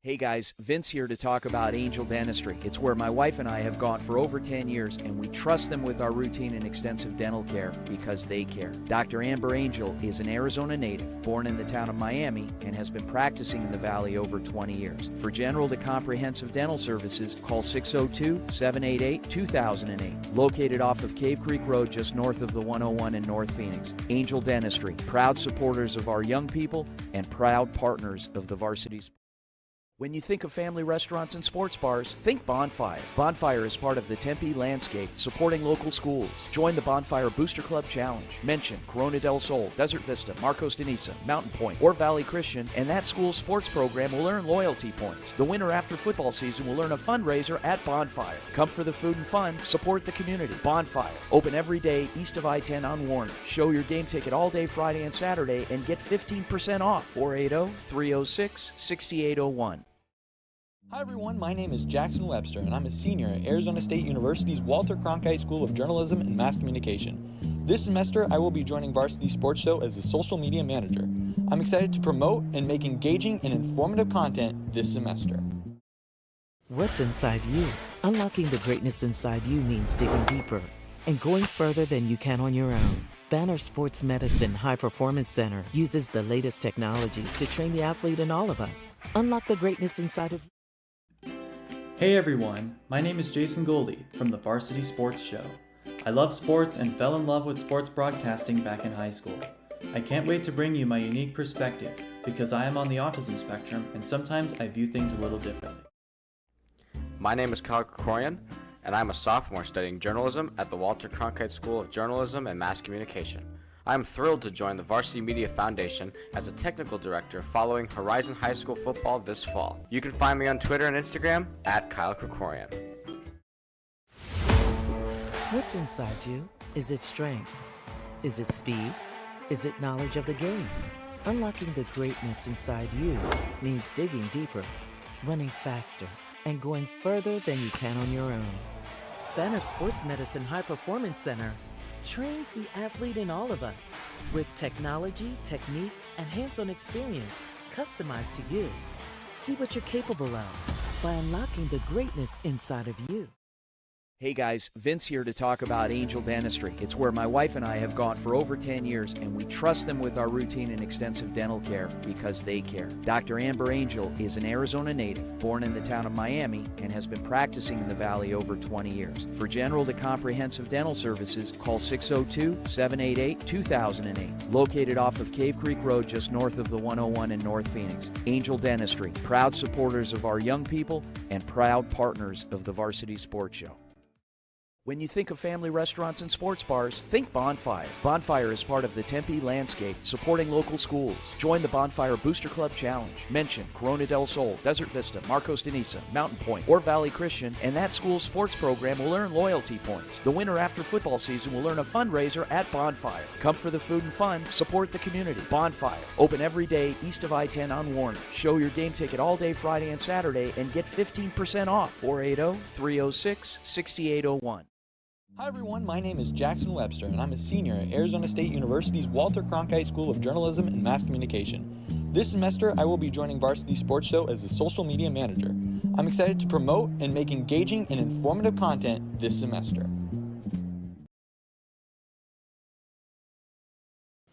Hey guys, Vince here to talk about Angel Dentistry. It's where my wife and I have gone for over 10 years, and we trust them with our routine and extensive dental care because they care. Dr. Amber Angel is an Arizona native, born in the town of Miami, and has been practicing in the Valley over 20 years. For general to comprehensive dental services, call 602-788-2008. Located off of Cave Creek Road just north of the 101 in North Phoenix. Angel Dentistry, proud supporters of our young people and proud partners of the Varsity. When you think of family restaurants and sports bars, think Bonfire. Bonfire is part of the Tempe landscape, supporting local schools. Join the Bonfire Booster Club Challenge. Mention Corona del Sol, Desert Vista, Marcos de Niza, Mountain Point, or Valley Christian, and that school's sports program will earn loyalty points. The winner after football season will earn a fundraiser at Bonfire. Come for the food and fun, support the community. Bonfire, open every day east of I-10 on Warner. Show your game ticket all day Friday and Saturday and get 15% off. 480-306-6801. Hi everyone, my name is Jackson Webster and I'm a senior at Arizona State University's Walter Cronkite School of Journalism and Mass Communication. This semester I will be joining Varsity Sports Show as the social media manager. I'm excited to promote and make engaging and informative content this semester. What's inside you? Unlocking the greatness inside you means digging deeper and going further than you can on your own. Banner Sports Medicine High Performance Center uses the latest technologies to train the athlete in all of us. Unlock the greatness inside of you. Hey everyone, my name is Jason Goldie from the Varsity Sports Show. I love sports and fell in love with sports broadcasting back in high school. I can't wait to bring you my unique perspective because I am on the autism spectrum and sometimes I view things a little differently. My name is Kyle Krikorian, and I'm a sophomore studying journalism at the Walter Cronkite School of Journalism and Mass Communication. I am thrilled to join the Varsity Media Foundation as a technical director following Horizon High School football this fall. You can find me on Twitter and Instagram at Kyle Krikorian. What's inside you? Is it strength? Is it speed? Is it knowledge of the game? Unlocking the greatness inside you means digging deeper, running faster, and going further than you can on your own. Banner Sports Medicine High Performance Center trains the athlete in all of us with technology, techniques, and hands-on experience customized to you. See what you're capable of by unlocking the greatness inside of you. Hey guys, Vince here to talk about Angel Dentistry. It's where my wife and I have gone for over 10 years, and we trust them with our routine and extensive dental care because they care. Dr. Amber Angel is an Arizona native, born in the town of Miami, and has been practicing in the Valley over 20 years. For general to comprehensive dental services, call 602-788-2008. Located off of Cave Creek Road just north of the 101 in North Phoenix. Angel Dentistry, proud supporters of our young people and proud partners of the Varsity Sports Show. When you think of family restaurants and sports bars, think Bonfire. Bonfire is part of the Tempe landscape, supporting local schools. Join the Bonfire Booster Club Challenge. Mention Corona del Sol, Desert Vista, Marcos de Niza, Mountain Point, or Valley Christian, and that school's sports program will earn loyalty points. The winner after football season will earn a fundraiser at Bonfire. Come for the food and fun, support the community. Bonfire, open every day east of I-10 on Warner. Show your game ticket all day Friday and Saturday and get 15% off. 480-306-6801. Hi everyone, my name is Jackson Webster and I'm a senior at Arizona State University's Walter Cronkite School of Journalism and Mass Communication. This semester I will be joining Varsity Sports Show as the social media manager. I'm excited to promote and make engaging and informative content this semester.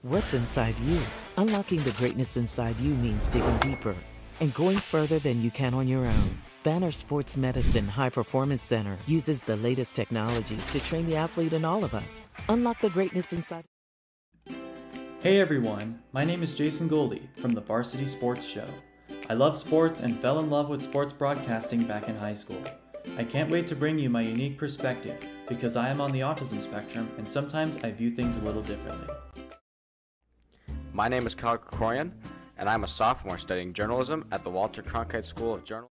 What's inside you? Unlocking the greatness inside you means digging deeper and going further than you can on your own. Banner Sports Medicine High Performance Center uses the latest technologies to train the athlete in all of us. Unlock the greatness inside. Hey everyone, my name is Jason Goldie from the Varsity Sports Show. I love sports and fell in love with sports broadcasting back in high school. I can't wait to bring you my unique perspective because I am on the autism spectrum and sometimes I view things a little differently. My name is Kyle Krikorian, and I'm a sophomore studying journalism at the Walter Cronkite School of Journalism.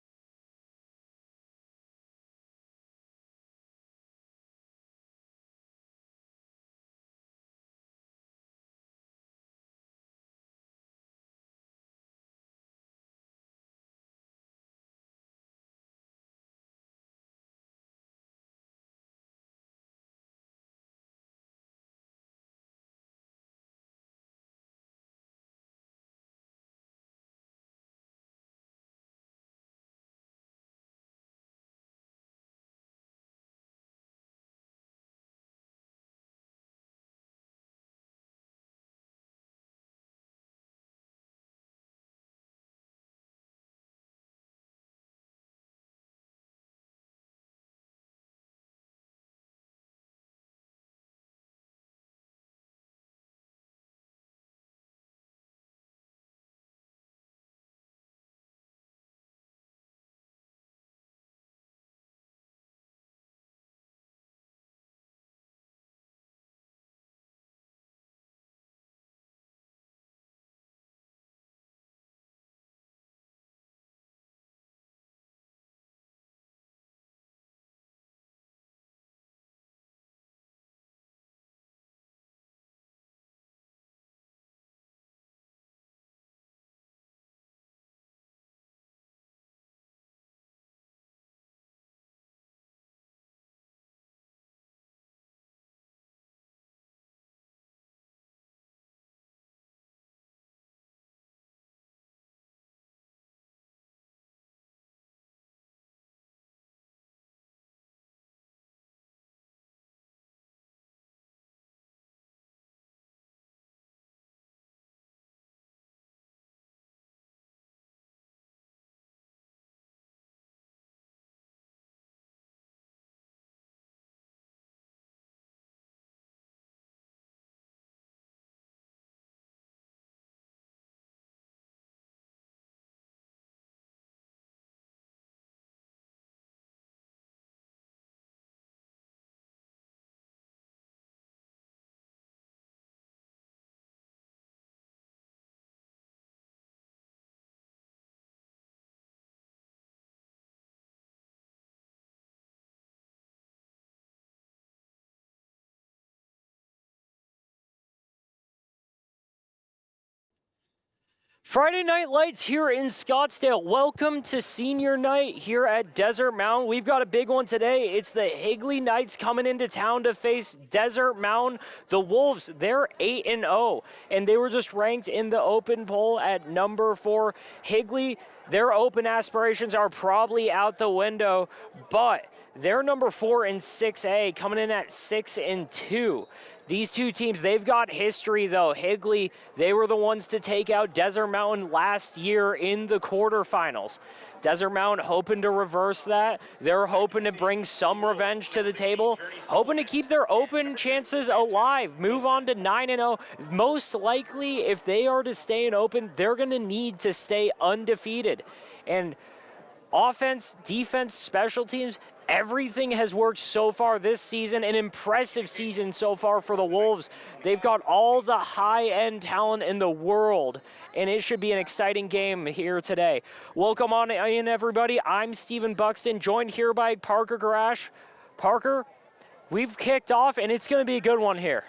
Friday Night Lights here in Scottsdale. Welcome to senior night here at Desert Mountain. We've got a big one today. It's the Higley Knights coming into town to face Desert Mountain. The Wolves, they're 8-0, and they were just ranked in the open poll at number 4. Higley, their open aspirations are probably out the window, but they're number 4 in 6A, coming in at 6-2. These two teams, they've got history, though. Higley, they were the ones to take out Desert Mountain last year in the quarterfinals. Desert Mountain hoping to reverse that. They're hoping to bring some revenge to the table, hoping to keep their open chances alive, move on to 9-0. Most likely, if they are to stay in open, they're going to need to stay undefeated. And offense, defense, special teams, everything has worked so far this season. An impressive season so far for the Wolves. They've got all the high-end talent in the world, and it should be an exciting game here today. Welcome on in, everybody. I'm Stephen Buxton, joined here by Parker Garash. Parker, we've kicked off, and it's going to be a good one here.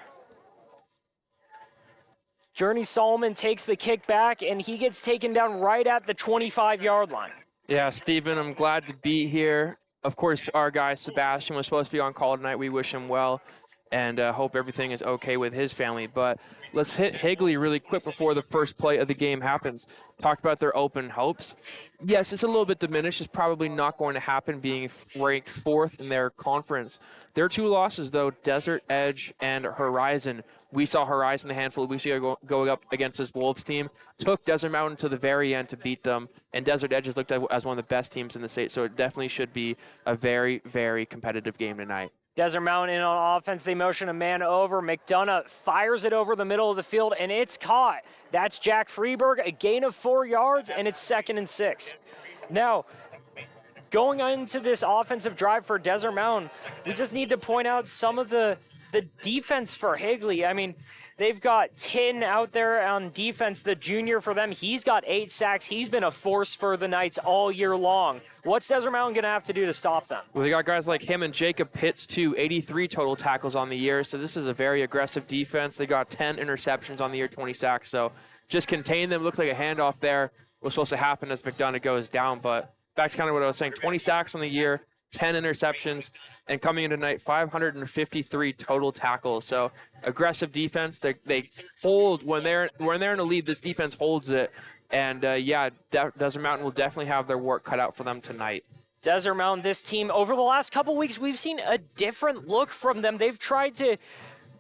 Journey Solomon takes the kick back, and he gets taken down right at the 25-yard line. Yeah, Stephen, I'm glad to be here. Of course, our guy Sebastian was supposed to be on call tonight. We wish him well and hope everything is okay with his family. But let's hit Higley really quick before the first play of the game happens. Talked about their open hopes. Yes, it's a little bit diminished. It's probably not going to happen being ranked 4th in their conference. Their 2 losses, though, Desert Edge and Horizon. We saw Horizon a handful of weeks ago going up against this Wolves team. Took Desert Mountain to the very end to beat them. And Desert Edge is looked at as one of the best teams in the state. So it definitely should be a very, very competitive game tonight. Desert Mountain in on offense. They motion a man over. McDonough fires it over the middle of the field, and it's caught. That's Jack Freeberg, a gain of 4 yards, and it's 2nd and 6. Now, going into this offensive drive for Desert Mountain, we just need to point out some of the defense for Higley. I mean, they've got Tin out there on defense, the junior for them. He's got 8 sacks. He's been a force for the Knights all year long. What's Desert Mountain going to have to do to stop them? Well, they got guys like him and Jacob Pitts, too, 83 total tackles on the year. So this is a very aggressive defense. They got 10 interceptions on the year, 20 sacks. So just contain them. Looks like a handoff there was supposed to happen as McDonough goes down. But that's kind of what I was saying. 20 sacks on the year, 10 interceptions. And coming in tonight, 553 total tackles. So aggressive defense. They hold when they're in the lead. This defense holds it, and Desert Mountain will definitely have their work cut out for them tonight. Desert Mountain, this team over the last couple weeks, we've seen a different look from them. They've tried to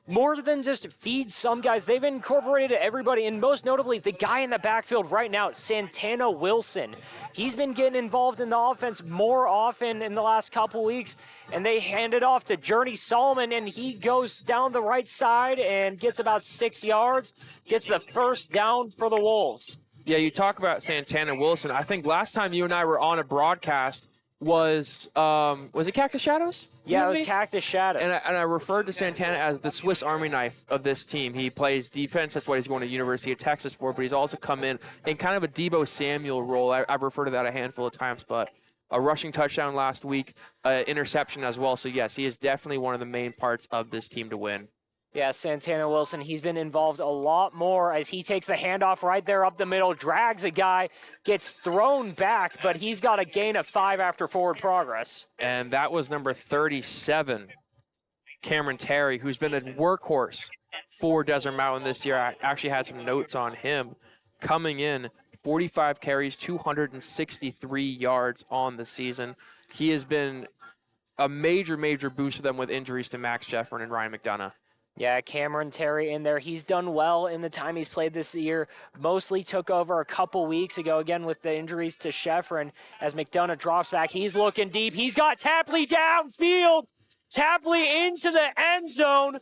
more than just feed some guys. They've incorporated everybody, and most notably, the guy in the backfield right now, Santana Wilson. He's been getting involved in the offense more often in the last couple weeks, and they hand it off to Journey Solomon, and he goes down the right side and gets about 6 yards, gets the first down for the Wolves. Yeah, you talk about Santana Wilson. I think last time you and I were on a broadcast was it Cactus Shadows? Yeah, it was Cactus Shadows. And I referred to Santana as the Swiss Army knife of this team. He plays defense. That's what he's going to University of Texas for, but he's also come in kind of a Deebo Samuel role. I've referred to that a handful of times, but a rushing touchdown last week, interception as well. So, yes, he is definitely one of the main parts of this team to win. Yeah, Santana Wilson, he's been involved a lot more as he takes the handoff right there up the middle, drags a guy, gets thrown back, but he's got a gain of 5 after forward progress. And that was number 37, Cameron Terry, who's been a workhorse for Desert Mountain this year. I actually had some notes on him coming in. 45 carries, 263 yards on the season. He has been a major, major boost for them with injuries to Max Jeffrin and Ryan McDonough. Yeah, Cameron Terry in there. He's done well in the time he's played this year. Mostly took over a couple weeks ago, again, with the injuries to Jeffrin. As McDonough drops back, he's looking deep. He's got Tapley downfield. Tapley into the end zone.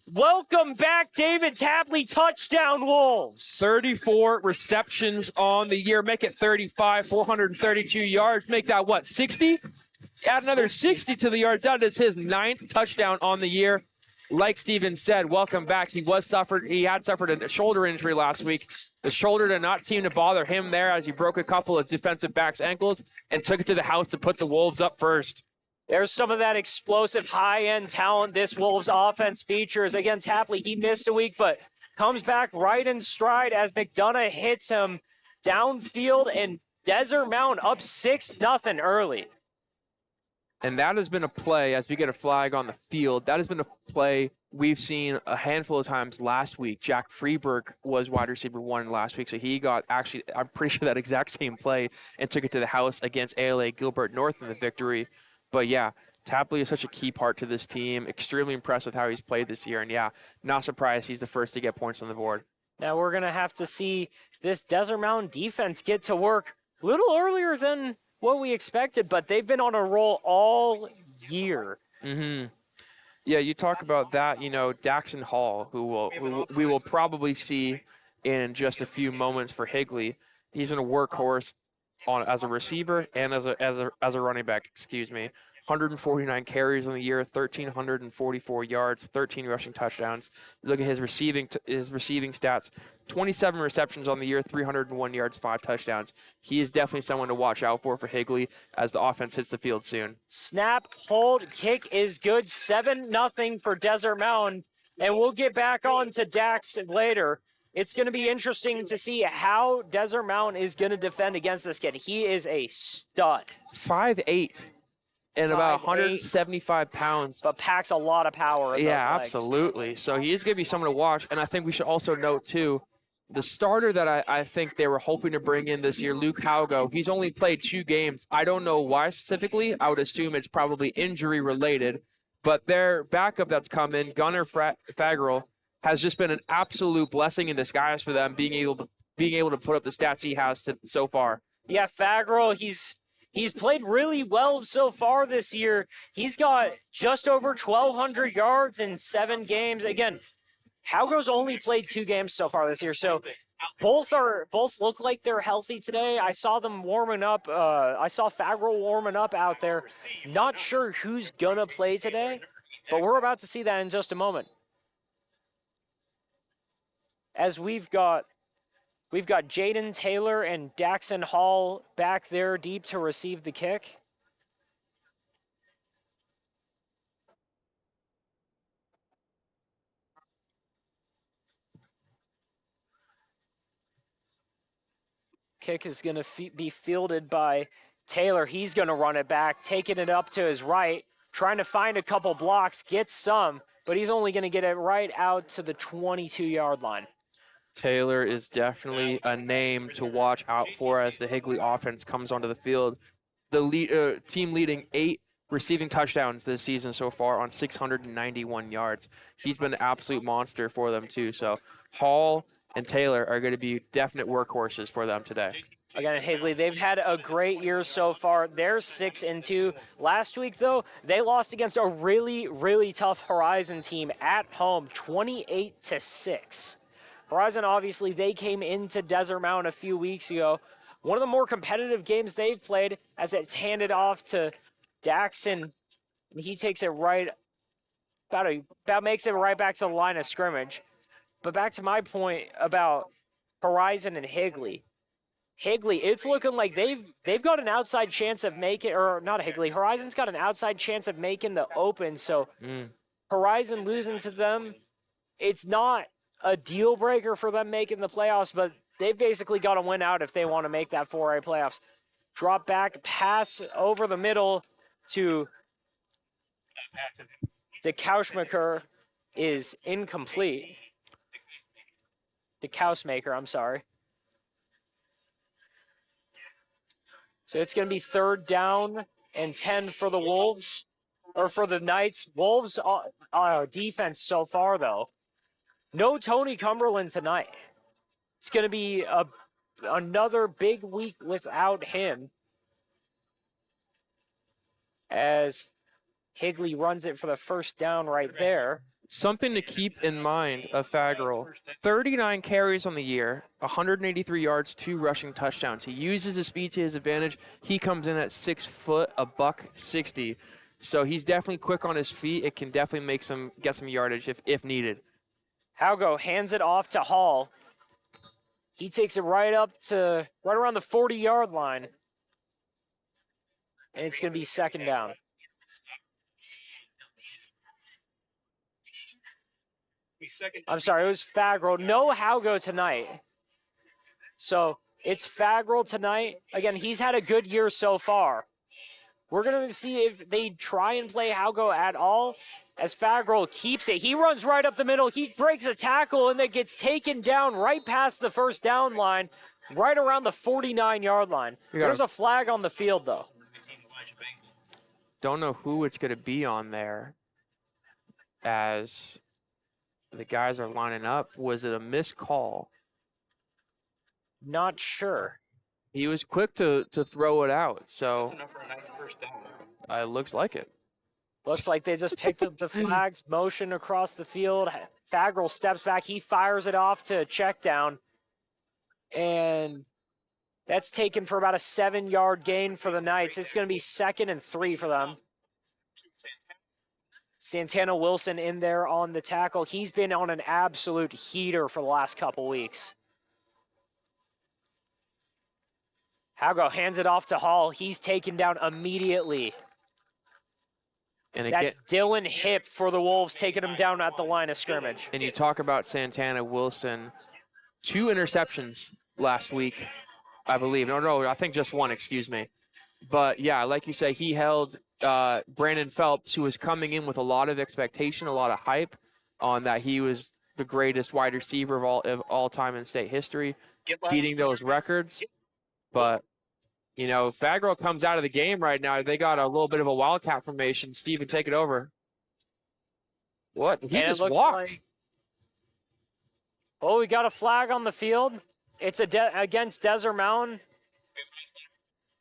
Welcome back, David Tapley. Touchdown, Wolves. 34 receptions on the year. Make it 35, 432 yards. Make that, 60? Add another 60 to the yards. That is his 9th touchdown on the year. Like Steven said, welcome back. He had suffered a shoulder injury last week. The shoulder did not seem to bother him there as he broke a couple of defensive backs' ankles and took it to the house to put the Wolves up first. There's some of that explosive high-end talent this Wolves offense features. Again, Tapley, he missed a week, but comes back right in stride as McDonough hits him downfield, and Desert Mountain up 6-0 early. And that has been a play, as we get a flag on the field, that has been a play we've seen a handful of times last week. Jack Freeberg was wide receiver 1 last week, so he got actually, I'm pretty sure that exact same play and took it to the house against ALA Gilbert North in the victory. But yeah, Tapley is such a key part to this team. Extremely impressed with how he's played this year. And yeah, not surprised he's the first to get points on the board. Now we're going to have to see this Desert Mountain defense get to work a little earlier than what we expected, but they've been on a roll all year. Mm-hmm. Yeah, you talk about that, Daxon Hall, who we will probably see in just a few moments for Higley. He's been a workhorse as a receiver and as a running back, 149 carries on the year, 1,344 yards, 13 rushing touchdowns. Look at his receiving stats, 27 receptions on the year, 301 yards, 5 touchdowns. He is definitely someone to watch out for Higley as the offense hits the field soon. Snap, hold, kick is good. 7-0 for Desert Mountain, and we'll get back on to Dax later. It's going to be interesting to see how Desert Mountain is going to defend against this kid. He is a stud. 5'8". And about 175 pounds. But packs a lot of power. Yeah, absolutely. So he is going to be someone to watch. And I think we should also note, too, the starter that I think they were hoping to bring in this year, Luke Haugo, he's only played 2 games. I don't know why specifically. I would assume it's probably injury-related. But their backup that's come in, Gunnar Fagerl, has just been an absolute blessing in disguise for them, being able to put up the stats he has so far. Yeah, Fagerl, He's played really well so far this year. He's got just over 1,200 yards in 7 games. Again, Haugo's only played 2 games so far this year, so both look like they're healthy today. I saw them warming up. I saw Fagerl warming up out there. Not sure who's gonna play today, but we're about to see that in just a moment. As we've got Jaden Taylor and Daxon Hall back there deep to receive the kick. Kick is going to be fielded by Taylor. He's going to run it back, taking it up to his right, trying to find a couple blocks, get some, but he's only going to get it right out to the 22-yard line. Taylor is definitely a name to watch out for as the Higley offense comes onto the field. The team leading 8 receiving touchdowns this season so far on 691 yards. He's been an absolute monster for them too. So Hall and Taylor are going to be definite workhorses for them today. Again, Higley, they've had a great year so far. They're 6-2. Last week, though, they lost against a really, really tough Horizon team at home, 28-6. Horizon, obviously, they came into Desert Mountain a few weeks ago. One of the more competitive games they've played as it's handed off to Daxon. He takes it right, about makes it right back to the line of scrimmage. But back to my point about Horizon and Higley. Higley, it's looking like they've got an outside chance of making, or not Higley, Horizon's got an outside chance of making the open. So Horizon losing to them, it's not a deal breaker for them making the playoffs, but they've basically got to win out if they want to make that 4A playoffs. Drop back, pass over the middle to Kauschmaker is incomplete. Kausmaker, I'm sorry. So it's going to be 3rd down and 10 for the Wolves, or for the Knights. Wolves defense so far, though. No Tony Cumberland tonight. It's going to be another big week without him, as Higley runs it for the 1st down right there. Something to keep in mind of Fagerl, 39 carries on the year, 183 yards, 2 rushing touchdowns. He uses his speed to his advantage. He comes in at 6 foot, $160. So he's definitely quick on his feet. It can definitely get some yardage if needed. Haugo hands it off to Hall. He takes it right around the 40-yard line. And it's going to be 2nd down. I'm sorry, it was Fagral. No Haugo tonight. So it's Fagral tonight. Again, he's had a good year so far. We're going to see if they try and play Haugo at all as Fagral keeps it. He runs right up the middle. He breaks a tackle and then gets taken down right past the first down line, right around the 49-yard line. There's a flag on the field, though. Don't know who it's going to be on there as the guys are lining up. Was it a missed call? Not sure. He was quick to throw it out, so it looks like it. Looks like they just picked up the flags, motion across the field. Fagral steps back. He fires it off to a check down. And that's taken for about a 7-yard gain for the Knights. It's going to be 2nd and 3 for them. Santana Wilson in there on the tackle. He's been on an absolute heater for the last couple weeks. Haugo hands it off to Hall. He's taken down immediately. And again, that's Dylan Hipp for the Wolves, taking him down at the line of scrimmage. And you talk about Santana Wilson, 2 interceptions last week, I believe. No, I think just 1, excuse me. But, yeah, like you say, he held Brandon Phelps, who was coming in with a lot of expectation, a lot of hype on that he was the greatest wide receiver of all time in state history, beating those records. But, you know, Fagral comes out of the game right now. They got a little bit of a wildcat formation. Steven, take it over. What? He just walked. Oh, we got a flag on the field. It's against Desert Mountain.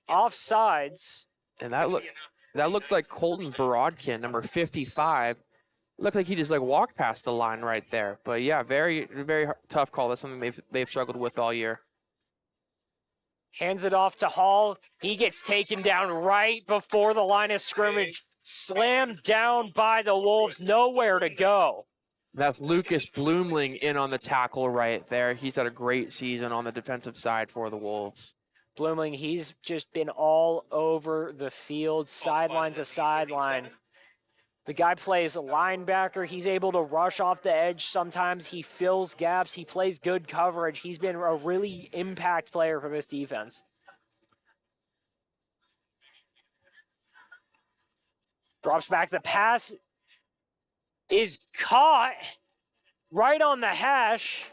Offsides. And that looked like Colton Borodkin, number 55. Looked like he just walked past the line right there. But yeah, very, very tough call. That's something they've struggled with all year. Hands it off to Hall. He gets taken down right before the line of scrimmage. Slammed down by the Wolves. Nowhere to go. That's Lucas Bloomling in on the tackle right there. He's had a great season on the defensive side for the Wolves. Bloomling, he's just been all over the field, sideline to sideline. The guy plays a linebacker. He's able to rush off the edge. Sometimes he fills gaps. He plays good coverage. He's been a really impact player for this defense. Drops back. The pass is caught right on the hash.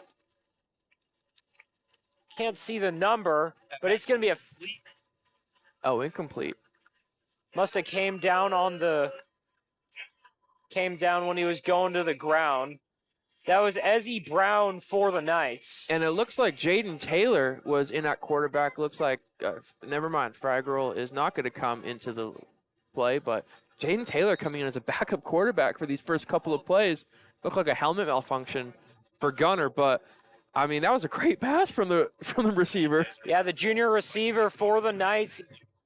Can't see the number, but it's going to be incomplete. Must have came down when he was going to the ground. That was Ezzy Brown for the Knights. And it looks like Jaden Taylor was in at quarterback. Looks like, never mind, Fagral is not going to come into the play, but Jaden Taylor coming in as a backup quarterback for these first couple of plays. Looked like a helmet malfunction for Gunner, but I mean, that was a great pass from the receiver. Yeah, the junior receiver for the Knights,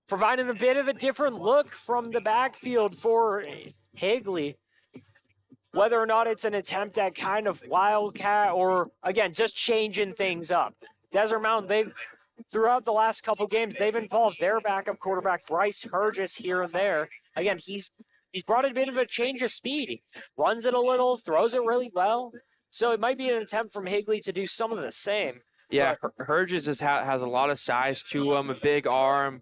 providing a bit of a different look from the backfield for Higley. Whether or not it's an attempt at kind of wildcat or, again, just changing things up. Desert Mountain, throughout the last couple games, they've involved their backup quarterback, Bryce Hergis, here and there. Again, he's brought a bit of a change of speed. He runs it a little, throws it really well. So it might be an attempt from Higley to do some of the same. Yeah, Hergis has a lot of size to him, a big arm.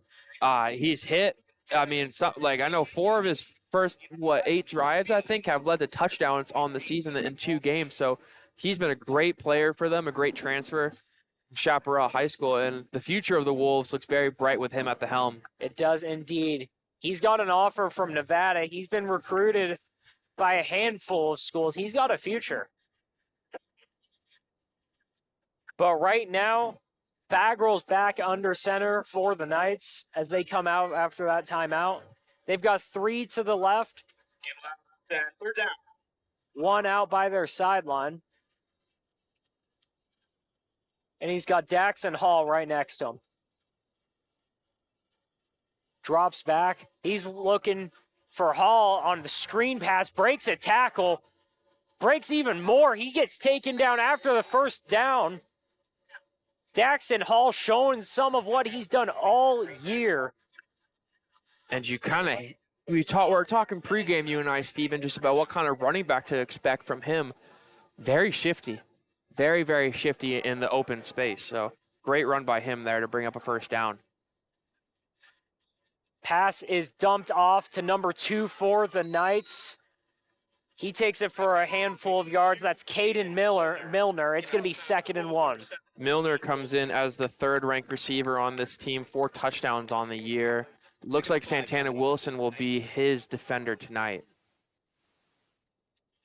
He's hit. I mean, I know 4 of his first, 8 drives, I think, have led to touchdowns on the season in 2 games. So he's been a great player for them, a great transfer from Chaparral High School. And the future of the Wolves looks very bright with him at the helm. It does indeed. He's got an offer from Nevada. He's been recruited by a handful of schools. He's got a future. But right now, Fagral's back under center for the Knights as they come out after that timeout. They've got 3 to the left. 3rd down. 1 out by their sideline. And he's got Daxon Hall right next to him. Drops back. He's looking for Hall on the screen pass. Breaks a tackle. Breaks even more. He gets taken down after the first down. Daxon Hall showing some of what he's done all year. And you we're talking pregame, you and I, Steven, just about what kind of running back to expect from him. very shifty. Very, very shifty in the open space. So great run by him there to bring up a first down. Pass is dumped off to number 2 for the Knights. He takes it for a handful of yards. That's Caden Milner. It's going to be 2nd and 1. Milner comes in as the 3rd-ranked receiver on this team, 4 touchdowns on the year. Looks like Santana Wilson will be his defender tonight.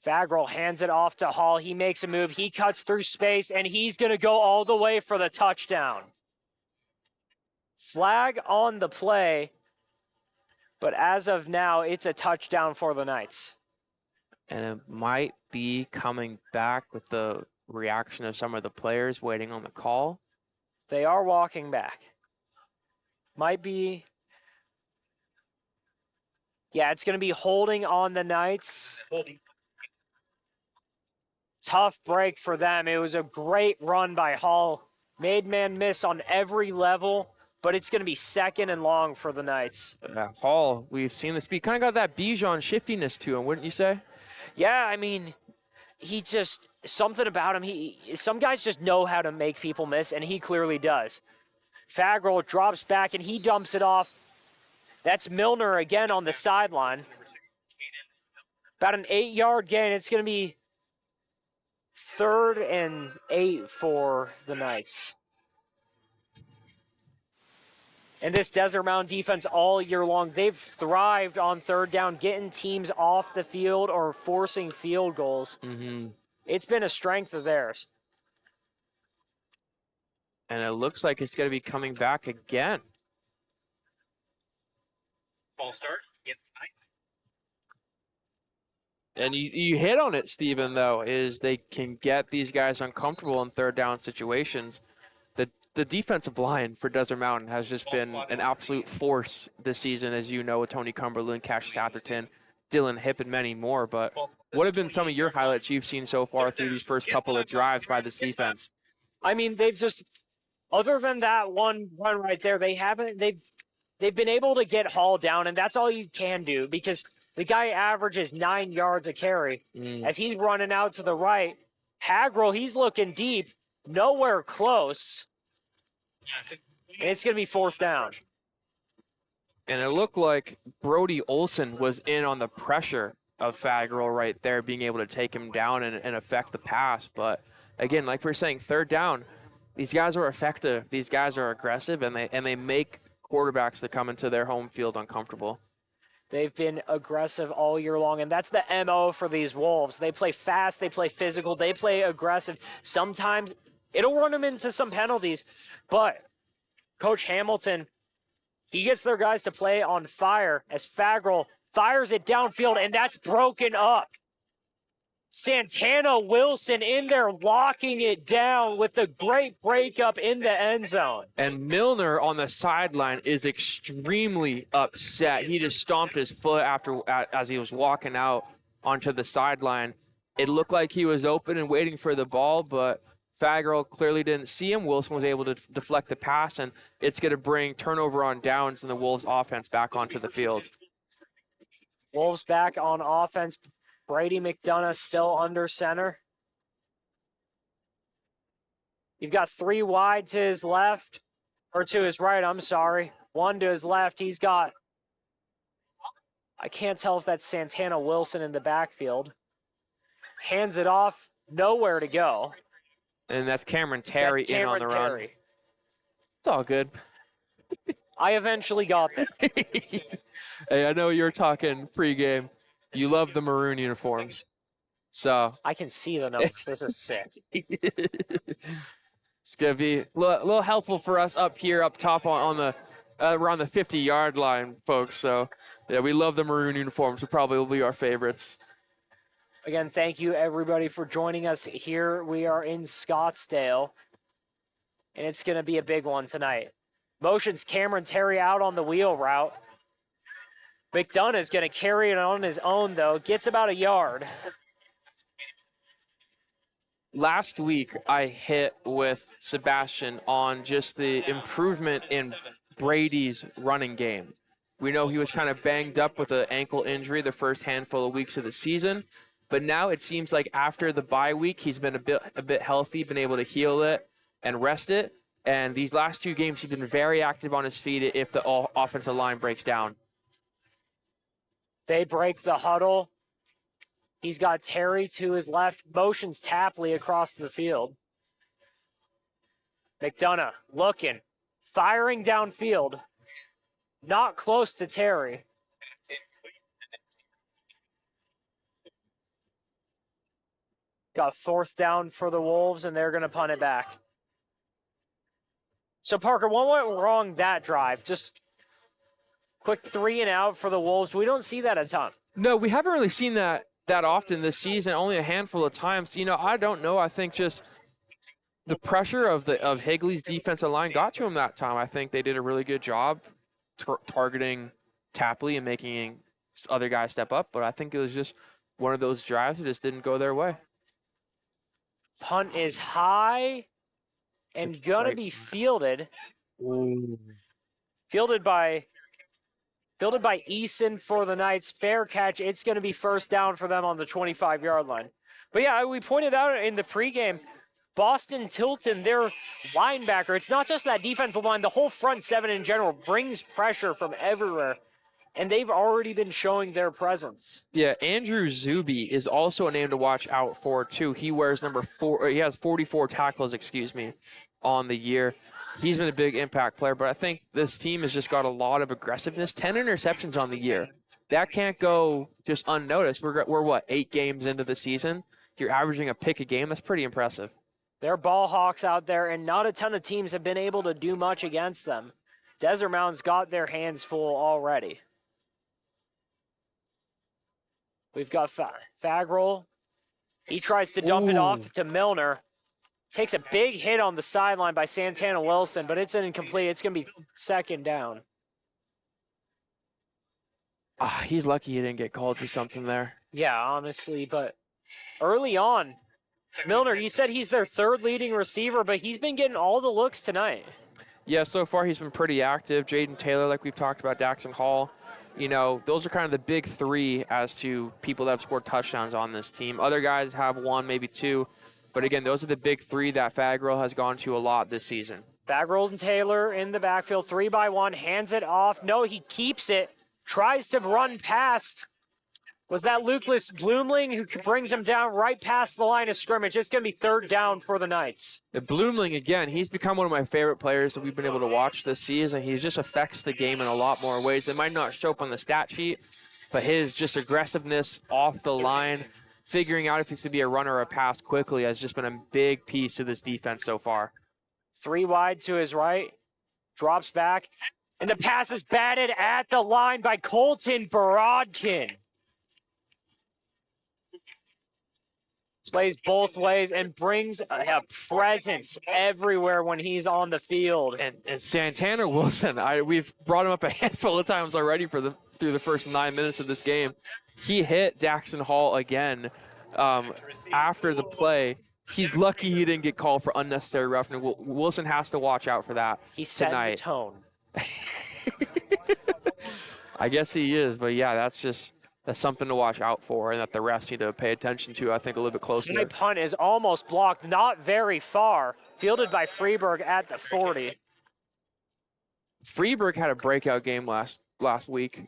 Faggrell hands it off to Hall. He makes a move. He cuts through space, and he's going to go all the way for the touchdown. Flag on the play, but as of now, it's a touchdown for the Knights. And it might be coming back with the reaction of some of the players waiting on the call. They are walking back. Might be. Yeah, it's going to be holding on the Knights. Tough break for them. It was a great run by Hall. Made man miss on every level, but it's going to be 2nd and long for the Knights. Hall, we've seen the speed. Kind of got that Bijan shiftiness to him, wouldn't you say? Yeah, I mean, he just, something about him. Some guys just know how to make people miss, and he clearly does. Faggrell drops back, and he dumps it off. That's Milner again on the sideline. About an 8-yard gain. It's going to be 3rd and 8 for the Knights. And this Desert Mountain defense all year long, they've thrived on 3rd down, getting teams off the field or forcing field goals. Mm-hmm. It's been a strength of theirs. And it looks like it's going to be coming back again. Ball start against the Knights. And you hit on it, Steven, though, is they can get these guys uncomfortable in 3rd down situations. The defensive line for Desert Mountain has just been an absolute force this season, as you know, with Tony Cumberland, Cassius Atherton, Dylan Hipp, and many more. But what have been some of your highlights you've seen so far through these first couple of drives by this defense? I mean, they've just, other than that one run right there, they've been able to get Hall down, and that's all you can do because the guy averages 9 yards a carry. As he's running out to the right, Haggerl, he's looking deep, nowhere close. And it's going to be 4th down. And it looked like Brody Olson was in on the pressure of Faggerl right there, being able to take him down and affect the pass. But again, like we're saying, 3rd down, these guys are effective. These guys are aggressive, and they make quarterbacks that come into their home field uncomfortable. They've been aggressive all year long, and that's the MO for these Wolves. They play fast, they play physical, they play aggressive. Sometimes it'll run them into some penalties, but Coach Hamilton, he gets their guys to play on fire as Faggrell fires it downfield, and that's broken up. Santana Wilson in there locking it down with the great breakup in the end zone. And Milner on the sideline is extremely upset. He just stomped his foot as he was walking out onto the sideline. It looked like he was open and waiting for the ball, but Faggerl clearly didn't see him. Wilson was able to deflect the pass, and it's going to bring turnover on downs and the Wolves offense back onto the field. Wolves back on offense. Brady McDonough still under center. You've got 3 wide to his left, or to his right, I'm sorry. 1 to his left. He's got, I can't tell if that's Santana Wilson in the backfield. Hands it off, nowhere to go. And that's Cameron Terry in on the run. It's all good. I eventually got there. Hey, I know you're talking pregame. You love the maroon uniforms. So I can see the numbers. This is sick. It's going to be a little helpful for us up here, up top on the around the 50-yard line, folks. So, yeah, we love the maroon uniforms. Will probably be our favorites. Again, thank you, everybody, for joining us here. We are in Scottsdale, and it's going to be a big one tonight. Motions Cameron Terry out on the wheel route. McDonough is going to carry it on his own, though. Gets about a yard. Last week, I hit with Sebastian on just the improvement in Brady's running game. We know he was kind of banged up with an ankle injury the first handful of weeks of the season. But now it seems like after the bye week, he's been a bit healthy, been able to heal it and rest it. And these last 2 games, he's been very active on his feet if the offensive line breaks down. They break the huddle. He's got Terry to his left, motions Tapley across the field. McDonough looking, firing downfield, not close to Terry. Got 4th down for the Wolves, and they're going to punt it back. So, Parker, what went wrong that drive? Just quick 3 and out for the Wolves. We don't see that a ton. No, we haven't really seen that often this season, only a handful of times. I don't know. I think just the pressure of Higley's defensive line got to him that time. I think they did a really good job targeting Tapley and making other guys step up, but I think it was just one of those drives that just didn't go their way. Punt is high and gonna be fielded. Ooh. Fielded by Eason for the Knights. Fair catch. It's going to be 1st down for them on the 25-yard line. But yeah, we pointed out in the pregame, Boston Tilton, their linebacker, it's not just that defensive line, the whole front 7 in general brings pressure from everywhere, and they've already been showing their presence. Yeah, Andrew Zuby is also a name to watch out for, too. He wears number 4, he has 44 tackles, on the year. He's been a big impact player, but I think this team has just got a lot of aggressiveness. 10 interceptions on the year. That can't go just unnoticed. We're what, 8 games into the season? You're averaging a pick a game. That's pretty impressive. They're ball hawks out there, and not a ton of teams have been able to do much against them. Desert Mountain's got their hands full already. We've got Fagrell. He tries to dump it off to Milner. Takes a big hit on the sideline by Santana Wilson, but it's incomplete. It's going to be 2nd down. He's lucky he didn't get called for something there. Yeah, honestly, but early on, Milner, you said he's their 3rd leading receiver, but he's been getting all the looks tonight. Yeah, so far he's been pretty active. Jaden Taylor, like we've talked about, Daxon Hall. Those are kind of the big 3 as to people that have scored touchdowns on this team. Other guys have 1, maybe 2. But again, those are the big 3 that Fagrell has gone to a lot this season. Fagrell and Taylor in the backfield, 3-by-1, hands it off. No, he keeps it, tries to run past. Was that Lucas Bloomling who brings him down right past the line of scrimmage? It's going to be 3rd down for the Knights. Bloomling, again, he's become one of my favorite players that we've been able to watch this season. He just affects the game in a lot more ways that might not show up on the stat sheet, but his just aggressiveness off the line, figuring out if he's to be a runner or a pass quickly has just been a big piece of this defense so far. 3 wide to his right, drops back, and the pass is batted at the line by Colton Borodkin. Plays both ways and brings a presence everywhere when he's on the field. And Santana Wilson, we've brought him up a handful of times already through the first 9 minutes of this game. He hit Daxon Hall again after the play. He's lucky he didn't get called for unnecessary roughness. Wilson has to watch out for that. He's setting the tone. I guess he is, but yeah, that's something to watch out for and that the refs need to pay attention to, I think, a little bit closer. The punt is almost blocked, not very far. Fielded by Freeberg at the 40. Freeberg had a breakout game last week.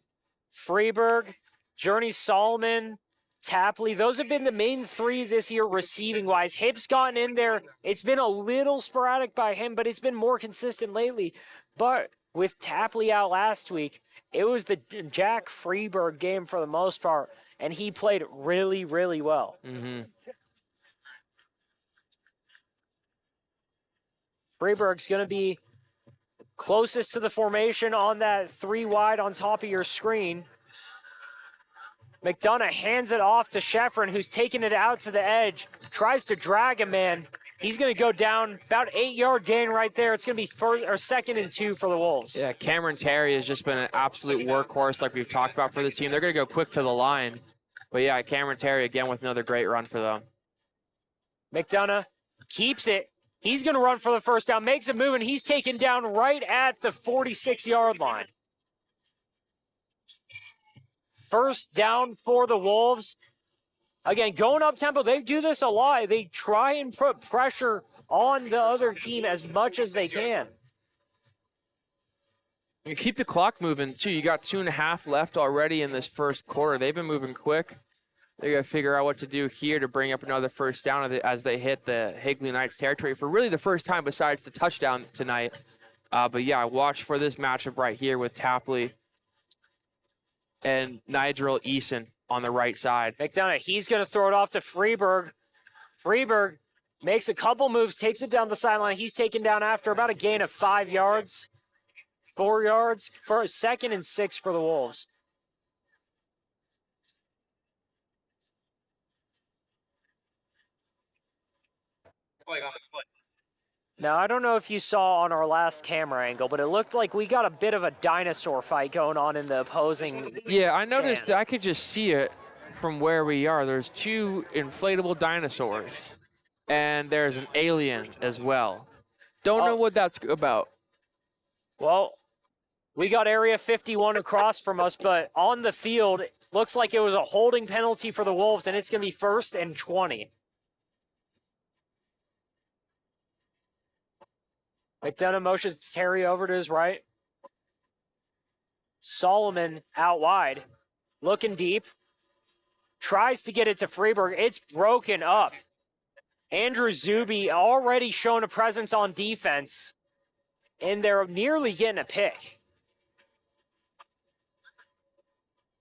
Freeberg, Journey Solomon, Tapley, those have been the main 3 this year receiving-wise. Hip's gotten in there. It's been a little sporadic by him, but it's been more consistent lately. But with Tapley out last week, it was the Jack Freeberg game for the most part, and he played really, really well. Mm-hmm. Freeberg's going to be closest to the formation on that 3 wide on top of your screen. McDonough hands it off to Sheffrin, who's taking it out to the edge, tries to drag him in. He's going to go down, about 8-yard gain right there. It's going to be 2nd and 2 for the Wolves. Yeah, Cameron Terry has just been an absolute workhorse like we've talked about for this team. They're going to go quick to the line. But yeah, Cameron Terry again with another great run for them. McDonough keeps it. He's going to run for the 1st down, makes a move, and he's taken down right at the 46-yard line. 1st down for the Wolves. Again, going up tempo, they do this a lot. They try and put pressure on the other team as much as they can. You keep the clock moving, too. You got 2.5 left already in this first quarter. They've been moving quick. They got to figure out what to do here to bring up another first down as they hit the Higley Knights territory for really the first time besides the touchdown tonight. But, yeah, watch for this matchup right here with Tapley and Nigel Eason on the right side. McDonough, he's going to throw it off to Freeberg. Freeberg makes a couple moves, takes it down the sideline. He's taken down after about a gain of 5 yards, 4 yards, for a 2nd and 6 for the Wolves. Now, I don't know if you saw on our last camera angle, but it looked like we got a bit of a dinosaur fight going on in the opposing. Yeah, I noticed that. I could just see it from where we are. There's 2 inflatable dinosaurs, and there's an alien as well. Don't know what that's about. Well, we got Area 51 across from us, but on the field, it looks like it was a holding penalty for the Wolves, and it's going to be 1st and 20. McDonough motions Terry over to his right. Solomon out wide, looking deep. Tries to get it to Freeberg. It's broken up. Andrew Zuby already shown a presence on defense, and they're nearly getting a pick.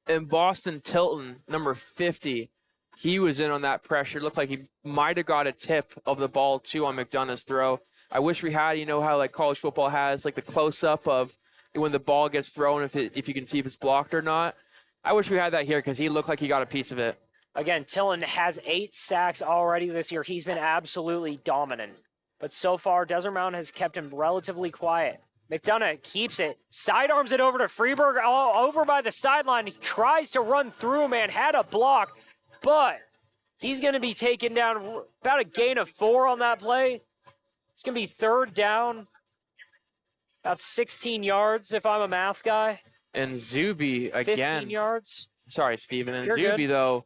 And Boston Tilton, number 50, he was in on that pressure. Looked like he might have got a tip of the ball, too, on McDonough's throw. I wish we had, you know how like college football has like the close-up of when the ball gets thrown, if you can see if it's blocked or not. I wish we had that here because he looked like he got a piece of it. Again, Tilton has 8 sacks already this year. He's been absolutely dominant. But so far, Desert Mountain has kept him relatively quiet. McDonough keeps it, sidearms it over to Freeberg, all over by the sideline. He tries to run through, man, had a block, but he's going to be taken down about a gain of 4 on that play. It's going to be 3rd down, about 16 yards if I'm a math guy. And Zuby, again. 15 yards. Sorry, Steven. And You're Zuby, though,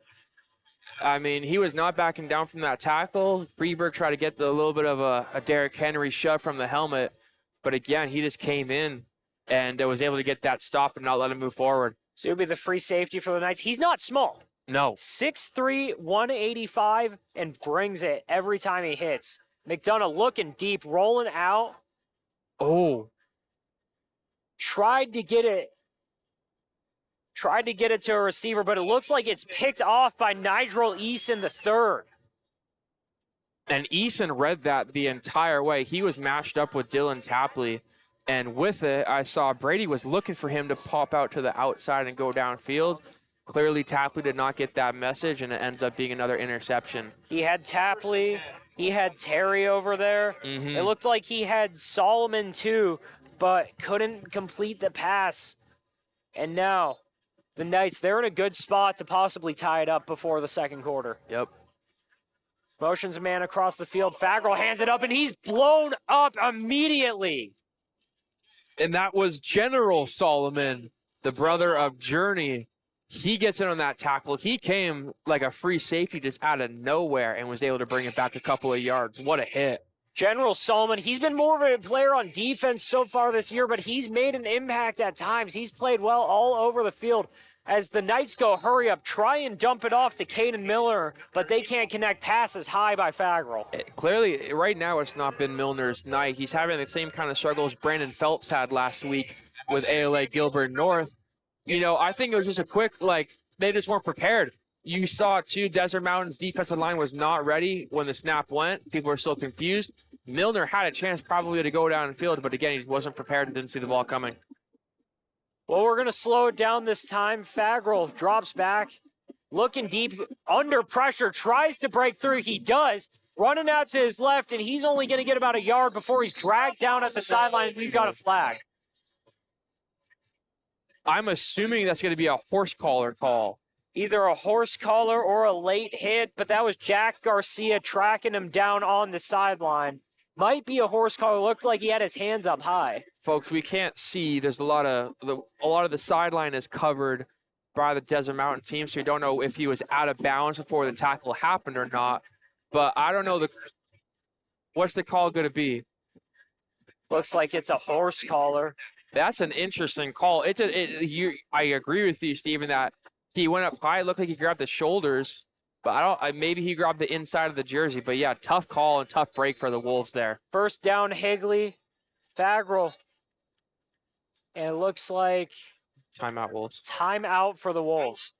I mean, he was not backing down from that tackle. Freeberg tried to get a little bit of a Derrick Henry shove from the helmet. But, again, he just came in and was able to get that stop and not let him move forward. Zuby, the free safety for the Knights. He's not small. No. 6'3", 185, and brings it every time he hits. McDonough looking deep, rolling out. Oh. Tried to get it to a receiver, but it looks like it's picked off by Nigel Eason III. And Eason read that the entire way. He was matched up with Dylan Tapley. And with it, I saw Brady was looking for him to pop out to the outside and go downfield. Clearly, Tapley did not get that message, and it ends up being another interception. He had Tapley. He had Terry over there. Mm-hmm. It looked like he had Solomon too, but couldn't complete the pass. And now the Knights, they're in a good spot to possibly tie it up before the second quarter. Yep. Motions a man across the field. Fagral hands it up, and he's blown up immediately. And that was General Solomon, the brother of Journey. He gets in on that tackle. He came like a free safety just out of nowhere and was able to bring it back a couple of yards. What a hit. General Solomon, he's been more of a player on defense so far this year, but he's made an impact at times. He's played well all over the field. As the Knights go hurry up, try and dump it off to Caden Miller, but they can't connect passes high by Fagral. Clearly, right now it's not been Milner's night. He's having the same kind of struggles Brandon Phelps had last week with ALA Gilbert North. You know, I think it was just a quick, they just weren't prepared. You saw, too, Desert Mountain's defensive line was not ready when the snap went. People were still confused. Milner had a chance probably to go down the field, but again, he wasn't prepared and didn't see the ball coming. Well, we're going to slow it down this time. Fagral drops back, looking deep, under pressure, tries to break through. He does, running out to his left, and he's only going to get about a yard before he's dragged down at the sideline. We've got a flag. I'm assuming that's going to be a horse collar call. Either a horse collar or a late hit, but that was Jack Garcia tracking him down on the sideline. Might be a horse collar. Looked like he had his hands up high. Folks, we can't see. There's a lot of the sideline is covered by the Desert Mountain team, so you don't know if he was out of bounds before the tackle happened or not. But I don't know what's the call going to be. Looks like it's a horse collar. That's an interesting call. I agree with you, Steven, that he went up high. It looked like he grabbed the shoulders, but maybe he grabbed the inside of the jersey. But yeah, tough call and tough break for the Wolves there. First down, Higley, Fagral. And it looks like Timeout, Wolves. timeout for the Wolves.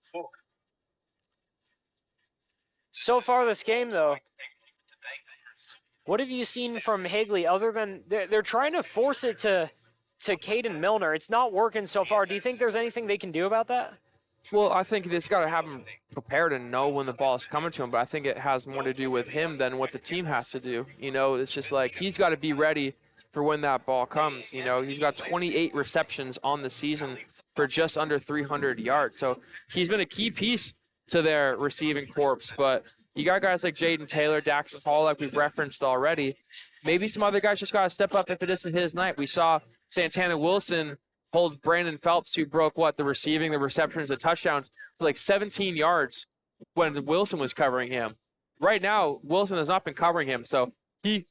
So far this game, though, what have you seen from Higley other than they're trying to force it to Caden Milner? It's not working so far. Do you think there's anything they can do about that? Well, I think this got to have him prepared and know when the ball is coming to him, but I think it has more to do with him than what the team has to do. You know, it's just like he's got to be ready for when that ball comes. You know, he's got 28 receptions on the season for just under 300 yards. So he's been a key piece to their receiving corps, but you got guys like Jaden Taylor, Dax Hall, like we've referenced already. Maybe some other guys just got to step up if it isn't his night. We saw Santana Wilson hold Brandon Phelps, who broke the receptions, the touchdowns, for like 17 yards when Wilson was covering him. Right now, Wilson has not been covering him, so he,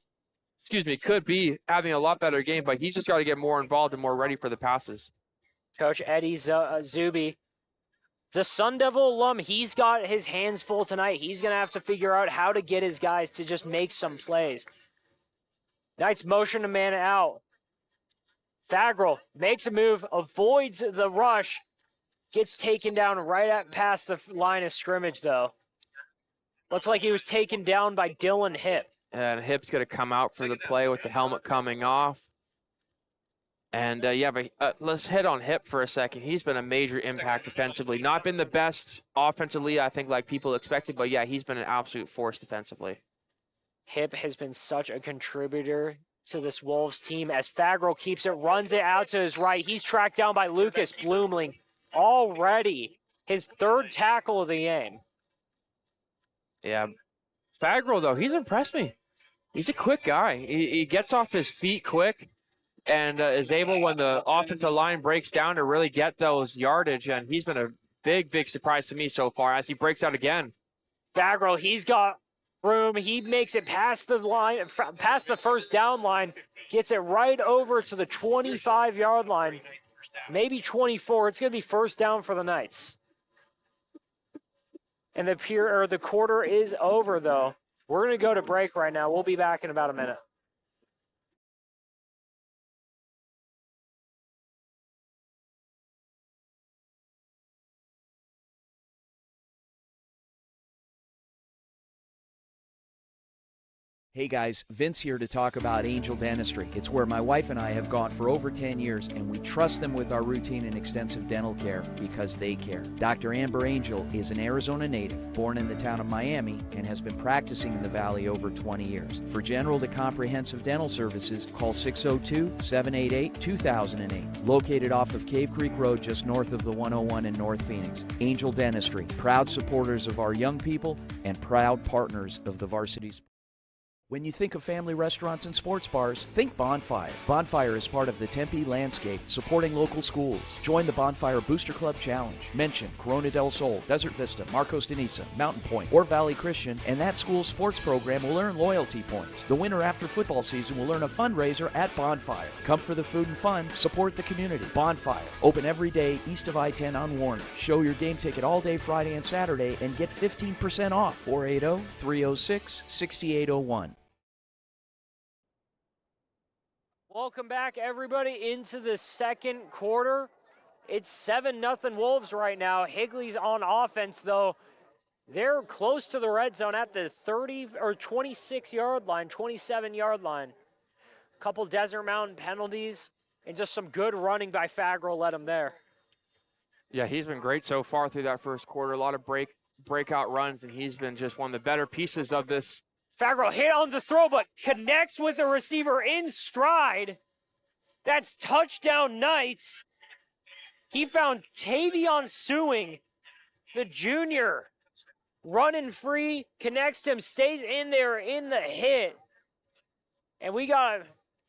could be having a lot better game, but he's just got to get more involved and more ready for the passes. Coach Eddie Zuby, the Sun Devil alum, he's got his hands full tonight. He's going to have to figure out how to get his guys to just make some plays. Knights motion a man out. Fagral makes a move, avoids the rush, gets taken down right past the line of scrimmage, though. Looks like he was taken down by Dylan Hip. And Hip's going to come out for the play with the helmet coming off. And, let's hit on Hip for a second. He's been a major impact defensively. Not been the best offensively, I think, like people expected, but, yeah, he's been an absolute force defensively. Hip has been such a contributor to this Wolves team as Fagral keeps it, runs it out to his right. He's tracked down by Lucas Bloomling already. His third tackle of the game. Yeah. Fagral, though, he's impressed me. He's a quick guy. He gets off his feet quick and is able, when the offensive line breaks down, to really get those yardage. And he's been a big, big surprise to me so far as he breaks out again. Fagral, he's got room. He makes it past the line, past the first down line, gets it right over to the 25-yard line, maybe 24. It's going to be first down for the Knights. And the quarter is over, though. We're going to go to break right now. We'll be back in about a minute. Hey guys, Vince here to talk about Angel Dentistry. It's where my wife and I have gone for over 10 years, and we trust them with our routine and extensive dental care because they care. Dr. Amber Angel is an Arizona native, born in the town of Miami, and has been practicing in the Valley over 20 years. For general to comprehensive dental services, call 602-788-2008. Located off of Cave Creek Road just north of the 101 in North Phoenix. Angel Dentistry, proud supporters of our young people and proud partners of the Varsity. When you think of family restaurants and sports bars, think Bonfire. Bonfire is part of the Tempe landscape, supporting local schools. Join the Bonfire Booster Club Challenge. Mention Corona del Sol, Desert Vista, Marcos de Niza, Mountain Point, or Valley Christian, and that school's sports program will earn loyalty points. The winner after football season will earn a fundraiser at Bonfire. Come for the food and fun, support the community. Bonfire, open every day east of I-10 on Warner. Show your game ticket all day Friday and Saturday and get 15% off. 480-306-6801. Welcome back, everybody, into the second quarter. It's 7-0 Wolves right now. Higley's on offense, though. They're close to the red zone at the 30 or 26-yard line, 27-yard line. A couple Desert Mountain penalties and just some good running by Fagral led him there. Yeah, he's been great so far through that first quarter. A lot of breakout runs, and he's been just one of the better pieces of this. Fagral hit on the throw, but connects with the receiver in stride. That's touchdown Knights. He found Tavion Sewing, the junior, running free, connects him, stays in there in the hit. And we got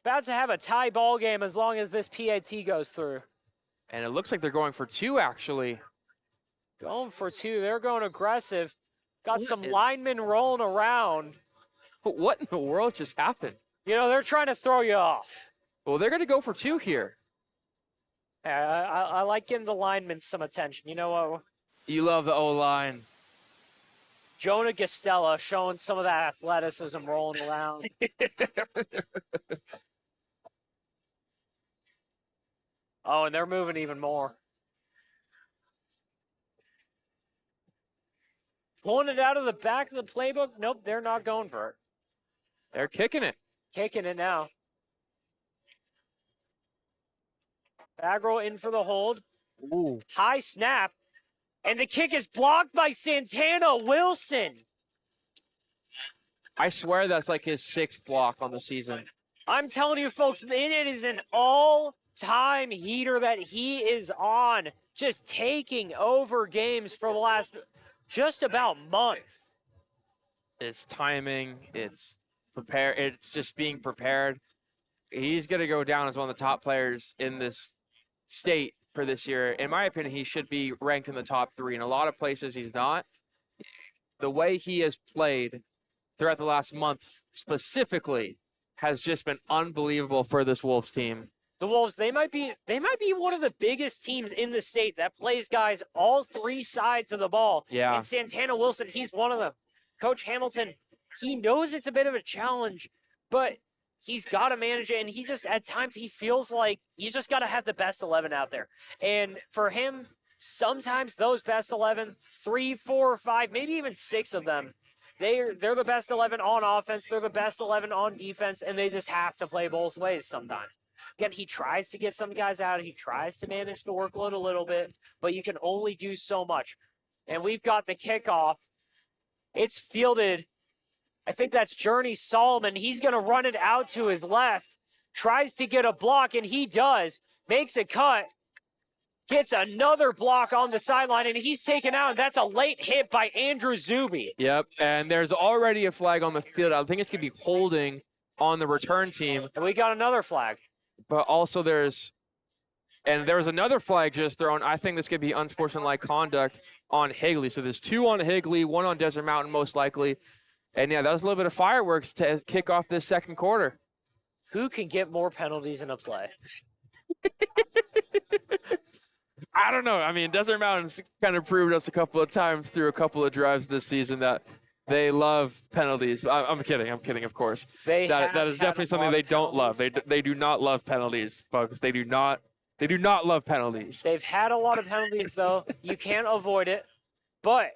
about to have a tie ball game as long as this PAT goes through. And it looks like they're going for two, actually. Going for two. They're going aggressive. Got What some in- linemen rolling around. What in the world just happened? You know, they're trying to throw you off. Well, they're going to go for two here. I like giving the linemen some attention. You know what? You love the O-line. Jonah Gastella showing some of that athleticism rolling around. Oh, and they're moving even more. Pulling it out of the back of the playbook. Nope, they're not going for it. They're kicking it. Kicking it now. Bagro in for the hold. Ooh. High snap. And the kick is blocked by Santana Wilson. I swear that's like his 6th block on the season. I'm telling you, folks, it is an all-time heater that he is on. Just taking over games for the last just about month. It's timing. It's prepare. It's just being prepared. He's going to go down as one of the top players in this state for this year. In my opinion, he should be ranked in the top 3. In a lot of places, he's not. The way he has played throughout the last month specifically has just been unbelievable for this Wolves team. The Wolves, they might be one of the biggest teams in the state that plays guys all 3 sides of the ball. Yeah. And Santana Wilson, he's one of them. Coach Hamilton, he knows it's a bit of a challenge, but he's got to manage it. And he just, at times, he feels like you just got to have the best 11 out there. And for him, sometimes those best 11, 3, 4, 5, maybe even 6 of them, they're the best 11 on offense. They're the best 11 on defense, and they just have to play both ways sometimes. Again, he tries to get some guys out. He tries to manage the workload a little bit, but you can only do so much. And we've got the kickoff. It's fielded. I think that's Journey Solomon. He's going to run it out to his left. Tries to get a block, and he does. Makes a cut. Gets another block on the sideline, and he's taken out. And that's a late hit by Andrew Zuby. Yep, and there's already a flag on the field. I think it's going to be holding on the return team. And we got another flag. But also there was another flag just thrown. I think this could be unsportsmanlike conduct on Higley. So there's 2 on Higley, 1 on Desert Mountain most likely. And yeah, that was a little bit of fireworks to kick off this second quarter. Who can get more penalties in a play? I don't know. I mean, Desert Mountain's kind of proved us a couple of times through a couple of drives this season that they love penalties. I'm kidding, of course. That is definitely something they don't love. They do not love penalties, folks. They do not love penalties. They've had a lot of penalties, though. You can't avoid it. But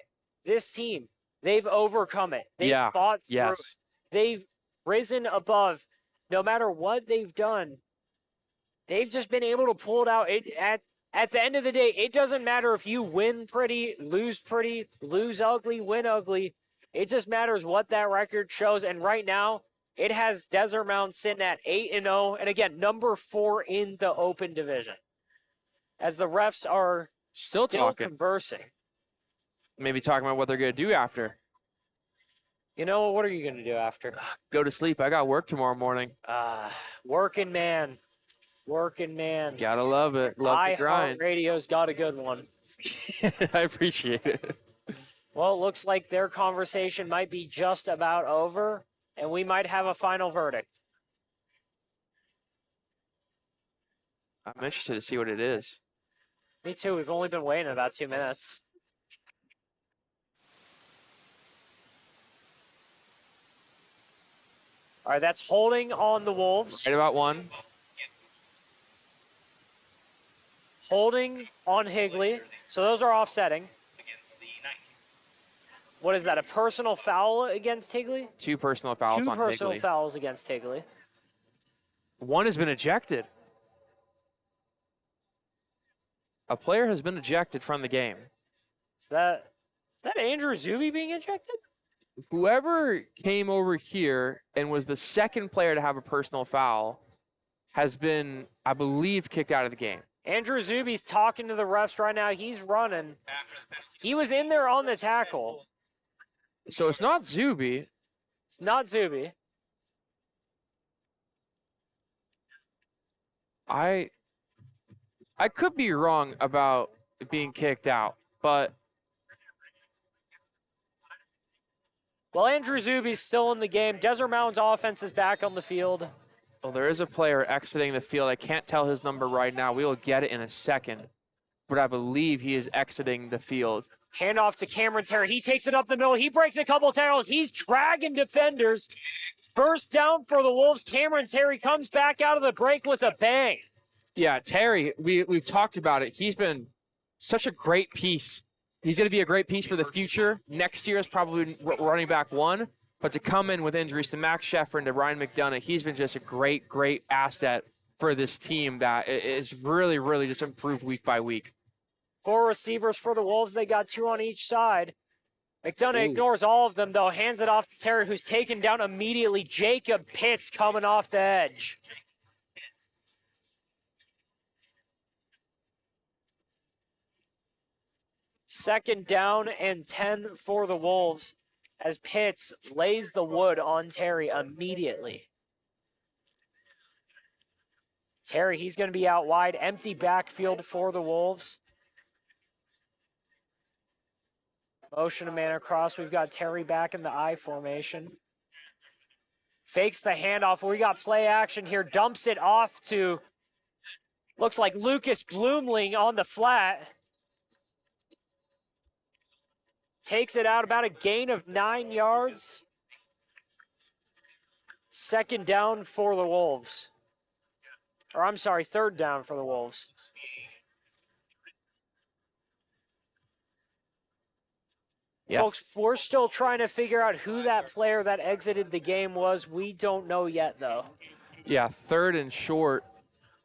this team, they've overcome it. They've fought through it. They've risen above. No matter what they've done, they've just been able to pull it out. At the end of the day, it doesn't matter if you win pretty, lose ugly, win ugly. It just matters what that record shows. And right now, it has Desert Mountain sitting at 8-0. And again, number 4 in the open division. As the refs are still conversing. Maybe talking about what they're going to do after. You know, what are you going to do after? Go to sleep. I got work tomorrow morning. Working man. Gotta love it. Love the grind. iHeartRadio's got a good one. I appreciate it. Well, it looks like their conversation might be just about over, and we might have a final verdict. I'm interested to see what it is. Me too. We've only been waiting about 2 minutes. All right, that's holding on the Wolves. Right about 1. Holding on Higley. So those are offsetting. What is that, a personal foul against Higley? 2 personal fouls on Higley. 2 personal fouls against Higley. 1 has been ejected. A player has been ejected from the game. Is that Andrew Zuby being ejected? Whoever came over here and was the second player to have a personal foul has been, I believe, kicked out of the game. Andrew Zuby's talking to the refs right now. He's running. He was in there on the tackle. So it's not Zuby. It's not Zuby. I could be wrong about being kicked out, but Well, Andrew Zuby's still in the game. Desert Mountain's offense is back on the field. Well, there is a player exiting the field. I can't tell his number right now. We will get it in a second. But I believe he is exiting the field. Handoff to Cameron Terry. He takes it up the middle. He breaks a couple tackles. He's dragging defenders. First down for the Wolves. Cameron Terry comes back out of the break with a bang. Yeah, Terry, we've talked about it. He's been such a great piece. He's going to be a great piece for the future. Next year is probably running back one. But to come in with injuries to Max Sheffer and to Ryan McDonough, he's been just a great asset for this team that is really, really just improved week by week. 4 receivers for the Wolves. They got 2 on each side. McDonough ignores all of them, though. Hands it off to Terry, who's taken down immediately. Jacob Pitts coming off the edge. Second down and 10 for the Wolves as Pitts lays the wood on Terry immediately. Terry, he's going to be out wide. Empty backfield for the Wolves. Motion a man across. We've got Terry back in the I formation. Fakes the handoff. We got play action here. Dumps it off to, looks like Lucas Bloomling on the flat. Takes it out about a gain of 9 yards. Second down for the Wolves. Or I'm sorry, third down for the Wolves. Yeah. Folks, we're still trying to figure out who that player that exited the game was. We don't know yet, though. Yeah, third and short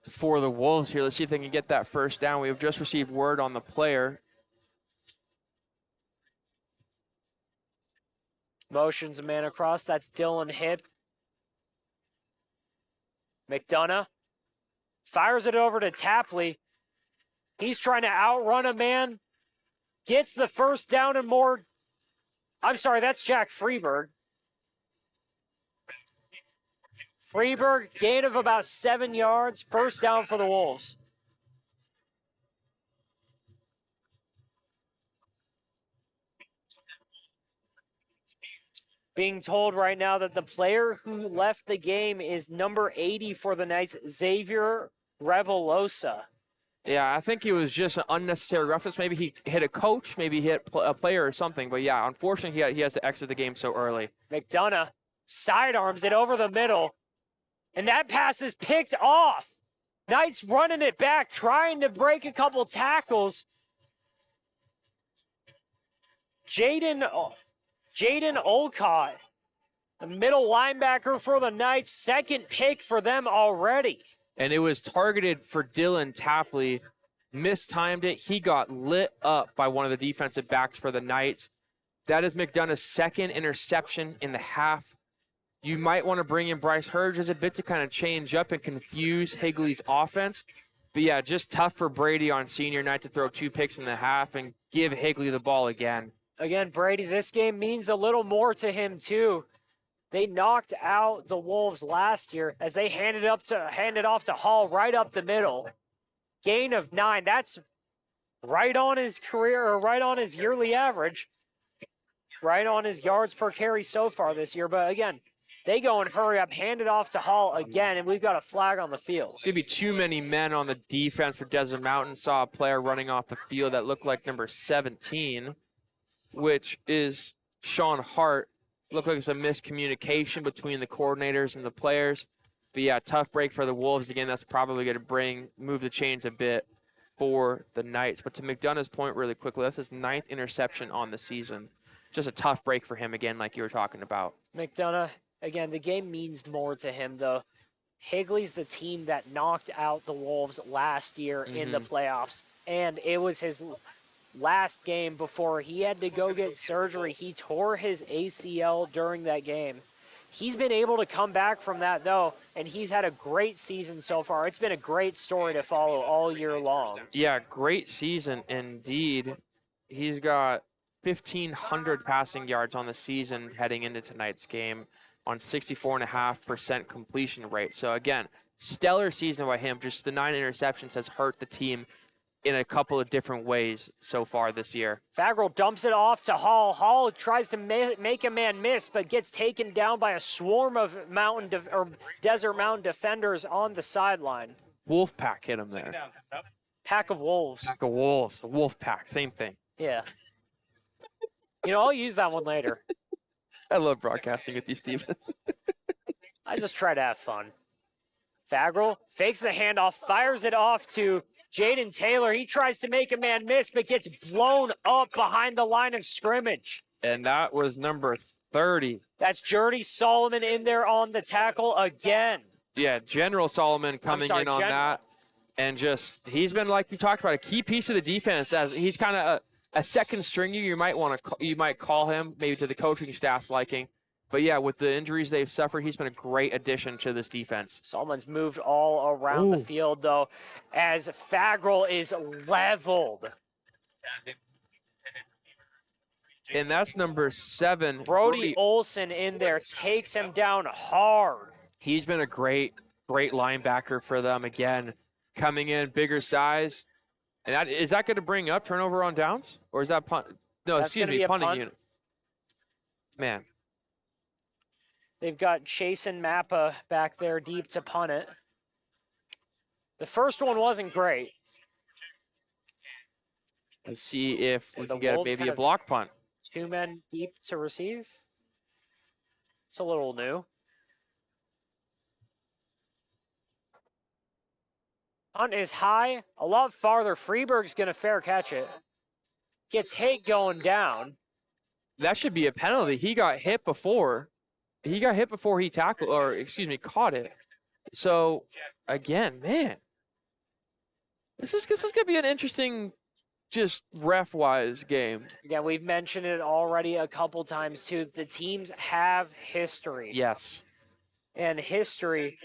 for the Wolves here. Let's see if they can get that first down. We have just received word on the player. Motions a man across. That's Dylan Hipp. McDonough fires it over to Tapley. He's trying to outrun a man. Gets the first down and more. I'm sorry, that's Jack Freeberg. Freeberg, gain of about 7 yards. First down for the Wolves. Being told right now that the player who left the game is number 80 for the Knights, Xavier Rebolosa. Yeah, I think it was just an unnecessary roughness. Maybe he hit a coach, maybe he hit a player or something. But yeah, unfortunately, he has to exit the game so early. McDonough sidearms it over the middle, and that pass is picked off. Knights running it back, trying to break a couple tackles. Jaden Olcott, the middle linebacker for the Knights, second pick for them already. And it was targeted for Dylan Tapley. Mistimed it. He got lit up by one of the defensive backs for the Knights. That is McDonough's second interception in the half. You might want to bring in Bryce Hurges a bit to kind of change up and confuse Higley's offense. But yeah, just tough for Brady on senior night to throw 2 picks in the half and give Higley the ball again. Again, Brady, this game means a little more to him too. They knocked out the Wolves last year as they handed off to Hall right up the middle. Gain of 9. That's right on his career, or right on his yearly average. Right on his yards per carry so far this year. But again, they go and hurry up, hand it off to Hall again, and we've got a flag on the field. It's going to be too many men on the defense for Desert Mountain. Saw a player running off the field that looked like number 17, which is Sean Hart. Looked like it's a miscommunication between the coordinators and the players. But yeah, tough break for the Wolves. Again, that's probably going to move the chains a bit for the Knights. But to McDonough's point really quickly, that's his 9th interception on the season. Just a tough break for him again, like you were talking about. McDonough, again, the game means more to him, though. Higley's the team that knocked out the Wolves last year in the playoffs. And it was his last game before he had to go get surgery. He tore his ACL during that game. He's been able to come back from that, though, and he's had a great season so far. It's been a great story to follow all year long. Yeah, great season indeed. He's got 1,500 passing yards on the season heading into tonight's game on 64.5% completion rate. So, again, stellar season by him. Just the 9 interceptions has hurt the team in a couple of different ways so far this year. Fagral dumps it off to Hall. Hall tries to make a man miss, but gets taken down by a swarm of Desert Mountain defenders on the sideline. Wolf pack hit him there. Pack of wolves. Pack of wolves. A wolf pack. Same thing. Yeah. I'll use that one later. I love broadcasting with you, Steven. I just try to have fun. Fagral fakes the handoff, fires it off to Jaden Taylor. He tries to make a man miss, but gets blown up behind the line of scrimmage. And that was number 30. That's Journey Solomon in there on the tackle again. Yeah, General Solomon coming in on that. And he's been, like you talked about, a key piece of the defense. As he's kind of a second stringer, you might call him, maybe to the coaching staff's liking. But yeah, with the injuries they've suffered, he's been a great addition to this defense. Solomon's moved all around the field, though, as Fagral is leveled. And that's number 7. Brody Olson in there takes him down hard. He's been a great linebacker for them again, coming in, bigger size. And is that going to bring up turnover on downs? Or is that punt? No, punting unit. Man. They've got Chasen Mappa back there deep to punt it. The first one wasn't great. Let's see if we can get maybe a block punt. 2 men deep to receive. It's a little new. Punt is high, a lot farther. Freeberg's going to fair catch it. Gets hit going down. That should be a penalty. He got hit before. He caught it. So, again, man, this is going to be an interesting, just ref-wise game. Again, we've mentioned it already a couple times, too. The teams have history. Yes. And history,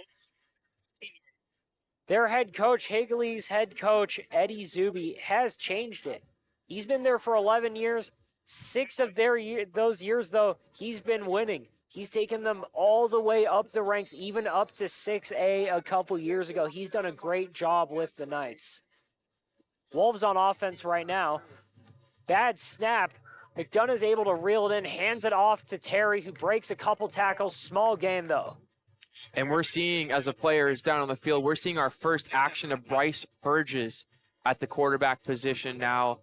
their head coach, Higley's head coach, Eddie Zuby, has changed it. He's been there for 11 years. 6 of those years, though, he's been winning. He's taken them all the way up the ranks, even up to 6A a couple years ago. He's done a great job with the Knights. Wolves on offense right now. Bad snap. McDonough's able to reel it in, hands it off to Terry, who breaks a couple tackles. Small gain, though. And we're seeing, as a player is down on the field, we're seeing our first action of Bryce Burgess at the quarterback position now.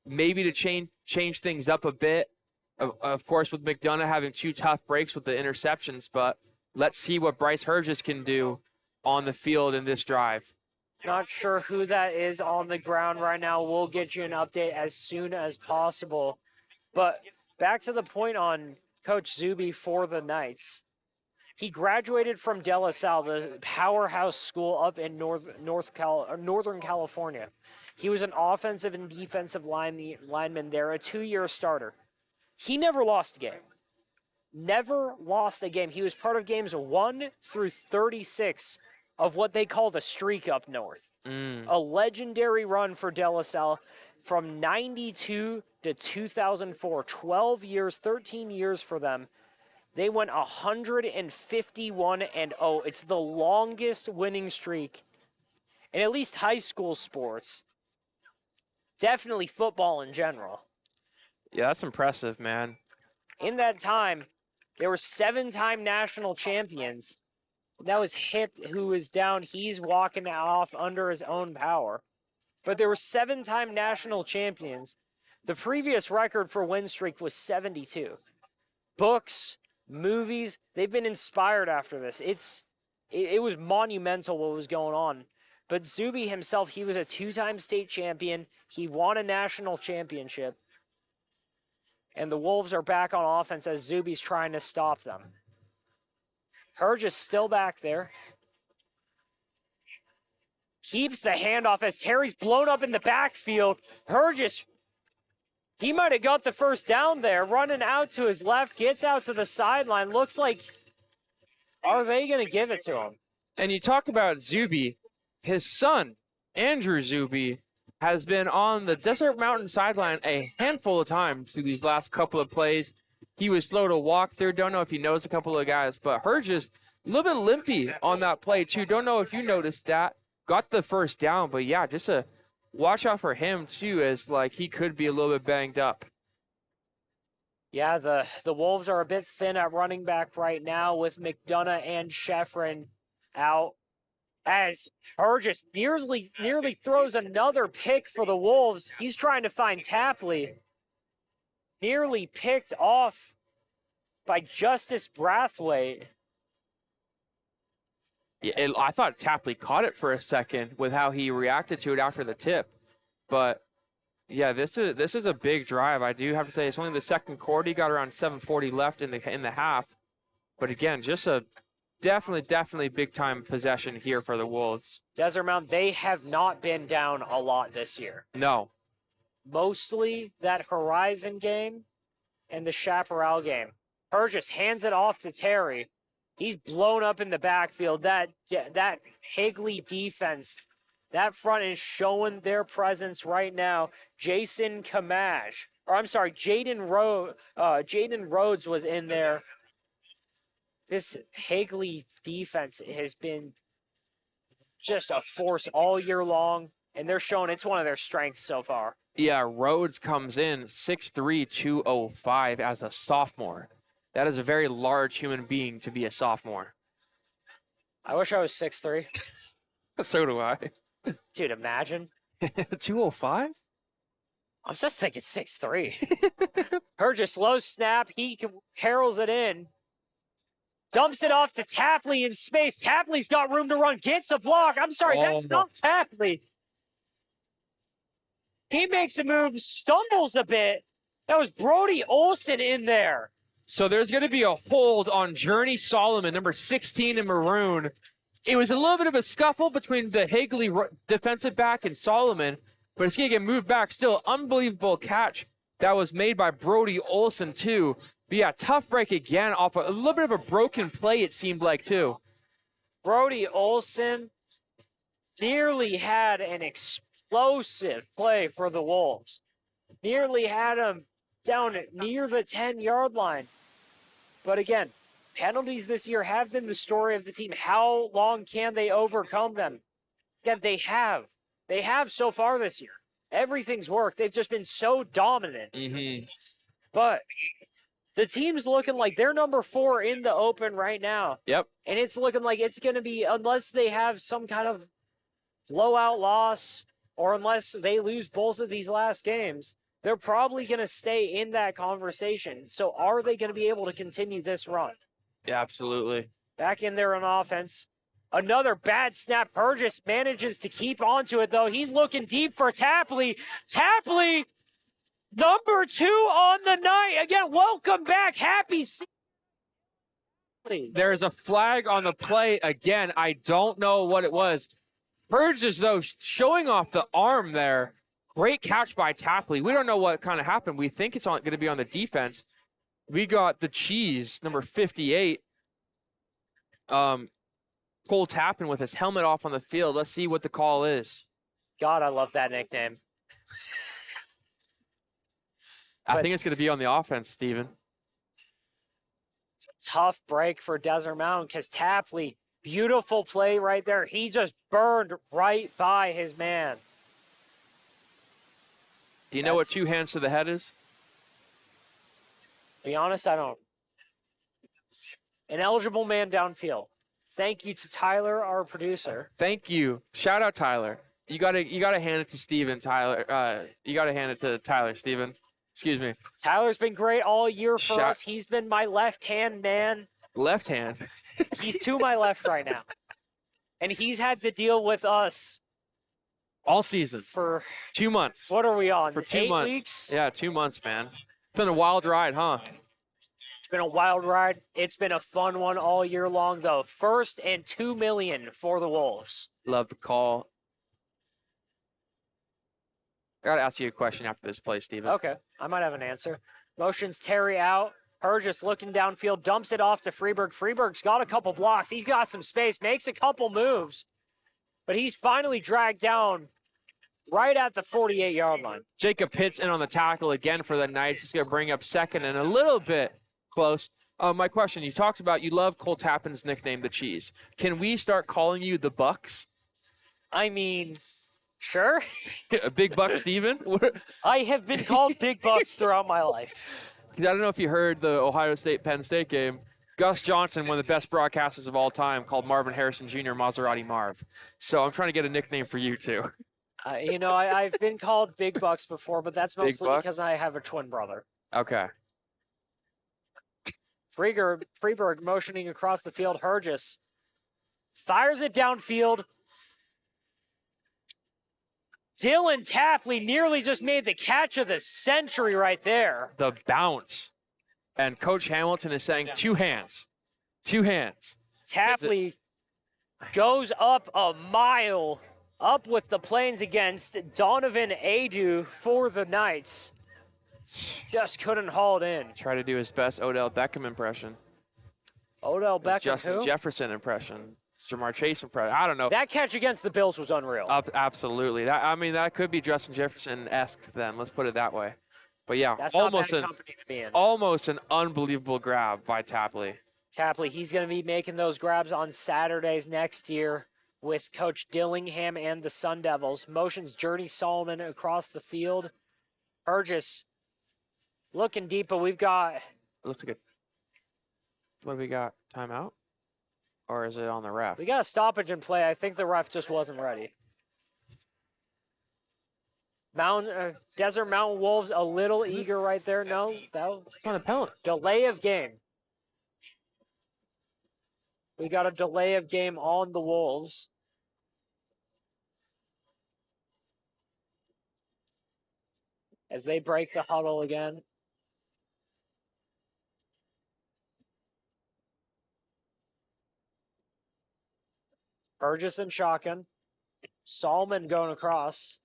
Maybe to change things up a bit. Of course, with McDonough having 2 tough breaks with the interceptions, but let's see what Bryce Burgess can do on the field in this drive. Not sure who that is on the ground right now. We'll get you an update as soon as possible. But back to the point on Coach Zuby for the Knights. He graduated from De La Salle, the powerhouse school up in Northern California. He was an offensive and defensive lineman there, a 2-year starter. He never lost a game. Never lost a game. He was part of games 1 through 36 of what they call the streak up north. A legendary run for De La Salle from 92 to 2004. 12 years, 13 years for them. They went 151-0. It's the longest winning streak in at least high school sports. Definitely football in general. Yeah, that's impressive, man. In that time, there were 7-time national champions. That was Hip, who is down. He's walking off under his own power. But there were 7-time national champions. The previous record for win streak was 72. Books, movies, they've been inspired after this. It was monumental what was going on. But Zuby himself, he was a 2-time state champion. He won a national championship. And the Wolves are back on offense as Zuby's trying to stop them. Herge is still back there. Keeps the handoff as Terry's blown up in the backfield. Herge he might have got the first down there. Running out to his left, gets out to the sideline. Looks like, are they going to give it to him? And you talk about Zuby. His son, Andrew Zuby, has been on the Desert Mountain sideline a handful of times through these last couple of plays. He was slow to walk there. Don't know if he knows a couple of guys, but Herge is a little bit limpy on that play too. Don't know if you noticed that. Got the first down, but yeah, just a watch out for him too, as like he could be a little bit banged up. Yeah, the Wolves are a bit thin at running back right now with McDonough and Sheffrin out. As Burgess nearly throws another pick for the Wolves. He's trying to find Tapley. Nearly picked off by Justice Brathwaite. Yeah, I thought Tapley caught it for a second with how he reacted to it after the tip. But yeah, this is a big drive. I do have to say it's only the second quarter. He got around 7:40 left in the half. But again, just a definitely big time possession here for the Wolves. Desert Mountain, they have not been down a lot this year. No. Mostly that Horizon game and the Chaparral game. Burgess hands it off to Terry. He's blown up in the backfield. That Higley defense, that front is showing their presence right now. Jaden Rhodes was in there. This Higley defense has been just a force all year long, and they're showing it's one of their strengths so far. Yeah, Rhodes comes in 6'3", 205 as a sophomore. That is a very large human being to be a sophomore. I wish I was 6'3". So do I. Dude, imagine. 205? I'm just thinking 6'3". Burgess slow snap. He carols it in. Dumps it off to Tapley in space. Tapley's got room to run. Gets a block. I'm sorry, that's not Tapley. He makes a move, stumbles a bit. That was Brody Olson in there. So there's going to be a hold on Journey Solomon, number 16 in maroon. It was a little bit of a scuffle between the Higley defensive back and Solomon, but it's going to get moved back. Still, unbelievable catch that was made by Brody Olson, too. But yeah, tough break again off a little bit of a broken play, it seemed like, too. Brody Olson nearly had an explosive play for the Wolves. Nearly had him down near the 10-yard line. But again, penalties this year have been the story of the team. How long can they overcome them? Again, they have. They have so far this year. Everything's worked. They've just been so dominant. Mm-hmm. But the team's looking like they're number 4 in the open right now. Yep. And it's looking like it's going to be, unless they have some kind of blowout loss or unless they lose both of these last games, they're probably going to stay in that conversation. So are they going to be able to continue this run? Yeah, absolutely. Back in there on offense. Another bad snap. Burgess manages to keep onto it, though. He's looking deep for Tapley. Tapley, number 2 on the night. Again, welcome back. Happy season. There's a flag on the play again. I don't know what it was. Burgess, though, showing off the arm there. Great catch by Tapley. We don't know what kind of happened. We think it's going to be on the defense. We got the cheese, number 58. Cole Tappan with his helmet off on the field. Let's see what the call is. God, I love that nickname. I think it's going to be on the offense, Steven. Tough break for Desert Mountain because Tapley, beautiful play right there. He just burned right by his man. Do you know what 2 hands to the head is? To be honest, I don't. An eligible man downfield. Thank you to Tyler, our producer. Thank you. Shout out Tyler. You gotta hand it to Steven, Tyler. You gotta hand it to Tyler, Steven. Excuse me. Tyler's been great all year for us. He's been my left-hand man. Left hand? He's to my left right now. And he's had to deal with us. All season. For 2 months. What are we on? For 2 8 months. weeks? Yeah, 2 months, man. It's been a wild ride, huh? It's been a wild ride. It's been a fun one all year long, though. 1st and 2 million for the Wolves. Love the call. I got to ask you a question after this play, Steven. Okay, I might have an answer. Motions Terry out. Burgess looking downfield, dumps it off to Freeberg. Freeberg's got a couple blocks. He's got some space, makes a couple moves. But he's finally dragged down right at the 48-yard line. Jacob Pitts in on the tackle again for the Knights. He's going to bring up 2nd and a little bit close. My question, you talked about you love Cole Tappan's nickname, the Cheese. Can we start calling you the Bucks? I mean, Sure. Big Buck Steven? I have been called Big Bucks throughout my life. I don't know if you heard the Ohio State-Penn State game. Gus Johnson, one of the best broadcasters of all time, called Marvin Harrison Jr. Maserati Marv. So I'm trying to get a nickname for you, too. I've been called Big Bucks before, but that's Big mostly Buck? because I have a twin brother. Okay. Freeberg motioning across the field. Hergis fires it downfield. Dylan Tapley nearly just made the catch of the century right there. The bounce. And Coach Hamilton is saying 2 hands. 2 hands. Tapley goes up a mile, up with the Plains against Donovan Adu for the Knights. Just couldn't haul it in. Try to do his best Odell Beckham impression. Odell Beckham, Justin who? Jefferson impression. Jamar Chase impression. I don't know. That catch against the Bills was unreal. Absolutely. That could be Justin Jefferson-esque then. Let's put it that way. But yeah, That's not bad company to be in. almost an unbelievable grab by Tapley. Tapley, he's going to be making those grabs on Saturdays next year with Coach Dillingham and the Sun Devils. Motions Journey Solomon across the field. Hergis looking deep, but we've got... Looks good. What do we got? Timeout? Or is it on the ref? We got a stoppage in play. I think the ref just wasn't ready. Desert Mountain Wolves a little eager right there. No, It's not a penalty. delay of game. We got a delay of game on the Wolves. As they break the huddle again. Burgess and Shotgun. Solomon going across.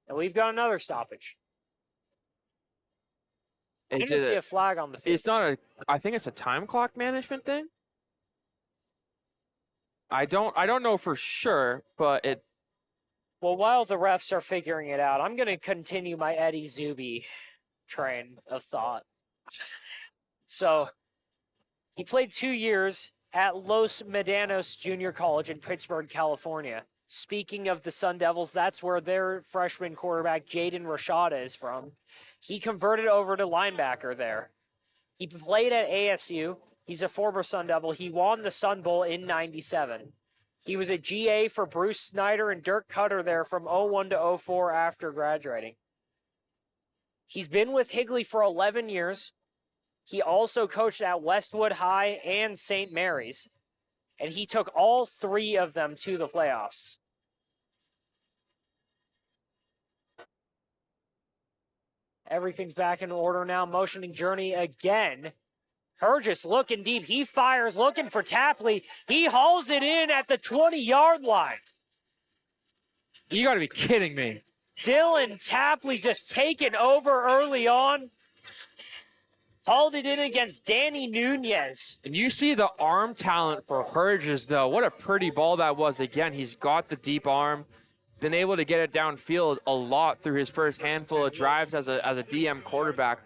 And we've got another stoppage. I didn't see a flag on the field. It's not I think it's a time clock management thing. I don't know for sure, but it. Well, while the refs are figuring it out, I'm going to continue my Eddie Zuby train of thought. So, he played 2 years at Los Medanos Junior College in Pittsburgh, California. Speaking of the Sun Devils, that's where their freshman quarterback, Jaden Rashada, is from. He converted over to linebacker there. He played at ASU. He's a former Sun Devil. He won the Sun Bowl in '97. He was a GA for Bruce Snyder and Dirk Cutter there from 01 to 04 after graduating. He's been with Higley for 11 years. He also coached at Westwood High and St. Mary's. And he took all 3 of them to the playoffs. Everything's back in order now. Motioning Journey again. Hergis looking deep. He fires, looking for Tapley. He hauls it in at the 20-yard line. You got to be kidding me. Dylan Tapley just taken over early on. Hauled it in against Danny Nunez. And you see the arm talent for Hergis, though. What a pretty ball that was. Again, he's got the deep arm. Been able to get it downfield a lot through his first handful of drives as a DM quarterback.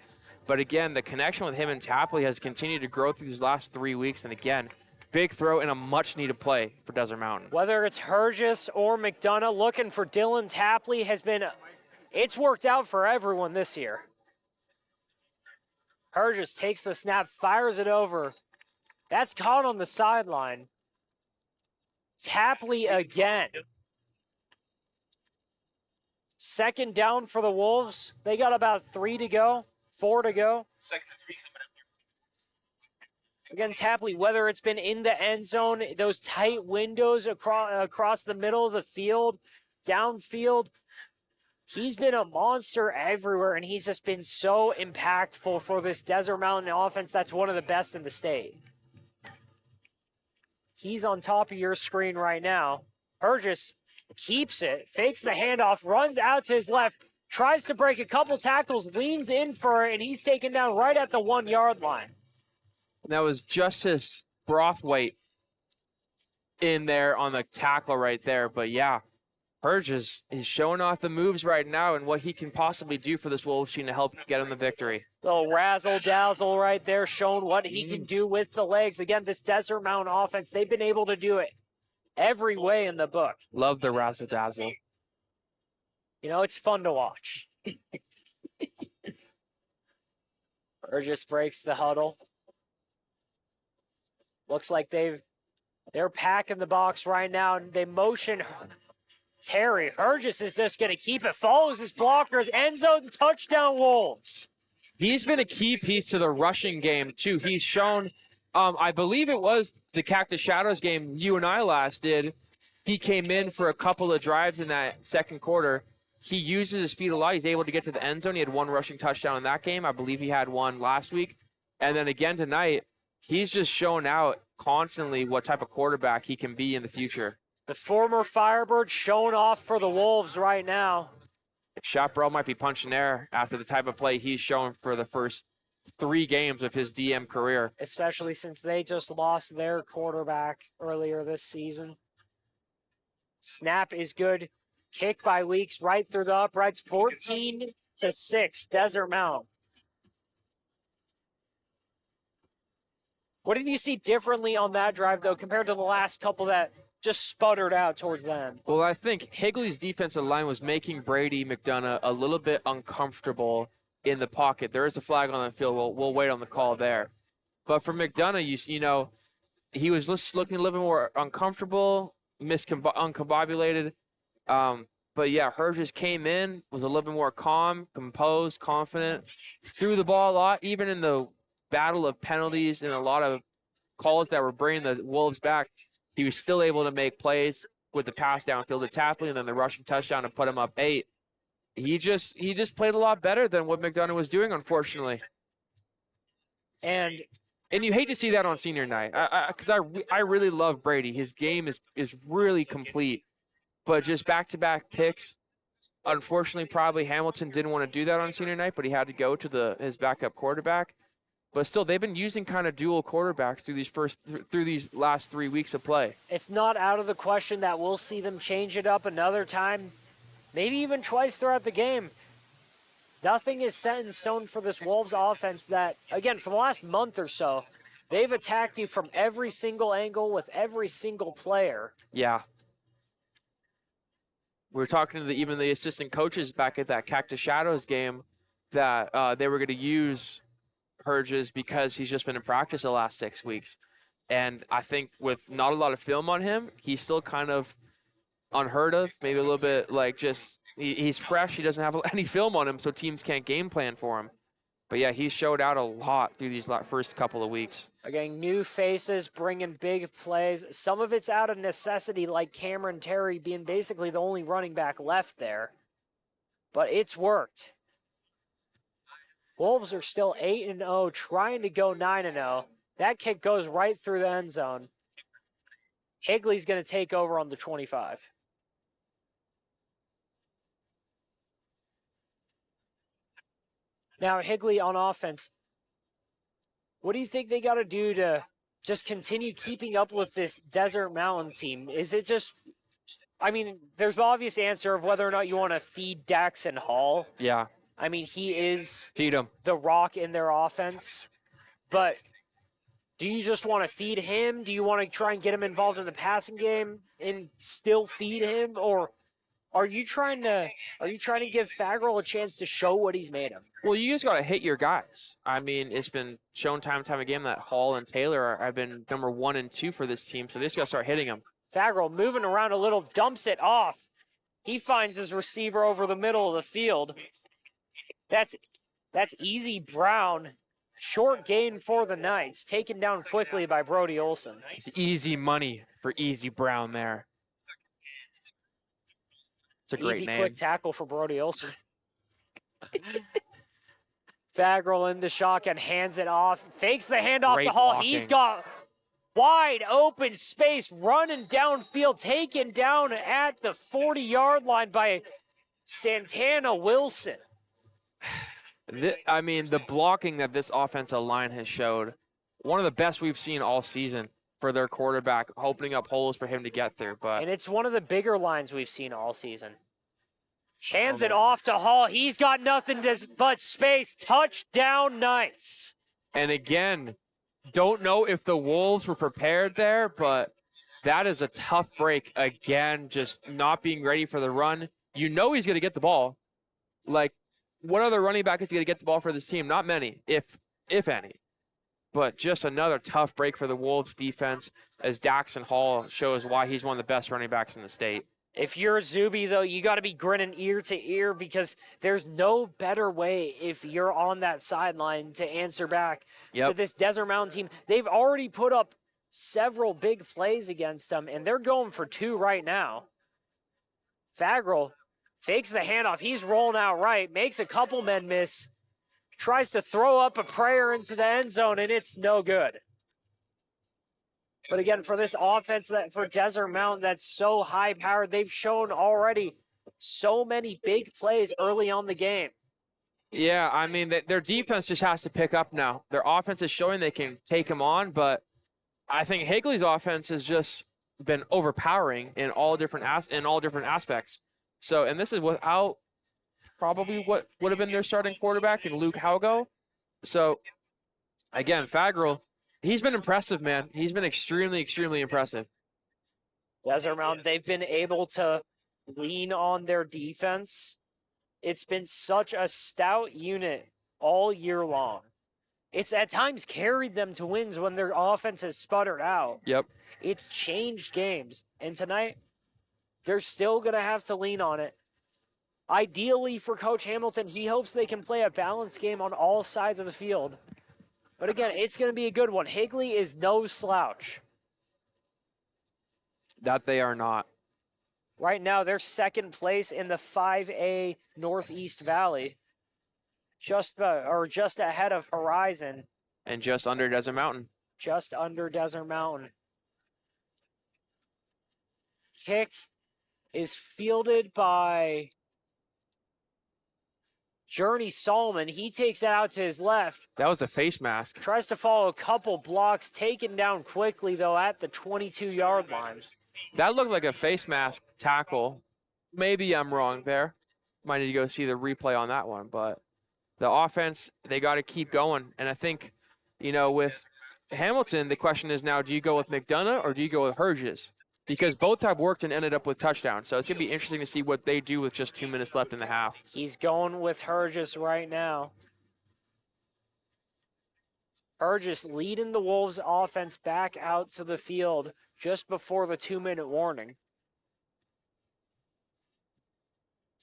But again, the connection with him and Tapley has continued to grow through these last 3 weeks. And again, big throw and a much-needed play for Desert Mountain. Whether it's Hergis or McDonough looking for Dylan Tapley it's worked out for everyone this year. Hergis takes the snap, fires it over. That's caught on the sideline. Tapley again. Second down for the Wolves. They got about 4 to go. Again, Tapley, whether it's been in the end zone, those tight windows across the middle of the field, downfield, he's been a monster everywhere, and he's just been so impactful for this Desert Mountain offense that's one of the best in the state. He's on top of your screen right now. Hergis keeps it, fakes the handoff, runs out to his left, tries to break a couple tackles, leans in for it, and he's taken down right at the 1-yard line. That was Justice Brothwaite in there on the tackle right there. But yeah, Hergis is showing off the moves right now and what he can possibly do for this Wolves team to help get him the victory. Little razzle-dazzle right there, showing what he can do with the legs. Again, this Desert Mountain offense, they've been able to do it every way in the book. Love the razzle-dazzle. You know, it's fun to watch. Burgess breaks the huddle. Looks like they're packing the box right now, and they motion Terry. Burgess is just going to keep it. Follows his blockers. End zone touchdown, Wolves. He's been a key piece to the rushing game, too. He's shown, I believe it was the Cactus Shadows game you and I last did. He came in for a couple of drives in that second quarter. He uses his feet a lot. He's able to get to the end zone. He had one rushing touchdown in that game. I believe he had one last week. And then again tonight, he's just shown out constantly what type of quarterback he can be in the future. The former Firebird showing off for the Wolves right now. Chaparral might be punching air after the type of play he's shown for the first 3 games of his DM career. Especially since they just lost their quarterback earlier this season. Snap is good. Kick by Weeks right through the uprights. 14-6, Desert Mountain. What did you see differently on that drive, though, compared to the last couple that just sputtered out towards the end? Well, I think Higley's defensive line was making Brady McDonough a little bit uncomfortable in the pocket. There is a flag on the field. We'll wait on the call there. But for McDonough, you know, he was just looking a little bit more uncomfortable, uncombobulated. But yeah, Herges came in, was a little bit more calm, composed, confident, threw the ball a lot, even in the battle of penalties and a lot of calls that were bringing the Wolves back. He was still able to make plays with the pass downfield to Tapley and then the rushing touchdown to put him up 8. He just played a lot better than what McDonough was doing, unfortunately. And you hate to see that on senior night, because I really love Brady. His game is really complete, but just back-to-back picks. Unfortunately, probably Hamilton didn't want to do that on senior night, but he had to go to his backup quarterback. But still, they've been using kind of dual quarterbacks through these last 3 weeks of play. it's not out of the question that we'll see them change it up another time, maybe even twice throughout the game. Nothing is set in stone for this Wolves offense that, again, for the last month or so, they've attacked you from every single angle with every single player. Yeah. We were talking to even the assistant coaches back at that Cactus Shadows game that they were going to use Herges because he's just been in practice the last 6 weeks. And I think with not a lot of film on him, he's still kind of unheard of, maybe a little bit like just he's fresh. He doesn't have any film on him, so teams can't game plan for him. But yeah, he showed out a lot through these first couple of weeks. Again, new faces bringing big plays. Some of it's out of necessity, like Cameron Terry being basically the only running back left there. But it's worked. Wolves are still 8-0, trying to go 9-0. That kick goes right through the end zone. Higley's going to take over on the 25. Now, Higley on offense, what do you think they got to do to just continue keeping up with this Desert Mountain team? Is it just, I mean, there's the obvious answer of whether or not you want to feed Daxon Hall. Yeah. I mean, he is Feed him. the rock in their offense. But do you just want to feed him? Do you want to try and get him involved in the passing game and still feed him? Or are you trying to give Faggerl a chance to show what he's made of? Well, you just got to hit your guys. I mean, it's been shown time and time again that Hall and Taylor have been number 1 and 2 for this team, so they just got to start hitting them. Faggerl moving around a little, dumps it off. He finds his receiver over the middle of the field. That's Easy Brown. Short gain for the Knights, taken down quickly by Brody Olson. It's easy money for Easy Brown there. It's a great Easy, name. quick tackle for Brody Olson. Faggerl into shotgun, hands it off, fakes the handoff Great to Hall. blocking. He's got wide open space, running downfield, taken down at the 40-yard line by Santana Wilson. I mean, the blocking that this offensive line has showed, one of the best we've seen all season for their quarterback, opening up holes for him to get through. But And it's one of the bigger lines we've seen all season. Hands it off to Hall. He's got nothing but space. Touchdown, Knights. And again, don't know if the Wolves were prepared there, but that is a tough break. Again, just not being ready for the run. you know he's going to get the ball. Like, what other running back is going to get the ball for this team? Not many, if any. But just another tough break for the Wolves defense as Daxon Hall shows why he's one of the best running backs in the state. If you're Zuby, though, you got to be grinning ear to ear because there's no better way if you're on that sideline to answer back to this Desert Mountain team. They've already put up several big plays against them, and they're going for 2 right now. Fagral fakes the handoff. He's rolling out right, makes a couple men miss, tries to throw up a prayer into the end zone, and it's no good. But again, for this offense, for Desert Mountain, that's so high-powered, they've shown already so many big plays early on the game. Yeah, I mean, their defense just has to pick up now. Their offense is showing they can take them on, but I think Higley's offense has just been overpowering in all different aspects. So, and this is without probably what would have been their starting quarterback in Luke Haugo. So, again, Fagral, he's been impressive, man. He's been extremely, extremely impressive. Desert Mountain, they've been able to lean on their defense. It's been such a stout unit all year long. It's at times carried them to wins when their offense has sputtered out. Yep. It's changed games. And tonight, they're still going to have to lean on it. Ideally for Coach Hamilton, he hopes they can play a balanced game on all sides of the field. But again, it's going to be a good one. Higley is no slouch. That they are not. Right now, they're second place in the 5A Northeast Valley. Just ahead of Horizon. And just under Desert Mountain. Just under Desert Mountain. Kick is fielded by Journey Solomon. He takes it out to his left. That was a face mask. Tries to follow a couple blocks. Taken down quickly, though, at the 22-yard line. That looked like a face mask tackle. Maybe I'm wrong there. Might need to go see the replay on that one. But the offense, they got to keep going. And I think, with Hamilton, the question is now, do you go with McDonough or do you go with Herges? Because both have worked and ended up with touchdowns. So it's going to be interesting to see what they do with just 2 minutes left in the half. He's going with Herges right now. Herges leading the Wolves offense back out to the field just before the 2-minute warning.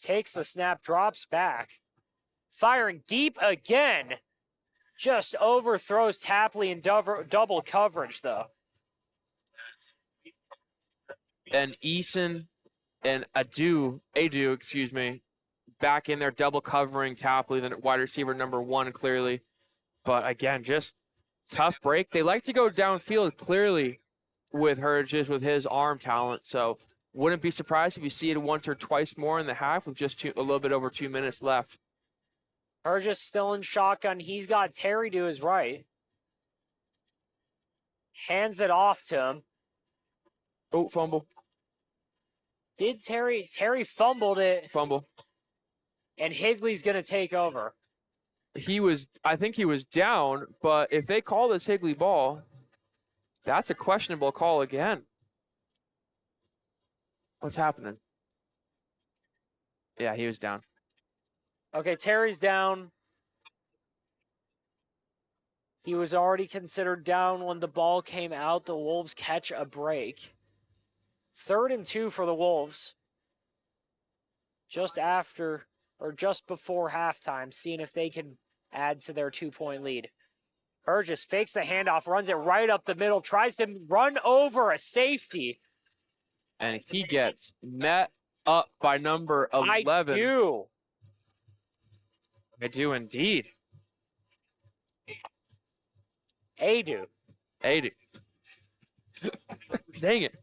Takes the snap, drops back. Firing deep again. Just overthrows Tapley in double coverage, though. And Eason and Adu, back in there double covering Tapley, the wide receiver number 1 clearly. But again, just tough break. They like to go downfield clearly with Herges with his arm talent. So wouldn't be surprised if you see it once or twice more in the half with just a little bit over 2 minutes left. Herges still in shotgun. He's got Terry to his right. Hands it off to him. Oh, fumble. Did Terry fumbled it. Fumble. And Higley's going to take over. I think he was down, but if they call this Higley ball, that's a questionable call again. What's happening? Yeah, he was down. Okay, Terry's down. He was already considered down when the ball came out. The Wolves catch a break. 3rd and 2 for the Wolves. Just before halftime, seeing if they can add to their 2-point lead. Herges fakes the handoff, runs it right up the middle, tries to run over a safety. And he gets met up by number 11. I do indeed. Adu. Dang it.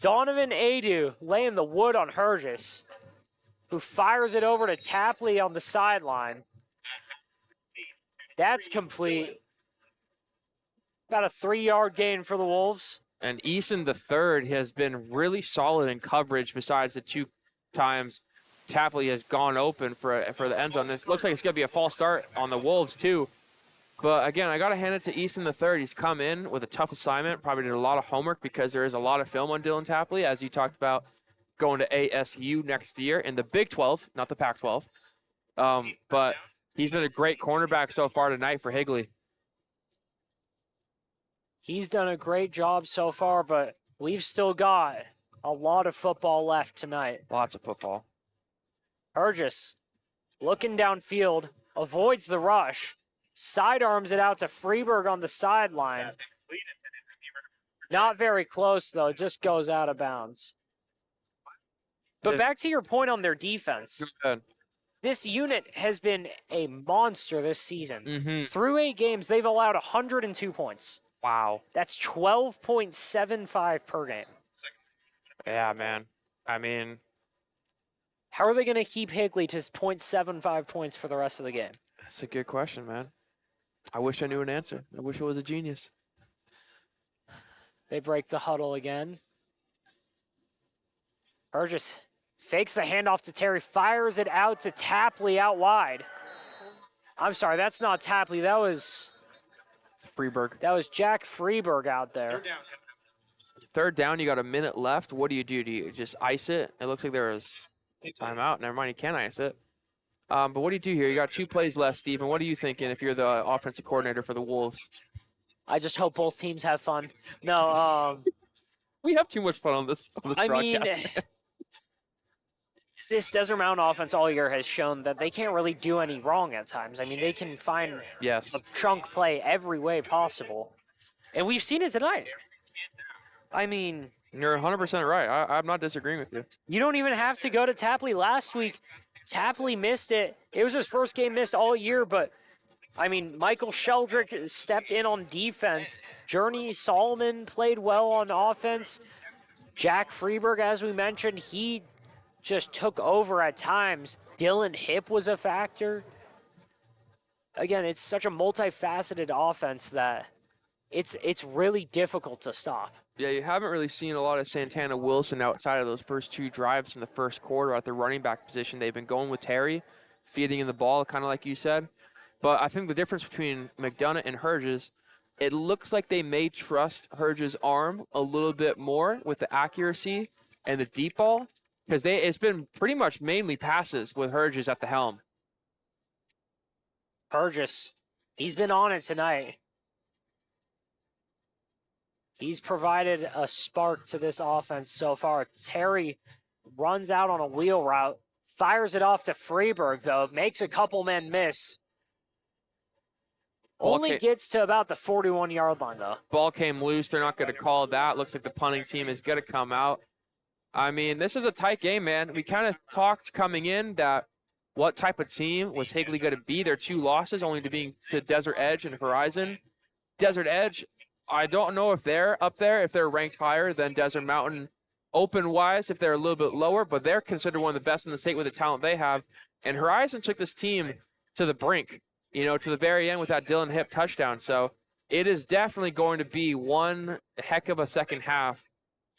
Donovan Adu laying the wood on Herges, who fires it over to Tapley on the sideline. That's complete. About a 3-yard gain for the Wolves. And Eason the third has been really solid in coverage besides the 2 times Tapley has gone open for the end zone. This looks like it's going to be a false start on the Wolves too. But again, I got to hand it to Eason the third. He's come in with a tough assignment, probably did a lot of homework because there is a lot of film on Dylan Tapley, as you talked about going to ASU next year in the Big 12, not the Pac-12. But he's been a great cornerback so far tonight for Higley. He's done a great job so far, but we've still got a lot of football left tonight. Lots of football. Burgess looking downfield, avoids the rush, sidearms it out to Freeberg on the sideline. Not very close, though. Just goes out of bounds. But back to your point on their defense. Good. This unit has been a monster this season. Mm-hmm. Through 8 games, they've allowed 102 points. Wow. That's 12.75 per game. Yeah, man. I mean, how are they going to keep Higley to 0.75 points for the rest of the game? that's a good question, man. I wish I knew an answer. I wish I was a genius. They break the huddle again. Burgess fakes the handoff to Terry, fires it out to Tapley out wide. I'm sorry, that's not Tapley. It's Freeberg. That was Jack Freeberg out there. Third down, you got a minute left. What do? Do you just ice it? It looks like there is timeout. Never mind, you can't ice it. But what do you do here? You got 2 plays left, Steven. What are you thinking if you're the offensive coordinator for the Wolves? I just hope both teams have fun. No, we have too much fun on this I broadcast. mean, this Desert Mountain offense all year has shown that they can't really do any wrong at times. I mean, they can find yes. a chunk play every way possible. And we've seen it tonight. I mean, You're 100% right. I'm not disagreeing with you. you don't even have to go to Tapley. Last week, Tapley missed it. It was his first game missed all year, but I mean, Michael Sheldrick stepped in on defense. Journey Solomon played well on offense. Jack Freeberg, as we mentioned, he just took over at times. Dylan Hipp was a factor. Again, it's such a multifaceted offense that it's really difficult to stop. Yeah, you haven't really seen a lot of Santana Wilson outside of those first 2 drives in the first quarter at the running back position. They've been going with Terry, feeding in the ball, kind of like you said. But I think the difference between McDonough and Herges, it looks like they may trust Herges' arm a little bit more with the accuracy and the deep ball, because it's been pretty much mainly passes with Herges at the helm. Burgess, he's been on it tonight. He's provided a spark to this offense so far. Terry runs out on a wheel route, fires it off to Freeberg, though, makes a couple men miss. Only gets to about the 41-yard line, though. Ball came loose. They're not going to call that. Looks like the punting team is going to come out. I mean, this is a tight game, man. We kind of talked coming in that what type of team was Higley going to be. Their 2 losses only to Desert Edge and Horizon. Desert Edge, I don't know if they're up there, if they're ranked higher than Desert Mountain open-wise, if they're a little bit lower, but they're considered one of the best in the state with the talent they have. And Horizon took this team to the brink, to the very end with that Dylan Hipp touchdown. So it is definitely going to be one heck of a second half.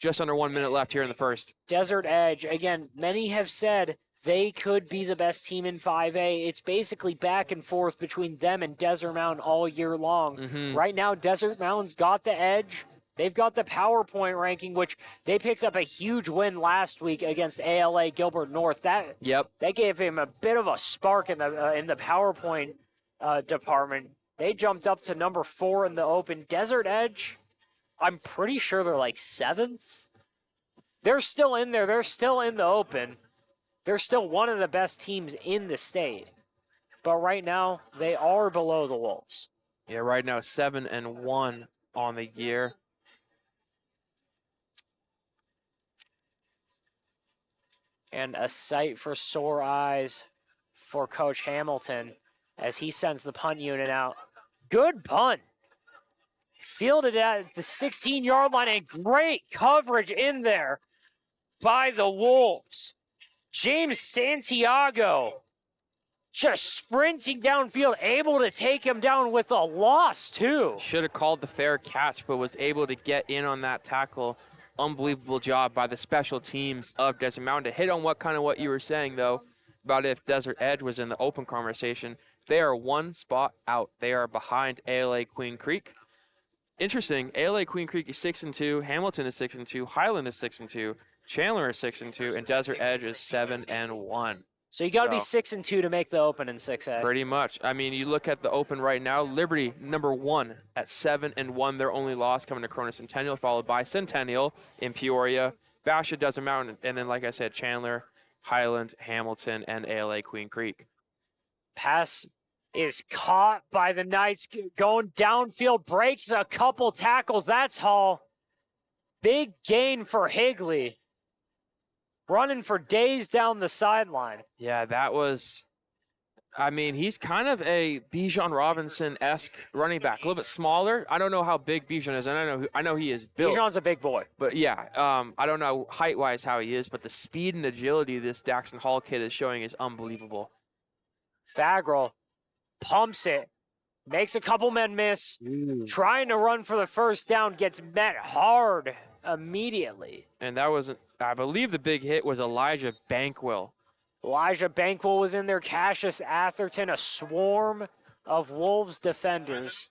Just under 1 minute left here in the first. Desert Edge, again, many have said they could be the best team in 5A. It's basically back and forth between them and Desert Mountain all year long. Mm-hmm. Right now, Desert Mountain's got the edge. They've got the PowerPoint ranking, which they picked up a huge win last week against ALA Gilbert North. That gave him a bit of a spark in the PowerPoint department. They jumped up to number 4 in the open. Desert Edge, I'm pretty sure they're like 7th. They're still in there. They're still in the open. They're still one of the best teams in the state. But right now, they are below the Wolves. Yeah, right now 7-1 on the year. And a sight for sore eyes for Coach Hamilton as he sends the punt unit out. Good punt. Fielded at the 16-yard line and great coverage in there by the Wolves. James Santiago just sprinting downfield, able to take him down with a loss, too. Should have called the fair catch, but was able to get in on that tackle. Unbelievable job by the special teams of Desert Mountain. To hit on what you were saying, though, about if Desert Edge was in the open conversation, they are 1 spot out. They are behind ALA Queen Creek. Interesting, ALA Queen Creek is 6-2, Hamilton is 6-2, Highland is 6-2, Chandler is 6-2, and Desert Edge is 7-1. So you got to be So- 6-2 to make the Open in 6A. Pretty much. I mean, you look at the Open right now, Liberty, number 1 at 7-1. Their only loss coming to Corona Centennial, followed by Centennial in Peoria, Basha, Desert Mountain, and then, like I said, Chandler, Highland, Hamilton, and ALA Queen Creek. Pass is caught by the Knights, going downfield, breaks a couple tackles. That's Hall. Big gain for Higley. Running for days down the sideline. Yeah, that was, I mean, he's kind of a Bijan Robinson-esque running back, a little bit smaller. I don't know how big Bijan is, and I know he is built. Bijan's a big boy. But yeah, I don't know height-wise how he is, but the speed and agility this Daxton Hall kid is showing is unbelievable. Fagrel pumps it, makes a couple men miss, trying to run for the first down, gets met hard immediately. And that was, I believe the big hit was Elijah Bankwell. Elijah Bankwell was in there, Cassius Atherton, a swarm of Wolves defenders.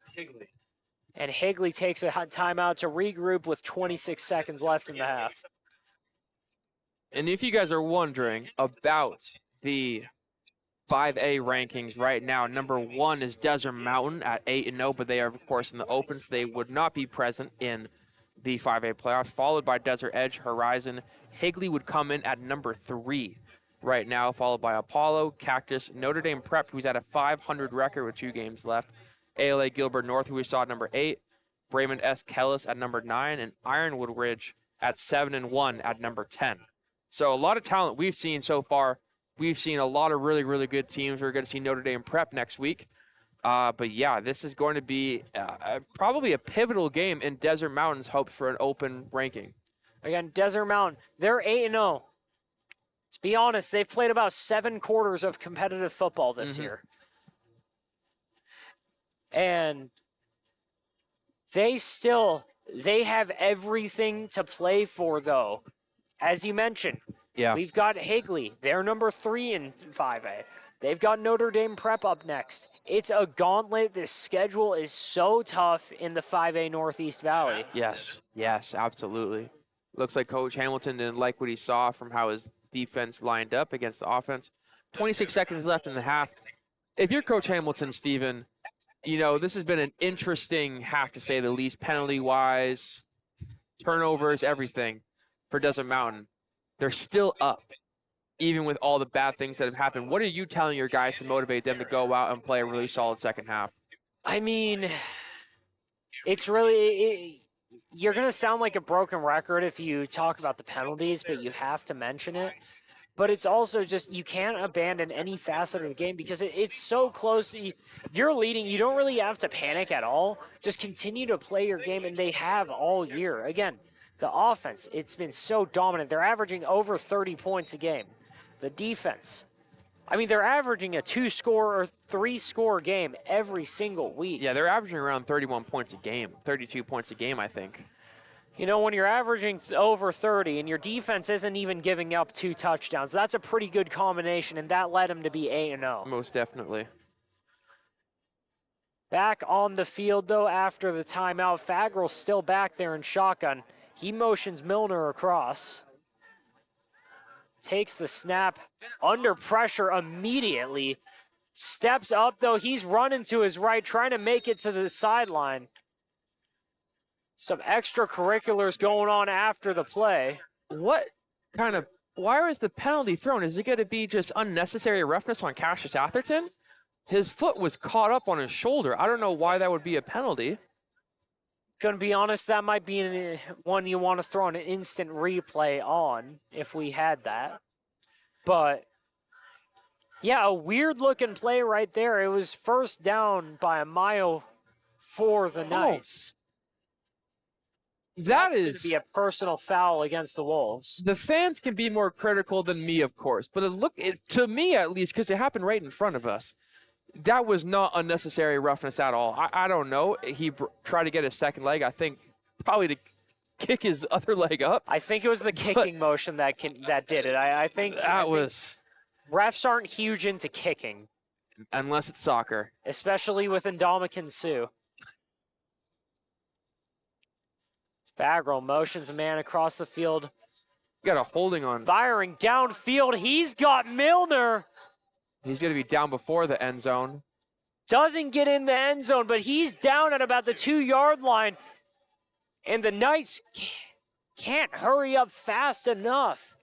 And Higley takes a timeout to regroup with 26 seconds left in the half. And if you guys are wondering about the 5A rankings right now, number 1 is Desert Mountain at 8-0, but they are, of course, in the Open, so they would not be present in the 5A playoffs, followed by Desert Edge, Horizon. Higley would come in at number 3 right now, followed by Apollo, Cactus, Notre Dame Prep, who's at a 500 record with 2 games left, ALA Gilbert North, who we saw at number 8, Raymond S. Kellis at number 9, and Ironwood Ridge at 7-1 at number 10. So a lot of talent we've seen so far. We've seen a lot of really, really good teams. We're going to see Notre Dame Prep next week. But yeah, this is going to be probably a pivotal game in Desert Mountain's hopes for an Open ranking. Again, Desert Mountain, they're 8-0. To be honest, they've played about 7 quarters of competitive football this year. And they have everything to play for, though. As you mentioned, we've got Higley. They're number 3 in 5A. They've got Notre Dame Prep up next. It's a gauntlet. This schedule is so tough in the 5A Northeast Valley. Yes, absolutely. Looks like Coach Hamilton didn't like what he saw from how his defense lined up against the offense. 26 seconds left in the half. If you're Coach Hamilton, Steven, you know, this has been an interesting half, to say the least, penalty-wise, turnovers, everything for Desert Mountain. They're still up, even with all the bad things that have happened. What are you telling your guys to motivate them to go out and play a really solid second half? I mean, it's really you're going to sound like a broken record if you talk about the penalties, but you have to mention it. But it's also just you can't abandon any facet of the game because it's so close. You're leading. You don't really have to panic at all. Just continue to play your game, and they have all year. Again, the offense, it's been so dominant. They're averaging over 30 points a game. The defense, I mean, they're averaging a 2-score or 3-score game every single week. Yeah, they're averaging around 31 points a game, 32 points a game, I think. You know, when you're averaging over 30 and your defense isn't even giving up 2 touchdowns, that's a pretty good combination, and that led them to be 8-0. Most definitely. Back on the field, though, after the timeout, Fagrel's still back there in shotgun. He motions Milner across. Takes the snap under pressure immediately. Steps up, though. He's running to his right, trying to make it to the sideline. Some extracurriculars going on after the play. Why is the penalty thrown? Is it going to be just unnecessary roughness on Cassius Atherton? His foot was caught up on his shoulder. I don't know why that would be a penalty. Gonna be honest, that might be one you want to throw an instant replay on if we had that. But yeah, a weird looking play right there. It was first down by a mile for the Knights. That's going to be a personal foul against the Wolves. The fans can be more critical than me, of course, but to me at least, because it happened right in front of us, that was not unnecessary roughness at all. I don't know. He tried to get his second leg, I think, probably to kick his other leg up. I think it was the kicking motion that did it. I think refs aren't huge into kicking. Unless it's soccer. Especially with Ndamukong Suh. Fagrel motions a man across the field Got a holding on. Firing downfield. He's got Milner. He's going to be down before the end zone. Doesn't get in the end zone, but he's down at about the 2-yard line. And the Knights can't hurry up fast enough.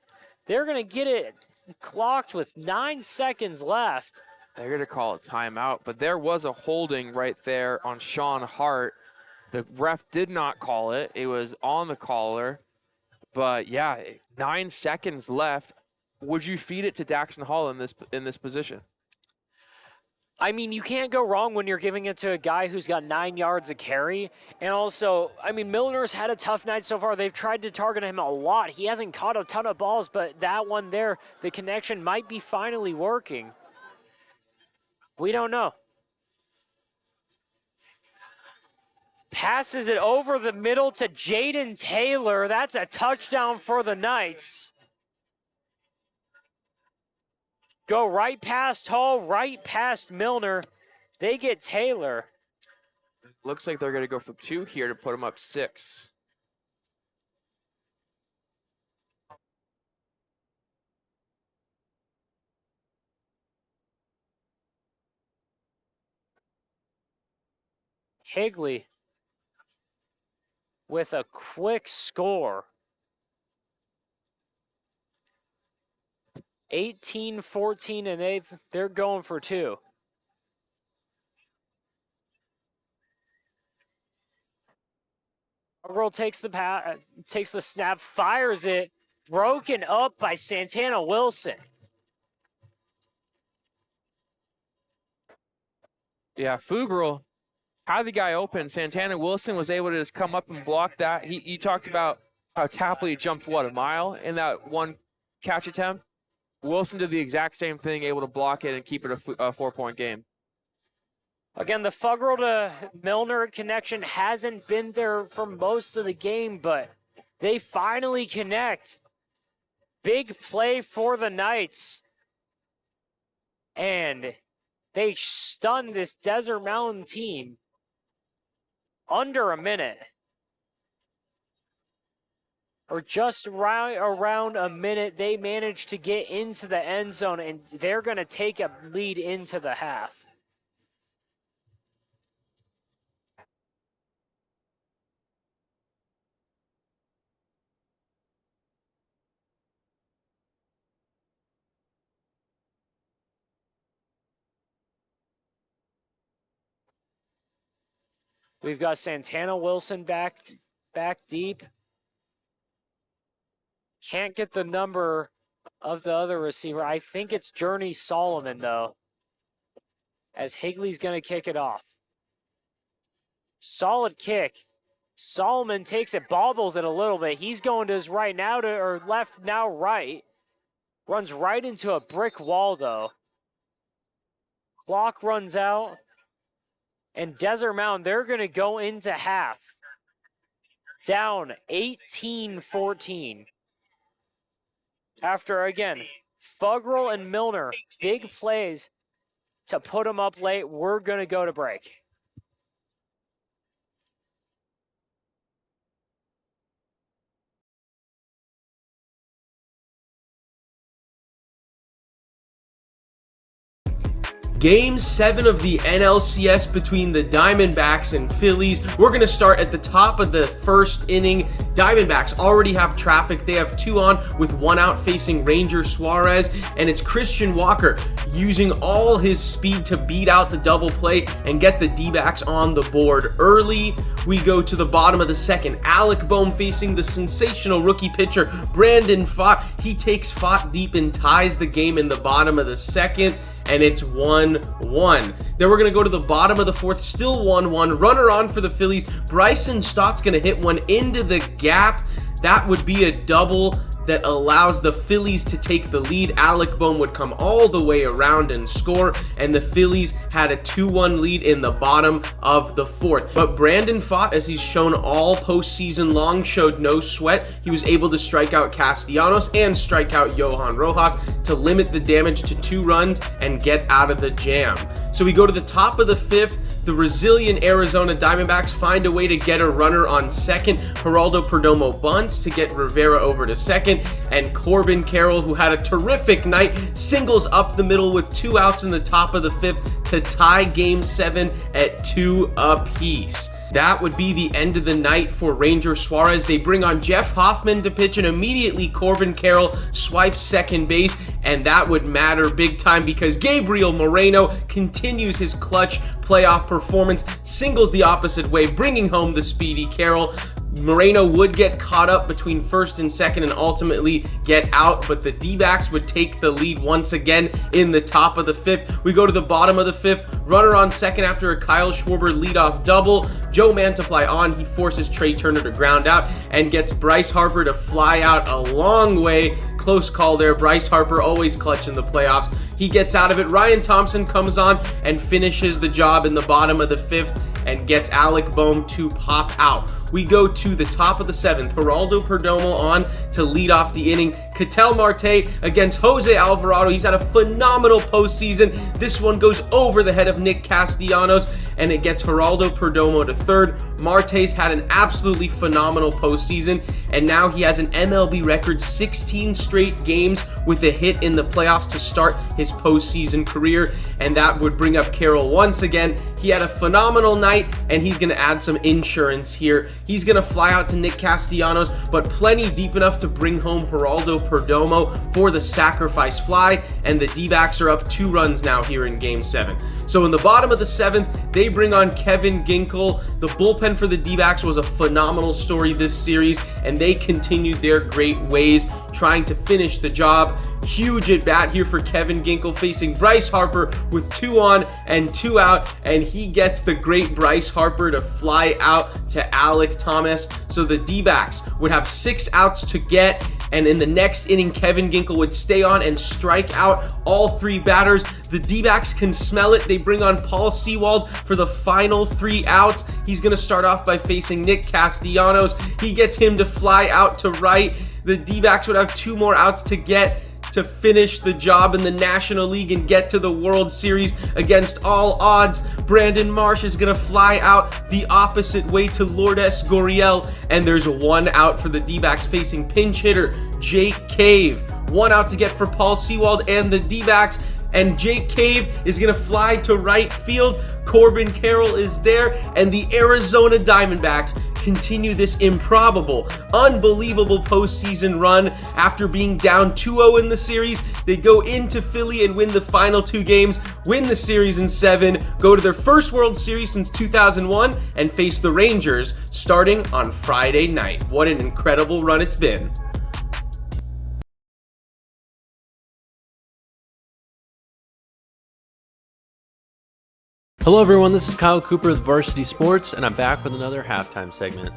They're going to get it clocked with 9 seconds left. They're going to call a timeout, but there was a holding right there on Sean Hart. The ref did not call it. It was on the caller. But yeah, 9 seconds left. Would you feed it to Daxton Hall in this position? I mean, you can't go wrong when you're giving it to a guy who's got 9 yards of carry. And also, I mean, Milner's had a tough night so far. They've tried to target him a lot. He hasn't caught a ton of balls, but that one there, the connection might be finally working. We don't know. Passes it over the middle to Jaden Taylor. That's a touchdown for the Knights. Go right past Hall, right past Milner. They get Taylor. Looks like they're going to go for 2 here to put him up 6. Higley with a quick score. 18-14, and they're going for 2. Girl takes the snap, fires it, broken up by Santana Wilson. Yeah, Fugral had the guy open. Santana Wilson was able to just come up and block that. You talked about how Tapley jumped, a mile in that one catch attempt? Wilson did the exact same thing, able to block it and keep it a 4-point game. Again, the Fuggerl to Milner connection hasn't been there for most of the game, but they finally connect. Big play for the Knights. And they stun this Desert Mountain team under a minute. Or just around a minute, they managed to get into the end zone, and they're going to take a lead into the half. We've got Santana Wilson back deep. Can't get the number of the other receiver. I think it's Journey Solomon, though, as Higley's going to kick it off. Solid kick. Solomon takes it, bobbles it a little bit. He's going to his right now, or left now right. Runs right into a brick wall, though. Clock runs out. And Desert Mountain, they're going to go into half. Down 18-14. After, again, Fuggerl and Milner, big plays to put them up late. We're going to go to break. Game 7 of the NLCS between the Diamondbacks and Phillies. We're going to start at the top of the first inning. Diamondbacks already have traffic. They have 2 on with 1 out facing Ranger Suarez, and it's Christian Walker using all his speed to beat out the double play and get the D-backs on the board early. We go to the bottom of the second. Alec Bohm facing the sensational rookie pitcher Brandon Pfaadt. He takes Pfaadt deep and ties the game in the bottom of the second, and it's 1-1. Then we're going to go to the bottom of the fourth, still 1-1. Runner on for the Phillies. Bryson Stott's going to hit one into the gap. That would be a double that allows the Phillies to take the lead. Alec Bohm would come all the way around and score, and the Phillies had a 2-1 lead in the bottom of the fourth. But Brandon Pfaadt, as he's shown all postseason long, showed no sweat. He was able to strike out Castellanos and strike out Johan Rojas to limit the damage to 2 runs and get out of the jam. So we go to the top of the 5th. The resilient Arizona Diamondbacks find a way to get a runner on second. Geraldo Perdomo bunts to get Rivera over to second, and Corbin Carroll, who had a terrific night, singles up the middle with 2 outs in the top of the 5th to tie Game 7 at 2 apiece. That would be the end of the night for Ranger Suarez. They bring on Jeff Hoffman to pitch, and immediately Corbin Carroll swipes second base, and that would matter big time because Gabriel Moreno continues his clutch playoff performance, singles the opposite way, bringing home the speedy Carroll. Moreno would get caught up between first and second and ultimately get out, but the D-backs would take the lead once again in the top of the 5th. We go to the bottom of the 5th. Runner on second after a Kyle Schwarber leadoff double. Joe Mantiply on. He forces Trey Turner to ground out and gets Bryce Harper to fly out a long way. Close call there. Bryce Harper always clutch in the playoffs. He gets out of it. Ryan Thompson comes on and finishes the job in the bottom of the 5th and gets Alec Bohm to pop out. We go to the top of the 7th. Geraldo Perdomo on to lead off the inning. Ketel Marte against Jose Alvarado. He's had a phenomenal postseason. This one goes over the head of Nick Castellanos, and it gets Geraldo Perdomo to third. Marte's had an absolutely phenomenal postseason, and now he has an MLB record 16 straight games with a hit in the playoffs to start his postseason career, and that would bring up Carroll once again. He had a phenomenal night, and he's going to add some insurance here. He's going to fly out to Nick Castellanos, but plenty deep enough to bring home Geraldo Perdomo for the sacrifice fly, and the D-backs are up 2 runs now here in Game 7. So in the bottom of the 7th, they bring on Kevin Ginkel. The bullpen for the D-backs was a phenomenal story this series, and they continued their great ways, trying to finish the job. Huge at bat here for Kevin Ginkel, facing Bryce Harper with 2 on and 2 out, and he gets the great Bryce Harper to fly out to Alec Thomas. So the D-backs would have 6 outs to get, and in the next inning, Kevin Ginkel would stay on and strike out all 3 batters. The D-backs can smell it. They bring on Paul Sewald for the final 3 outs. He's going to start off by facing Nick Castellanos. He gets him to fly out to right. The D-backs would have 2 more outs to get to finish the job in the National League and get to the World Series against all odds. Brandon Marsh is going to fly out the opposite way to Lourdes Gurriel, and there's 1 out for the D-backs facing pinch hitter Jake Cave. 1 out to get for Paul Sewald and the D-backs, and Jake Cave is going to fly to right field. Corbin Carroll is there, and the Arizona Diamondbacks continue this improbable, unbelievable postseason run. After being down 2-0 in the series, they go into Philly and win the final 2 games, win the series in 7, go to their first World Series since 2001, and face the Rangers starting on Friday night. What an incredible run it's been. Hello everyone, this is Kyle Cooper with Varsity Sports, and I'm back with another halftime segment.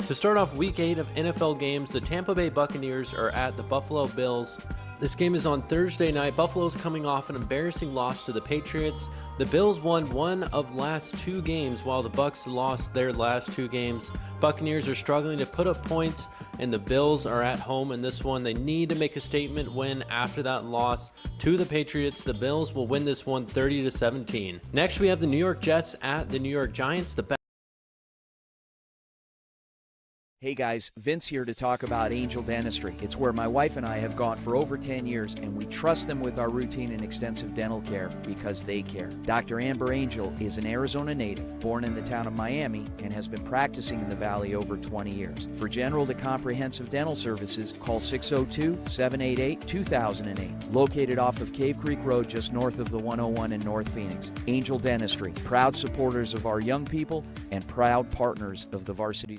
To start off Week 8 of NFL games, the Tampa Bay Buccaneers are at the Buffalo Bills. This game is on Thursday night. Buffalo's coming off an embarrassing loss to the Patriots. The Bills won 1 of last 2 games while the Bucs lost their last 2 games. Buccaneers are struggling to put up points, and the Bills are at home in this one. They need to make a statement win after that loss to the Patriots. The Bills will win this one 30-17. Next, we have the New York Jets at the New York Giants. Hey guys, Vince here to talk about Angel Dentistry. It's where my wife and I have gone for over 10 years, and we trust them with our routine and extensive dental care because they care. Dr. Amber Angel is an Arizona native, born in the town of Miami, and has been practicing in the Valley over 20 years. For general to comprehensive dental services, call 602-788-2008. Located off of Cave Creek Road just north of the 101 in North Phoenix. Angel Dentistry, proud supporters of our young people and proud partners of the Varsity.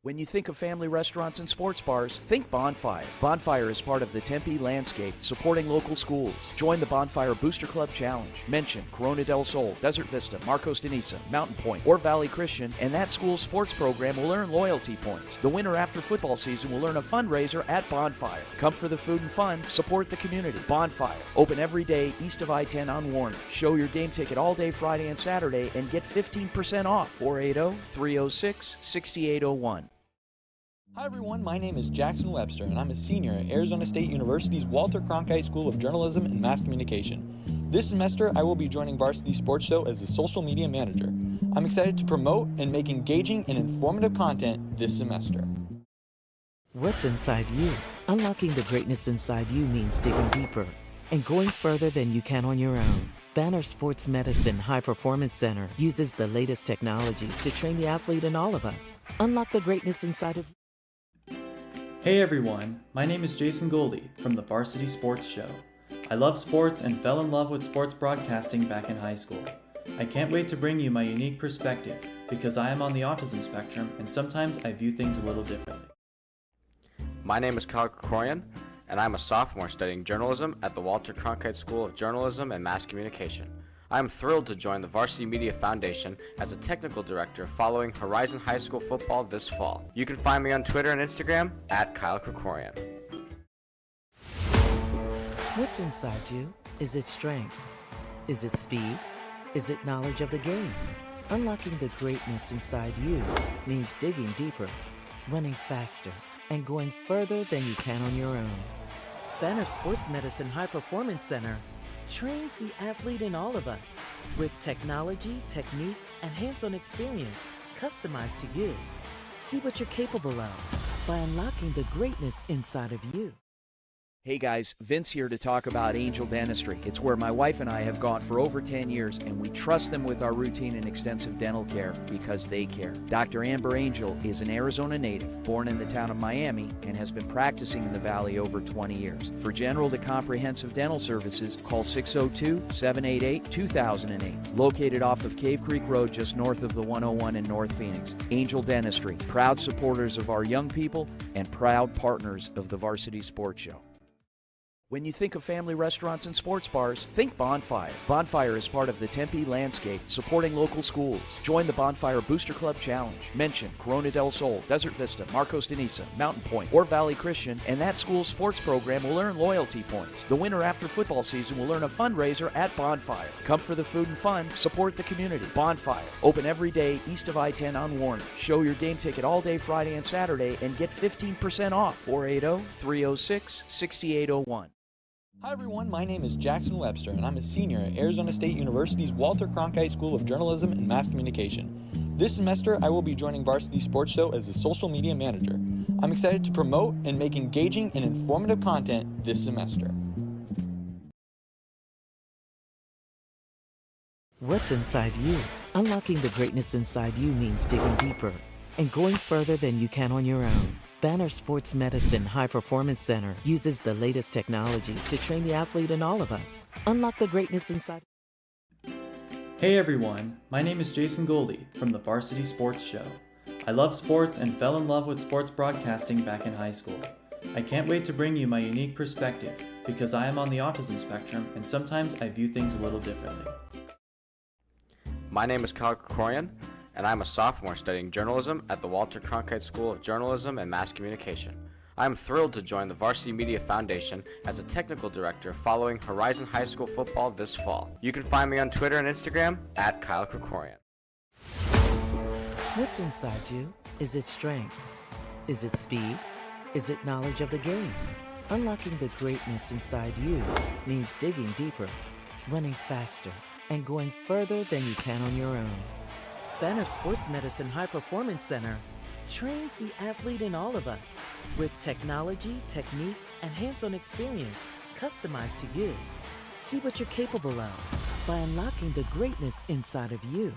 When you think of family restaurants and sports bars, think Bonfire. Bonfire is part of the Tempe landscape, supporting local schools. Join the Bonfire Booster Club Challenge. Mention Corona del Sol, Desert Vista, Marcos de Niza, Mountain Point, or Valley Christian, and that school's sports program will earn loyalty points. The winner after football season will earn a fundraiser at Bonfire. Come for the food and fun, support the community. Bonfire, open every day east of I-10 on Warner. Show your game ticket all day Friday and Saturday and get 15% off. 480-306-6801. Hi everyone, my name is Jackson Webster and I'm a senior at Arizona State University's Walter Cronkite School of Journalism and Mass Communication. This semester I will be joining Varsity Sports Show as the social media manager. I'm excited to promote and make engaging and informative content this semester. What's inside you? Unlocking the greatness inside you means digging deeper and going further than you can on your own. Banner Sports Medicine High Performance Center uses the latest technologies to train the athlete in all of us. Unlock the greatness inside of you. Hey everyone, my name is Jason Goldie from the Varsity Sports Show. I love sports and fell in love with sports broadcasting back in high school. I can't wait to bring you my unique perspective because I am on the autism spectrum and sometimes I view things a little differently. My name is Kyle Krikorian, and I'm a sophomore studying journalism at the Walter Cronkite School of Journalism and Mass Communication. I am thrilled to join the Varsity Media Foundation as a technical director following Horizon High School football this fall. You can find me on Twitter and Instagram at Kyle Krikorian. What's inside you? Is it strength? Is it speed? Is it knowledge of the game? Unlocking the greatness inside you means digging deeper, running faster, and going further than you can on your own. Banner Sports Medicine High Performance Center trains the athlete in all of us with technology, techniques, and hands-on experience customized to you. See what you're capable of by unlocking the greatness inside of you. Hey guys, Vince here to talk about Angel Dentistry. It's where my wife and I have gone for over 10 years, and we trust them with our routine and extensive dental care because they care. Dr. Amber Angel is an Arizona native, born in the town of Miami, and has been practicing in the Valley over 20 years. For general to comprehensive dental services, call 602-788-2008. Located off of Cave Creek Road just north of the 101 in North Phoenix. Angel Dentistry, proud supporters of our young people and proud partners of the Varsity Sports Show. When you think of family restaurants and sports bars, think Bonfire. Bonfire is part of the Tempe landscape, supporting local schools. Join the Bonfire Booster Club Challenge. Mention Corona del Sol, Desert Vista, Marcos de Niza, Mountain Point, or Valley Christian, and that school's sports program will earn loyalty points. The winner after football season will earn a fundraiser at Bonfire. Come for the food and fun, support the community. Bonfire, open every day east of I-10 on Warner. Show your game ticket all day Friday and Saturday and get 15% off. 480-306-6801. Hi everyone, my name is Jackson Webster and I'm a senior at Arizona State University's Walter Cronkite School of Journalism and Mass Communication. This semester I will be joining Varsity Sports Show as the social media manager. I'm excited to promote and make engaging and informative content this semester. What's inside you? Unlocking the greatness inside you means digging deeper and going further than you can on your own. Banner Sports Medicine High Performance Center uses the latest technologies to train the athlete in all of us. Unlock the greatness inside. Hey everyone, my name is Jason Goldie from the Varsity Sports Show. I love sports and fell in love with sports broadcasting back in high school. I can't wait to bring you my unique perspective because I am on the autism spectrum and sometimes I view things a little differently. My name is Kyle Krikorian, and I'm a sophomore studying journalism at the Walter Cronkite School of Journalism and Mass Communication. I am thrilled to join the Varsity Media Foundation as a technical director following Horizon High School football this fall. You can find me on Twitter and Instagram at Kyle Krikorian. What's inside you? Is it strength? Is it speed? Is it knowledge of the game? Unlocking the greatness inside you means digging deeper, running faster, and going further than you can on your own. Banner Sports Medicine High Performance Center trains the athlete in all of us with technology, techniques, and hands-on experience customized to you. See what you're capable of by unlocking the greatness inside of you.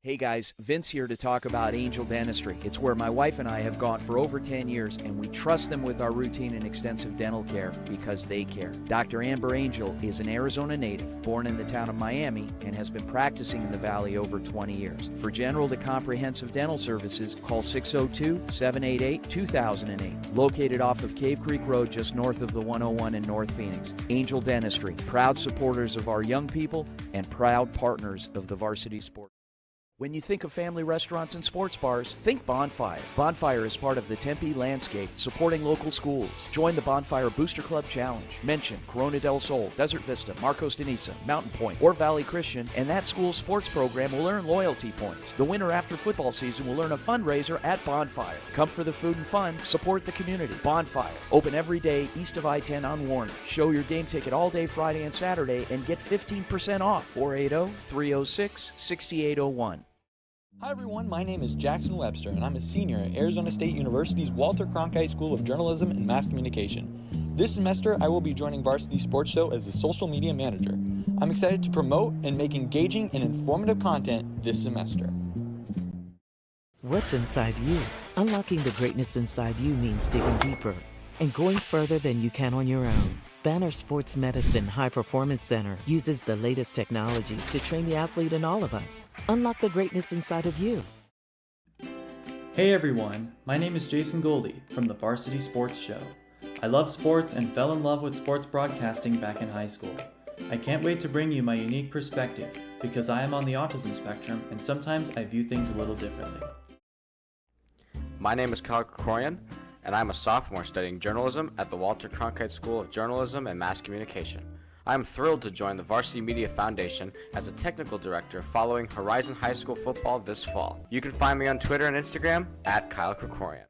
Hey guys, Vince here to talk about Angel Dentistry. It's where my wife and I have gone for over 10 years, and we trust them with our routine and extensive dental care because they care. Dr. Amber Angel is an Arizona native, born in the town of Miami, and has been practicing in the Valley over 20 years. For general to comprehensive dental services, call 602-788-2008. Located off of Cave Creek Road just north of the 101 in North Phoenix. Angel Dentistry, proud supporters of our young people and proud partners of the Varsity Sport. When you think of family restaurants and sports bars, think Bonfire. Bonfire is part of the Tempe landscape, supporting local schools. Join the Bonfire Booster Club Challenge. Mention Corona del Sol, Desert Vista, Marcos de Niza, Mountain Point, or Valley Christian, and that school's sports program will earn loyalty points. The winner after football season will earn a fundraiser at Bonfire. Come for the food and fun, support the community. Bonfire, open every day east of I-10 on Warner. Show your game ticket all day Friday and Saturday and get 15% off. 480-306-6801. Hi everyone, my name is Jackson Webster and I'm a senior at Arizona State University's Walter Cronkite School of Journalism and Mass Communication. This semester I will be joining Varsity Sports Show as the social media manager. I'm excited to promote and make engaging and informative content this semester. What's inside you? Unlocking the greatness inside you means digging deeper and going further than you can on your own. Banner Sports Medicine High Performance Center uses the latest technologies to train the athlete in all of us. Unlock the greatness inside of you. Hey everyone, my name is Jason Goldie from the Varsity Sports Show. I love sports and fell in love with sports broadcasting back in high school. I can't wait to bring you my unique perspective because I am on the autism spectrum and sometimes I view things a little differently. My name is Kyle Krikorian, and I'm a sophomore studying journalism at the Walter Cronkite School of Journalism and Mass Communication. I am thrilled to join the Varsity Media Foundation as a technical director following Horizon High School football this fall. You can find me on Twitter and Instagram at Kyle Krikorian.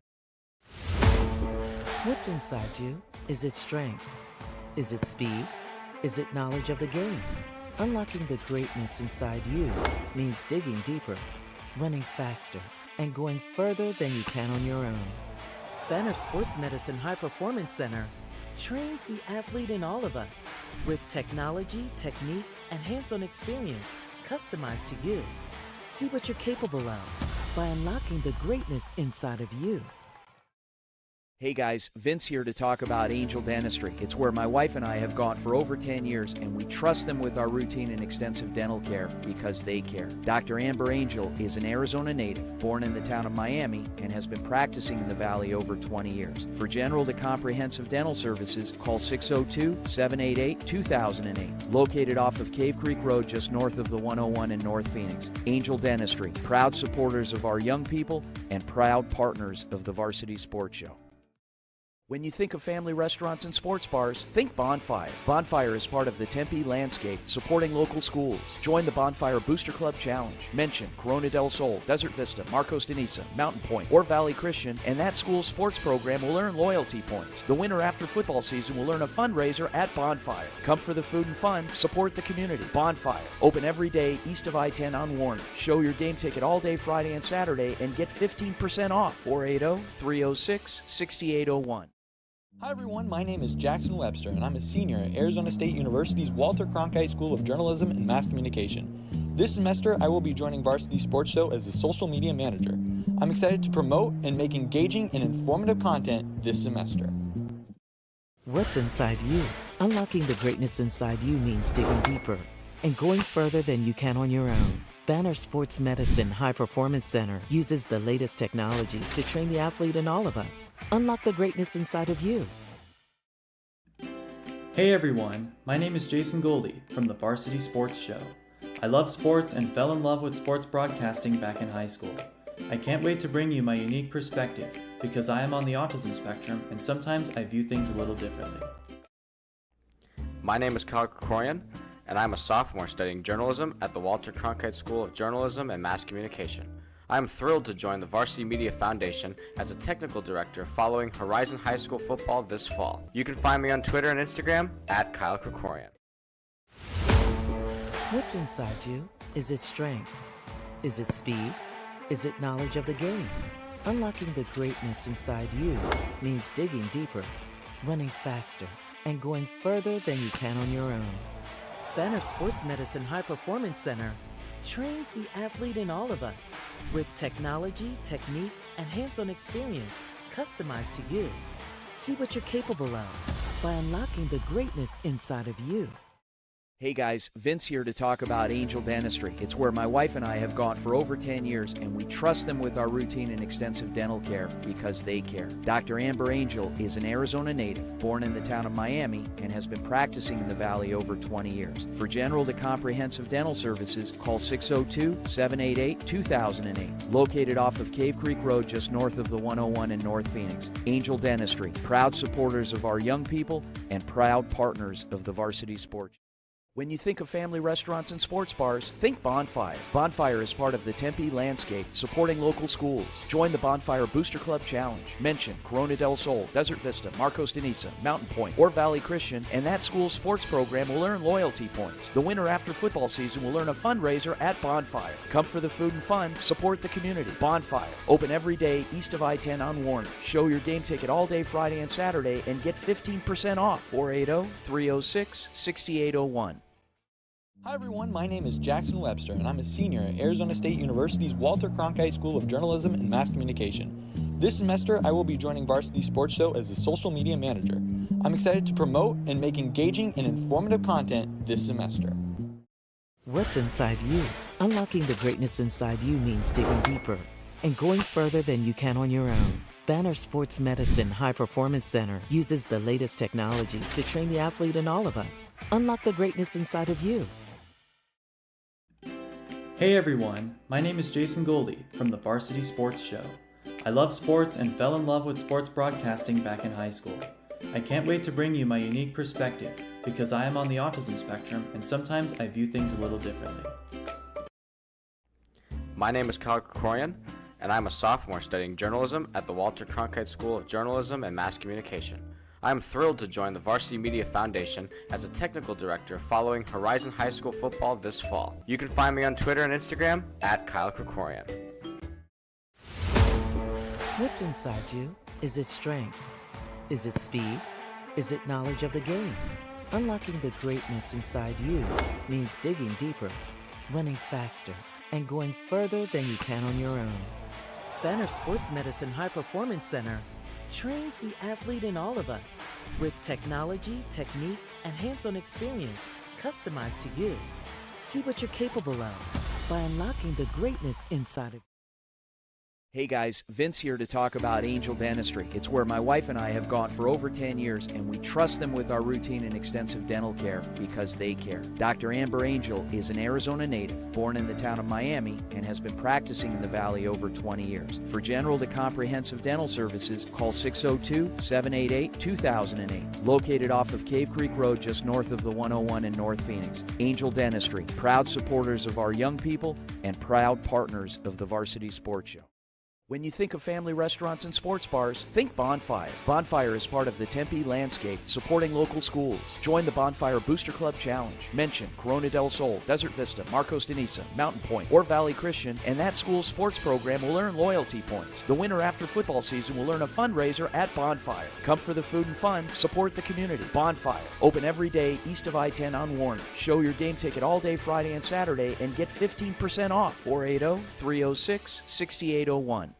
What's inside you? Is it strength? Is it speed? Is it knowledge of the game? Unlocking the greatness inside you means digging deeper, running faster, and going further than you can on your own. Banner Sports Medicine High Performance Center trains the athlete in all of us with technology, techniques, and hands-on experience customized to you. See what you're capable of by unlocking the greatness inside of you. Hey guys, Vince here to talk about Angel Dentistry. It's where my wife and I have gone for over 10 years, and we trust them with our routine and extensive dental care because they care. Dr. Amber Angel is an Arizona native, born in the town of Miami, and has been practicing in the Valley over 20 years. For general to comprehensive dental services, call 602-788-2008. Located off of Cave Creek Road just north of the 101 in North Phoenix. Angel Dentistry, proud supporters of our young people and proud partners of the Varsity Sports Show. When you think of family restaurants and sports bars, think Bonfire. Bonfire is part of the Tempe landscape, supporting local schools. Join the Bonfire Booster Club Challenge. Mention Corona del Sol, Desert Vista, Marcos de Niza, Mountain Point, or Valley Christian, and that school's sports program will earn loyalty points. The winner after football season will earn a fundraiser at Bonfire. Come for the food and fun, support the community. Bonfire, open every day east of I-10 on Warner. Show your game ticket all day Friday and Saturday and get 15% off. 480-306-6801. Hi everyone, my name is Jackson Webster and I'm a senior at Arizona State University's Walter Cronkite School of Journalism and Mass Communication. This semester I will be joining Varsity Sports Show as the social media manager. I'm excited to promote and make engaging and informative content this semester. What's inside you? Unlocking the greatness inside you means digging deeper and going further than you can on your own. Banner Sports Medicine High Performance Center uses the latest technologies to train the athlete in all of us. Unlock the greatness inside of you. Hey everyone, my name is Jason Goldie from the Varsity Sports Show. I love sports and fell in love with sports broadcasting back in high school. I can't wait to bring you my unique perspective because I am on the autism spectrum and sometimes I view things a little differently. My name is Kyle Krikorian, and I'm a sophomore studying journalism at the Walter Cronkite School of Journalism and Mass Communication. I am thrilled to join the Varsity Media Foundation as a technical director following Horizon High School football this fall. You can find me on Twitter and Instagram at Kyle Krikorian. What's inside you? Is it strength? Is it speed? Is it knowledge of the game? Unlocking the greatness inside you means digging deeper, running faster, and going further than you can on your own. Banner Sports Medicine High Performance Center trains the athlete in all of us with technology, techniques, and hands-on experience customized to you. See what you're capable of by unlocking the greatness inside of you. Hey guys, Vince here to talk about Angel Dentistry. It's where my wife and I have gone for over 10 years, and we trust them with our routine and extensive dental care because they care. Dr. Amber Angel is an Arizona native, born in the town of Miami, and has been practicing in the Valley over 20 years. For general to comprehensive dental services, call 602-788-2008. Located off of Cave Creek Road just north of the 101 in North Phoenix. Angel Dentistry, proud supporters of our young people and proud partners of the Varsity Sports. When you think of family restaurants and sports bars, think Bonfire. Bonfire is part of the Tempe landscape, supporting local schools. Join the Bonfire Booster Club Challenge. Mention Corona del Sol, Desert Vista, Marcos de Niza, Mountain Point, or Valley Christian, and that school's sports program will earn loyalty points. The winner after football season will earn a fundraiser at Bonfire. Come for the food and fun, support the community. Bonfire, open every day east of I-10 on Warner. Show your game ticket all day Friday and Saturday and get 15% off. 480-306-6801. Hi everyone, my name is Jackson Webster and I'm a senior at Arizona State University's Walter Cronkite School of Journalism and Mass Communication. This semester, I will be joining Varsity Sports Show as a social media manager. I'm excited to promote and make engaging and informative content this semester. What's inside you? Unlocking the greatness inside you means digging deeper and going further than you can on your own. Banner Sports Medicine High Performance Center uses the latest technologies to train the athlete in all of us. Unlock the greatness inside of you. Hey everyone, my name is Jason Goldie from the Varsity Sports Show. I love sports and fell in love with sports broadcasting back in high school. I can't wait to bring you my unique perspective because I am on the autism spectrum and sometimes I view things a little differently. My name is Kyle Krikorian, and I'm a sophomore studying journalism at the Walter Cronkite School of Journalism and Mass Communication. I am thrilled to join the Varsity Media Foundation as a technical director following Horizon High School football this fall. You can find me on Twitter and Instagram at Kyle Krikorian. What's inside you? Is it strength? Is it speed? Is it knowledge of the game? Unlocking the greatness inside you means digging deeper, running faster, and going further than you can on your own. Banner Sports Medicine High Performance Center trains the athlete in all of us with technology, techniques, and hands-on experience customized to you. See what you're capable of by unlocking the greatness inside of you. Hey guys, Vince here to talk about Angel Dentistry. It's where my wife and I have gone for over 10 years, and we trust them with our routine and extensive dental care because they care. Dr. Amber Angel is an Arizona native, born in the town of Miami, and has been practicing in the Valley over 20 years. For general to comprehensive dental services, call 602-788-2008. Located off of Cave Creek Road just north of the 101 in North Phoenix. Angel Dentistry, proud supporters of our young people and proud partners of the Varsity Sports Show. When you think of family restaurants and sports bars, think Bonfire. Bonfire is part of the Tempe landscape, supporting local schools. Join the Bonfire Booster Club Challenge. Mention Corona del Sol, Desert Vista, Marcos de Niza, Mountain Point, or Valley Christian, and that school's sports program will earn loyalty points. The winner after football season will earn a fundraiser at Bonfire. Come for the food and fun, support the community. Bonfire, open every day east of I-10 on Warner. Show your game ticket all day Friday and Saturday and get 15% off. 480-306-6801.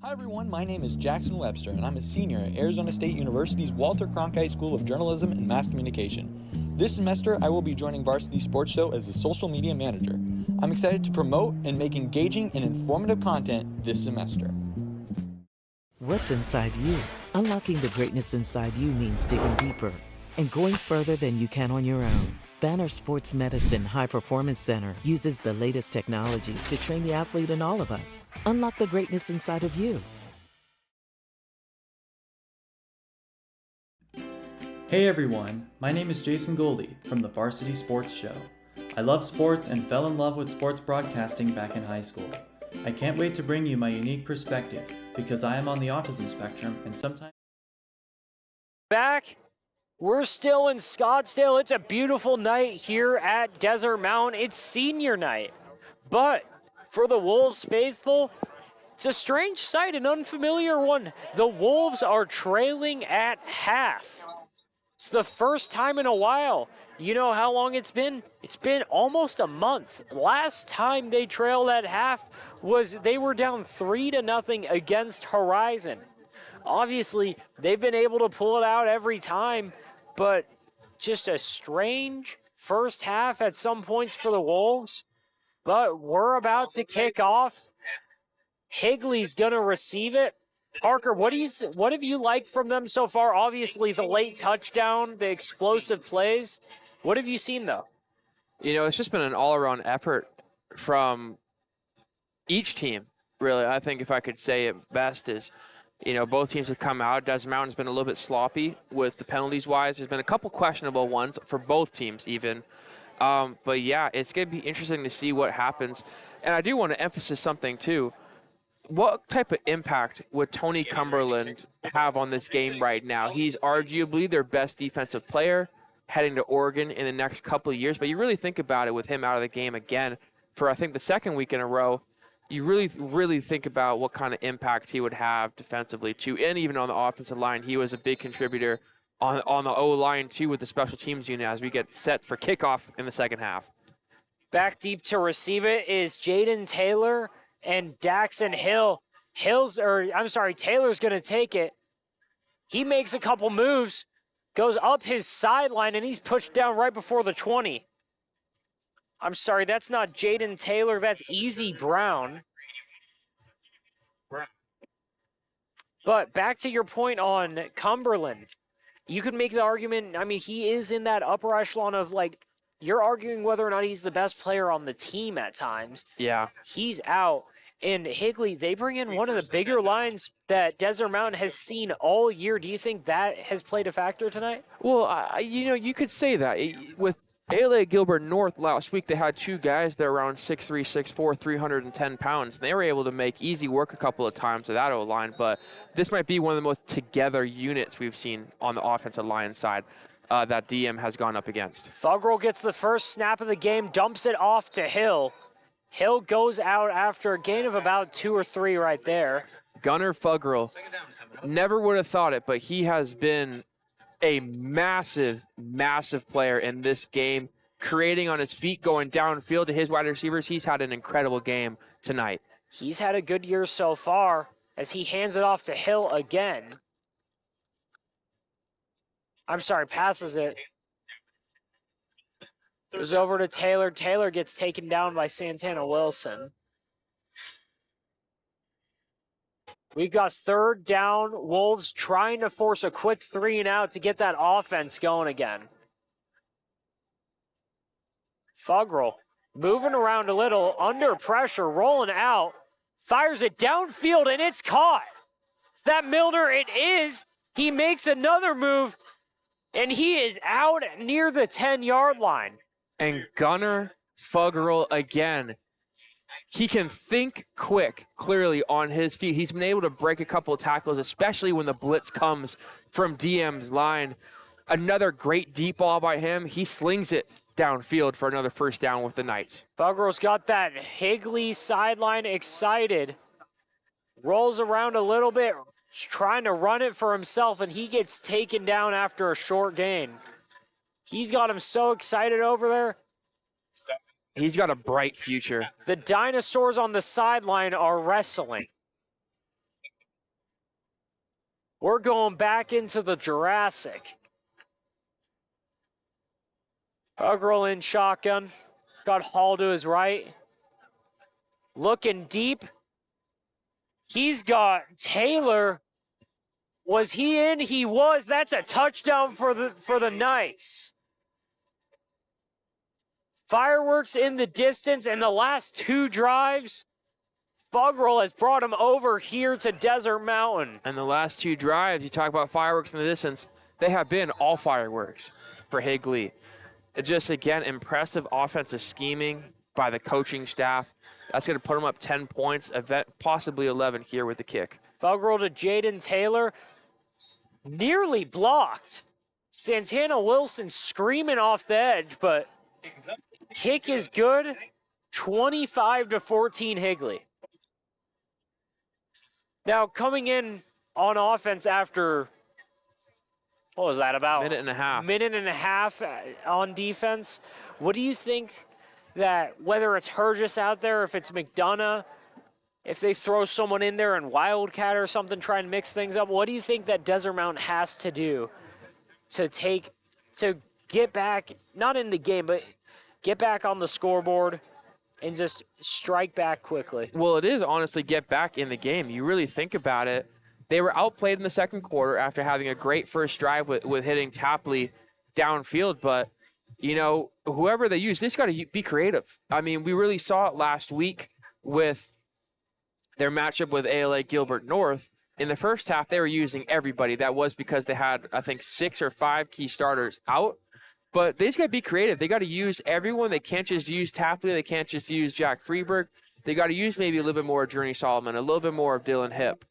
Hi everyone, my name is Jackson Webster and I'm a senior at Arizona State University's Walter Cronkite School of Journalism and Mass Communication. This semester, I will be joining Varsity Sports Show as a social media manager. I'm excited to promote and make engaging and informative content this semester. What's inside you? Unlocking the greatness inside you means digging deeper and going further than you can on your own. Banner Sports Medicine High Performance Center uses the latest technologies to train the athlete in all of us. Unlock the greatness inside of you. Hey everyone, my name is Jason Goldie from the Varsity Sports Show. I love sports and fell in love with sports broadcasting back in high school. I can't wait to bring you my unique perspective because I am on the autism spectrum and sometimes... Back. We're still in Scottsdale. It's a beautiful night here at Desert Mountain. It's senior night. But for the Wolves faithful, it's a strange sight, an unfamiliar one. The Wolves are trailing at half. It's the first time in a while. You know how long it's been? It's been almost a month. Last time they trailed at half was they were down 3-0 against Horizon. Obviously, they've been able to pull it out every time, but just a strange first half at some points for the Wolves, but we're about to kick off. Higley's going to receive it. Parker, what have you liked from them so far? Obviously, the late touchdown, the explosive plays. What have you seen, though? You know, it's just been an all-around effort from each team, really. I think if I could say it best is, you know, both teams have come out. Desert Mountain's been a little bit sloppy with the penalties-wise. There's been a couple questionable ones for both teams even. But, yeah, it's going to be interesting to see what happens. And I do want to emphasize something, too. What type of impact would Tony Cumberland have on this game right now? He's arguably their best defensive player heading to Oregon in the next couple of years. But you really think about it with him out of the game again for, I think, the second week in a row. You really think about what kind of impact he would have defensively, too, and even on the offensive line. He was a big contributor on the O-line, too, with the special teams unit as we get set for kickoff in the second half. Back deep to receive it is Jaden Taylor and Daxon Hill. Taylor's going to take it. He makes a couple moves, goes up his sideline, and he's pushed down right before the 20. I'm sorry, that's not Jaden Taylor. That's Easy Brown. But back to your point on Cumberland. You could make the argument, I mean, he is in that upper echelon of, like, you're arguing whether or not he's the best player on the team at times. Yeah. He's out. And Higley, they bring in one of the bigger lines that Desert Mountain has seen all year. Do you think that has played a factor tonight? Well, you could say that. With ALA Gilbert North last week, they had two guys that were around 6'3", 6'4", 310 pounds. And they were able to make easy work a couple of times of that O-line. But this might be one of the most together units we've seen on the offensive line side that DM has gone up against. Fuggerl gets the first snap of the game, dumps it off to Hill. Hill goes out after a gain of about 2 or 3 right there. Gunnar Fuggerl, never would have thought it, but he has been a massive, massive player in this game, creating on his feet, going downfield to his wide receivers. He's had an incredible game tonight. He's had a good year so far as he hands it off to Hill again. Passes it. Goes over to Taylor. Taylor gets taken down by Santana Wilson. We've got third down. Wolves trying to force a quick 3-and-out to get that offense going again. Fuggerl moving around a little, under pressure, rolling out. Fires it downfield, and it's caught. Is that Milner? It is. He makes another move, and he is out near the 10-yard line. And Gunnar Fuggerl again. He can think quick, clearly, on his feet. He's been able to break a couple of tackles, especially when the blitz comes from DM's line. Another great deep ball by him. He slings it downfield for another first down with the Knights. Fuggerl's got that Higley sideline excited. Rolls around a little bit, trying to run it for himself, and he gets taken down after a short gain. He's got him so excited over there. He's got a bright future. The dinosaurs on the sideline are wrestling. We're going back into the Jurassic. Fuggerl in shotgun. Got Hall to his right. Looking deep. He's got Taylor. Was he in? He was. That's a touchdown for the Knights. Fireworks in the distance, and the last 2 drives, Fuggerl has brought him over here to Desert Mountain. And the last 2 drives, you talk about fireworks in the distance, they have been all fireworks for Higley. Just, again, impressive offensive scheming by the coaching staff. That's going to put them up 10 points, possibly 11 here with the kick. Fuggerl to Jaden Taylor. Nearly blocked. Santana Wilson screaming off the edge, but kick is good. 25-14 Higley. Now coming in on offense after, what was that, about? Minute and a half on defense. What do you think that, whether it's Hergis out there, if it's McDonough, if they throw someone in there and Wildcat or something, try and mix things up, what do you think that Desert Mountain has to do to get back, not in the game, but get back on the scoreboard and just strike back quickly. Well, it is honestly get back in the game. You really think about it. They were outplayed in the second quarter after having a great first drive with hitting Tapley downfield. But, you know, whoever they use, they just got to be creative. I mean, we really saw it last week with their matchup with ALA Gilbert North. In the first half, they were using everybody. That was because they had, I think, 6 or 5 key starters out. But they just got to be creative. They got to use everyone. They can't just use Tapley. They can't just use Jack Freeberg. They got to use maybe a little bit more of Journey Solomon, a little bit more of Dylan Hipp.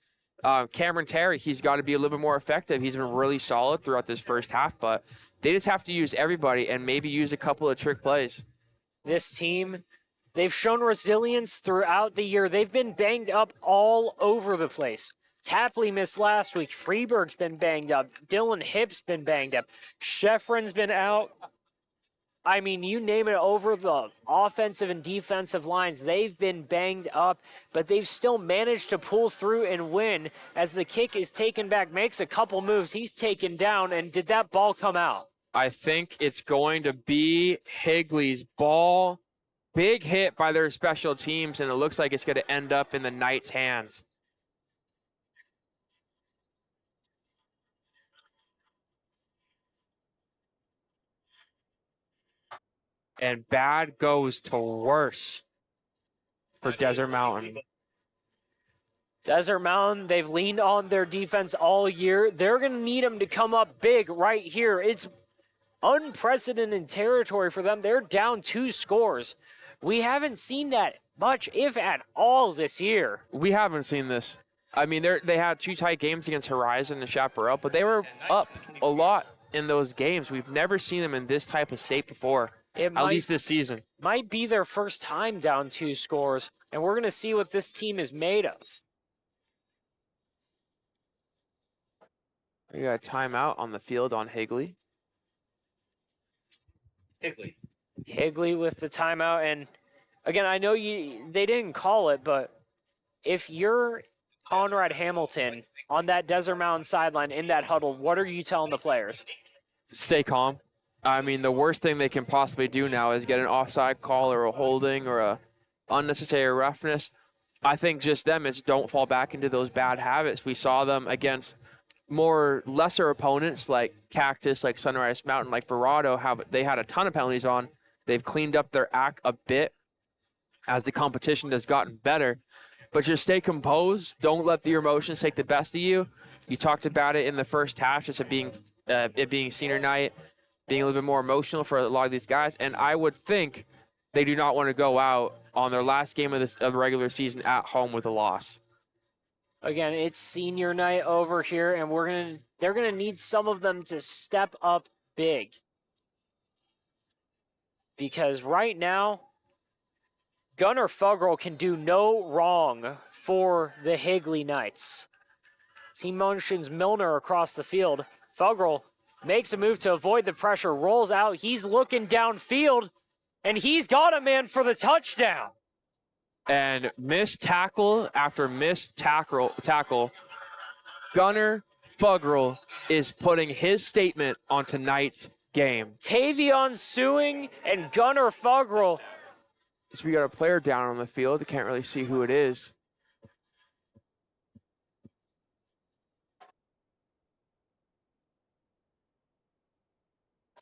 Cameron Terry, he's got to be a little bit more effective. He's been really solid throughout this first half, but they just have to use everybody and maybe use a couple of trick plays. This team, they've shown resilience throughout the year. They've been banged up all over the place. Tapley missed last week. Freeberg's been banged up. Dylan Hipp's been banged up. Scheffrin's been out. I mean, you name it, over the offensive and defensive lines, they've been banged up, but they've still managed to pull through and win as the kick is taken back, makes a couple moves, he's taken down, and did that ball come out? I think it's going to be Higley's ball. Big hit by their special teams, and it looks like it's going to end up in the Knights' hands. And bad goes to worse for Desert Mountain. Desert Mountain, they've leaned on their defense all year. They're going to need them to come up big right here. It's unprecedented territory for them. They're down 2 scores. We haven't seen that much, if at all, this year. We haven't seen this. I mean, they had 2 tight games against Horizon and Chaparral, but they were up a lot in those games. We've never seen them in this type of state before. At least this season. Might be their first time down 2 scores, and we're going to see what this team is made of. We got a timeout on the field on Higley. Higley with the timeout, and again, I know they didn't call it, but if you're Conrad Hamilton on that Desert Mountain sideline in that huddle, what are you telling the players? Stay calm. I mean, the worst thing they can possibly do now is get an offside call or a holding or a unnecessary roughness. I think just them is don't fall back into those bad habits. We saw them against more lesser opponents like Cactus, like Sunrise Mountain, like Verado. They had a ton of penalties on. They've cleaned up their act a bit as the competition has gotten better. But just stay composed. Don't let your emotions take the best of you. You talked about it in the first half, just it being senior night, being a little bit more emotional for a lot of these guys. And I would think they do not want to go out on their last game of the regular season at home with a loss. Again, it's senior night over here, and they're gonna need some of them to step up big. Because right now, Gunnar Fuggerl can do no wrong for the Higley Knights. He motions Milner across the field. Fuggerl makes a move to avoid the pressure, rolls out. He's looking downfield, and he's got a man for the touchdown. And missed tackle after missed tackle. Gunnar Fuggerl is putting his statement on tonight's game. Tavion Sewing and Gunnar Fuggerl. So we got a player down on the field. Can't really see who it is.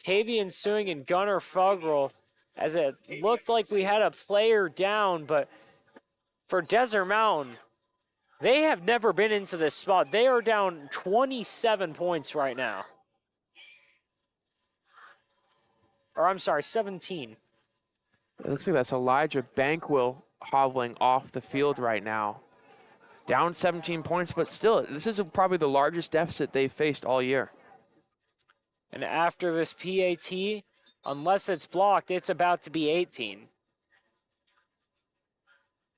Tavion Sewing and Gunnar Fuggerl, as it looked like we had a player down, but for Desert Mountain, they have never been into this spot. They are down 27 points right now. Or I'm sorry, 17. It looks like that's Elijah Bankwell hobbling off the field right now. Down 17 points, but still, this is probably the largest deficit they've faced all year. And after this PAT, unless it's blocked, it's about to be 18.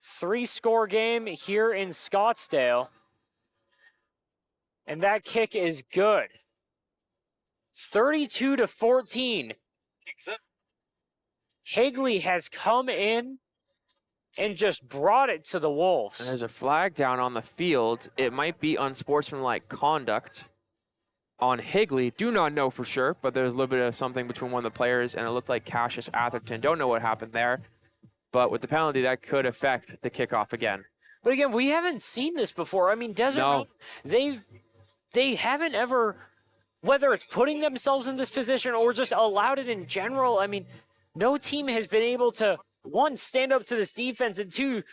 3-score game here in Scottsdale. And that kick is good. 32-14. Higley has come in and just brought it to the Wolves. And there's a flag down on the field. It might be unsportsmanlike conduct. on Higley. Do not know for sure, but there's a little bit of something between one of the players, and it looked like Cassius Atherton. Don't know what happened there, but with the penalty, that could affect the kickoff again. But again, we haven't seen this before. I mean, Desert Mountain, they haven't ever, whether it's putting themselves in this position or just allowed it in general, I mean, no team has been able to, one, stand up to this defense, and two,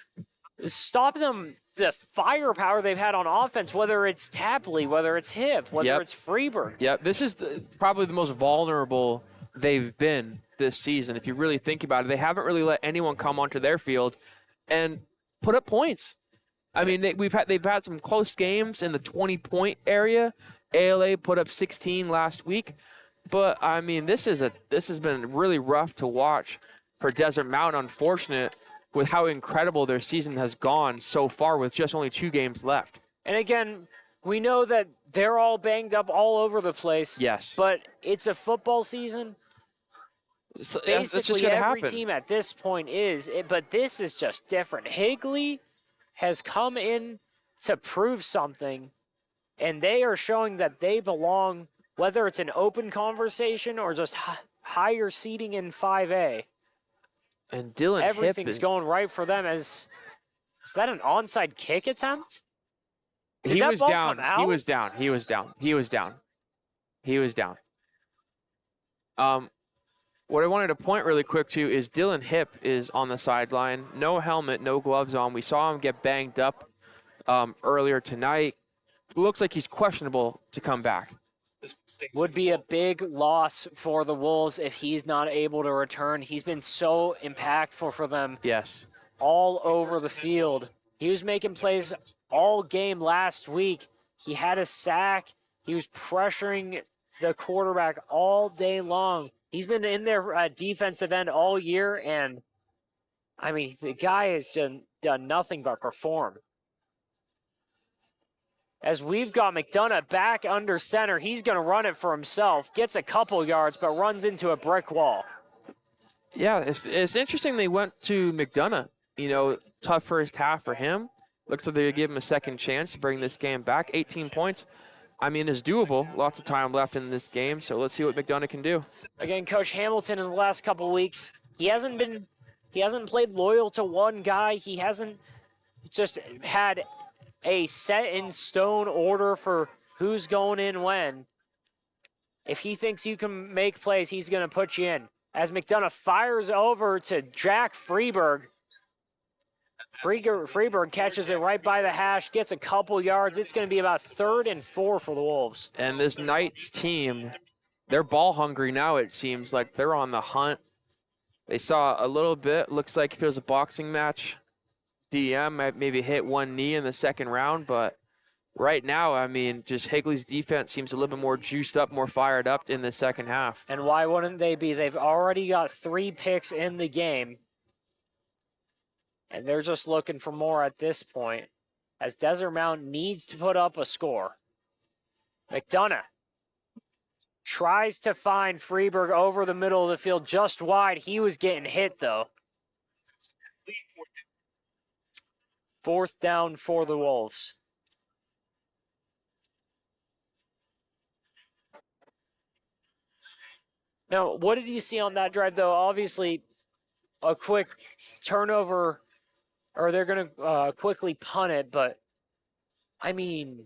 stop them, the firepower they've had on offense, whether it's Tapley, whether it's Hip, whether it's Freeberg. Yep, this is probably the most vulnerable they've been this season. If you really think about it, they haven't really let anyone come onto their field and put up points. I mean, they've had some close games in the 20-point area. ALA put up 16 last week, but I mean, this has been really rough to watch for Desert Mountain. Unfortunate with how incredible their season has gone so far with just only 2 games left. And again, we know that they're all banged up all over the place. Yes. But it's a football season. So, basically, every team at this point is. But this is just different. Higley has come in to prove something, and they are showing that they belong, whether it's an open conversation or just higher seating in 5A. And Dylan Everything's Hip going right for them. Is that an onside kick attempt? He was down. He was down. He was down. He was down. He was down. What I wanted to point really quick to is Dylan Hip is on the sideline. No helmet, no gloves on. We saw him get banged up earlier tonight. Looks like he's questionable to come back. Would be a big loss for the Wolves if he's not able to return. He's been so impactful for them. Yes. All over the field. He was making plays all game last week. He had a sack. He was pressuring the quarterback all day long. He's been in their defensive end all year, and, I mean, the guy has done nothing but perform. As we've got McDonough back under center, he's going to run it for himself, gets a couple yards, but runs into a brick wall. Yeah, it's interesting they went to McDonough. You know, tough first half for him. Looks like they give him a second chance to bring this game back. 18 points, I mean, is doable. Lots of time left in this game, so let's see what McDonough can do. Again, Coach Hamilton in the last couple weeks, he hasn't played loyal to one guy. He hasn't just had a set-in-stone order for who's going in when. If he thinks you can make plays, he's going to put you in. As McDonough fires over to Jack Freeberg. Freeberg catches it right by the hash, gets a couple yards. It's going to be about 3rd and 4 for the Wolves. And this Knights team, they're ball hungry now, it seems like. They're on the hunt. They saw a little bit. Looks like if it was a boxing match, DM might maybe hit one knee in the second round, but right now, I mean, just Higley's defense seems a little bit more juiced up, more fired up in the second half. And why wouldn't they be? They've already got 3 picks in the game, and they're just looking for more at this point, as Desert Mountain needs to put up a score. McDonough tries to find Freeberg over the middle of the field, just wide. He was getting hit, though. 4th down for the Wolves. Now, what did you see on that drive, though? Obviously, a quick turnover, or they're going to quickly punt it, but, I mean,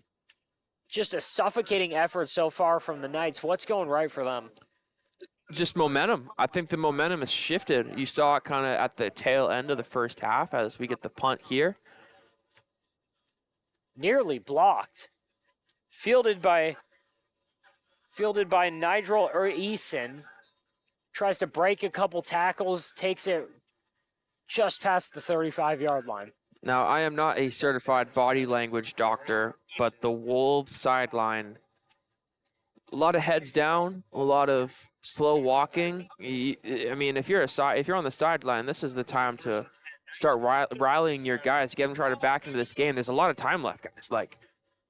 just a suffocating effort so far from the Knights. What's going right for them? Just momentum. I think the momentum has shifted. You saw it kind of at the tail end of the first half as we get the punt here. Nearly blocked. Fielded by Nigel Eason. Tries to break a couple tackles, takes it just past the 35-yard line. Now, I am not a certified body language doctor, but the Wolves sideline, a lot of heads down, a lot of slow walking. I mean, if you're on the sideline, this is the time to start rallying your guys, get them try to back into this game. There's a lot of time left, guys. Like,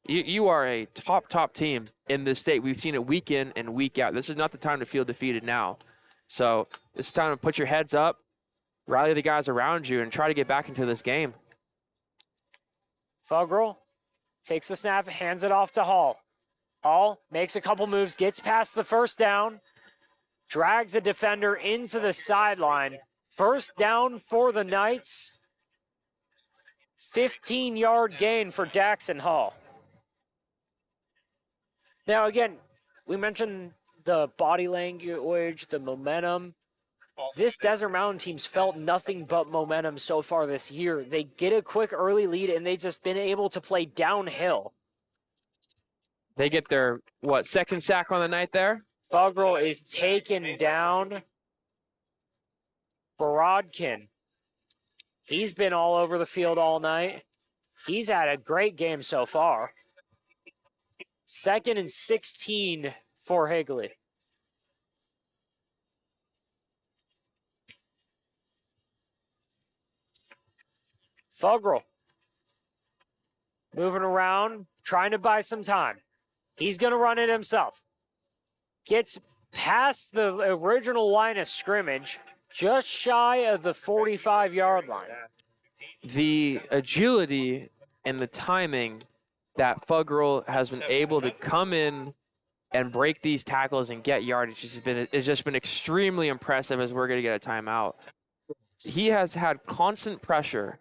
you are a top team in this state. We've seen it week in and week out. This is not the time to feel defeated now. So it's time to put your heads up, rally the guys around you, and try to get back into this game. Fuggerl takes the snap, hands it off to Hall. Hall makes a couple moves, gets past the first down, drags a defender into the sideline. First down for the Knights. 15-yard gain for Daxon Hall. Now, again, we mentioned the body language, the momentum. This Desert Mountain team's felt nothing but momentum so far this year. They get a quick early lead, and they've just been able to play downhill. They get their, second sack on the night there? Fuggerl is taken down. Borodkin. He's been all over the field all night. He's had a great game so far. 2nd and 16 for Higley. Fuggerl moving around, trying to buy some time. He's going to run it himself. Gets past the original line of scrimmage, just shy of the 45-yard line. The agility and the timing that Fuggerl has been able to come in and break these tackles and get yardage has just been extremely impressive as we're going to get a timeout. He has had constant pressure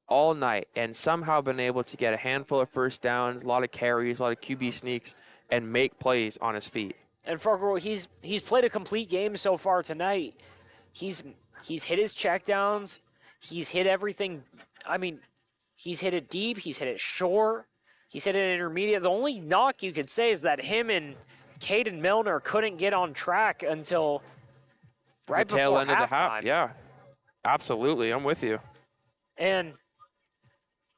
all night and somehow been able to get a handful of first downs, a lot of carries, a lot of QB sneaks, and make plays on his feet. And Fuggerl, he's played a complete game so far tonight. He's hit his checkdowns. He's hit everything. I mean, he's hit it deep. He's hit it short. He's hit it intermediate. The only knock you could say is that him and Caden Milner couldn't get on track until right the tail before end of the half. halftime. Yeah, absolutely. I'm with you. And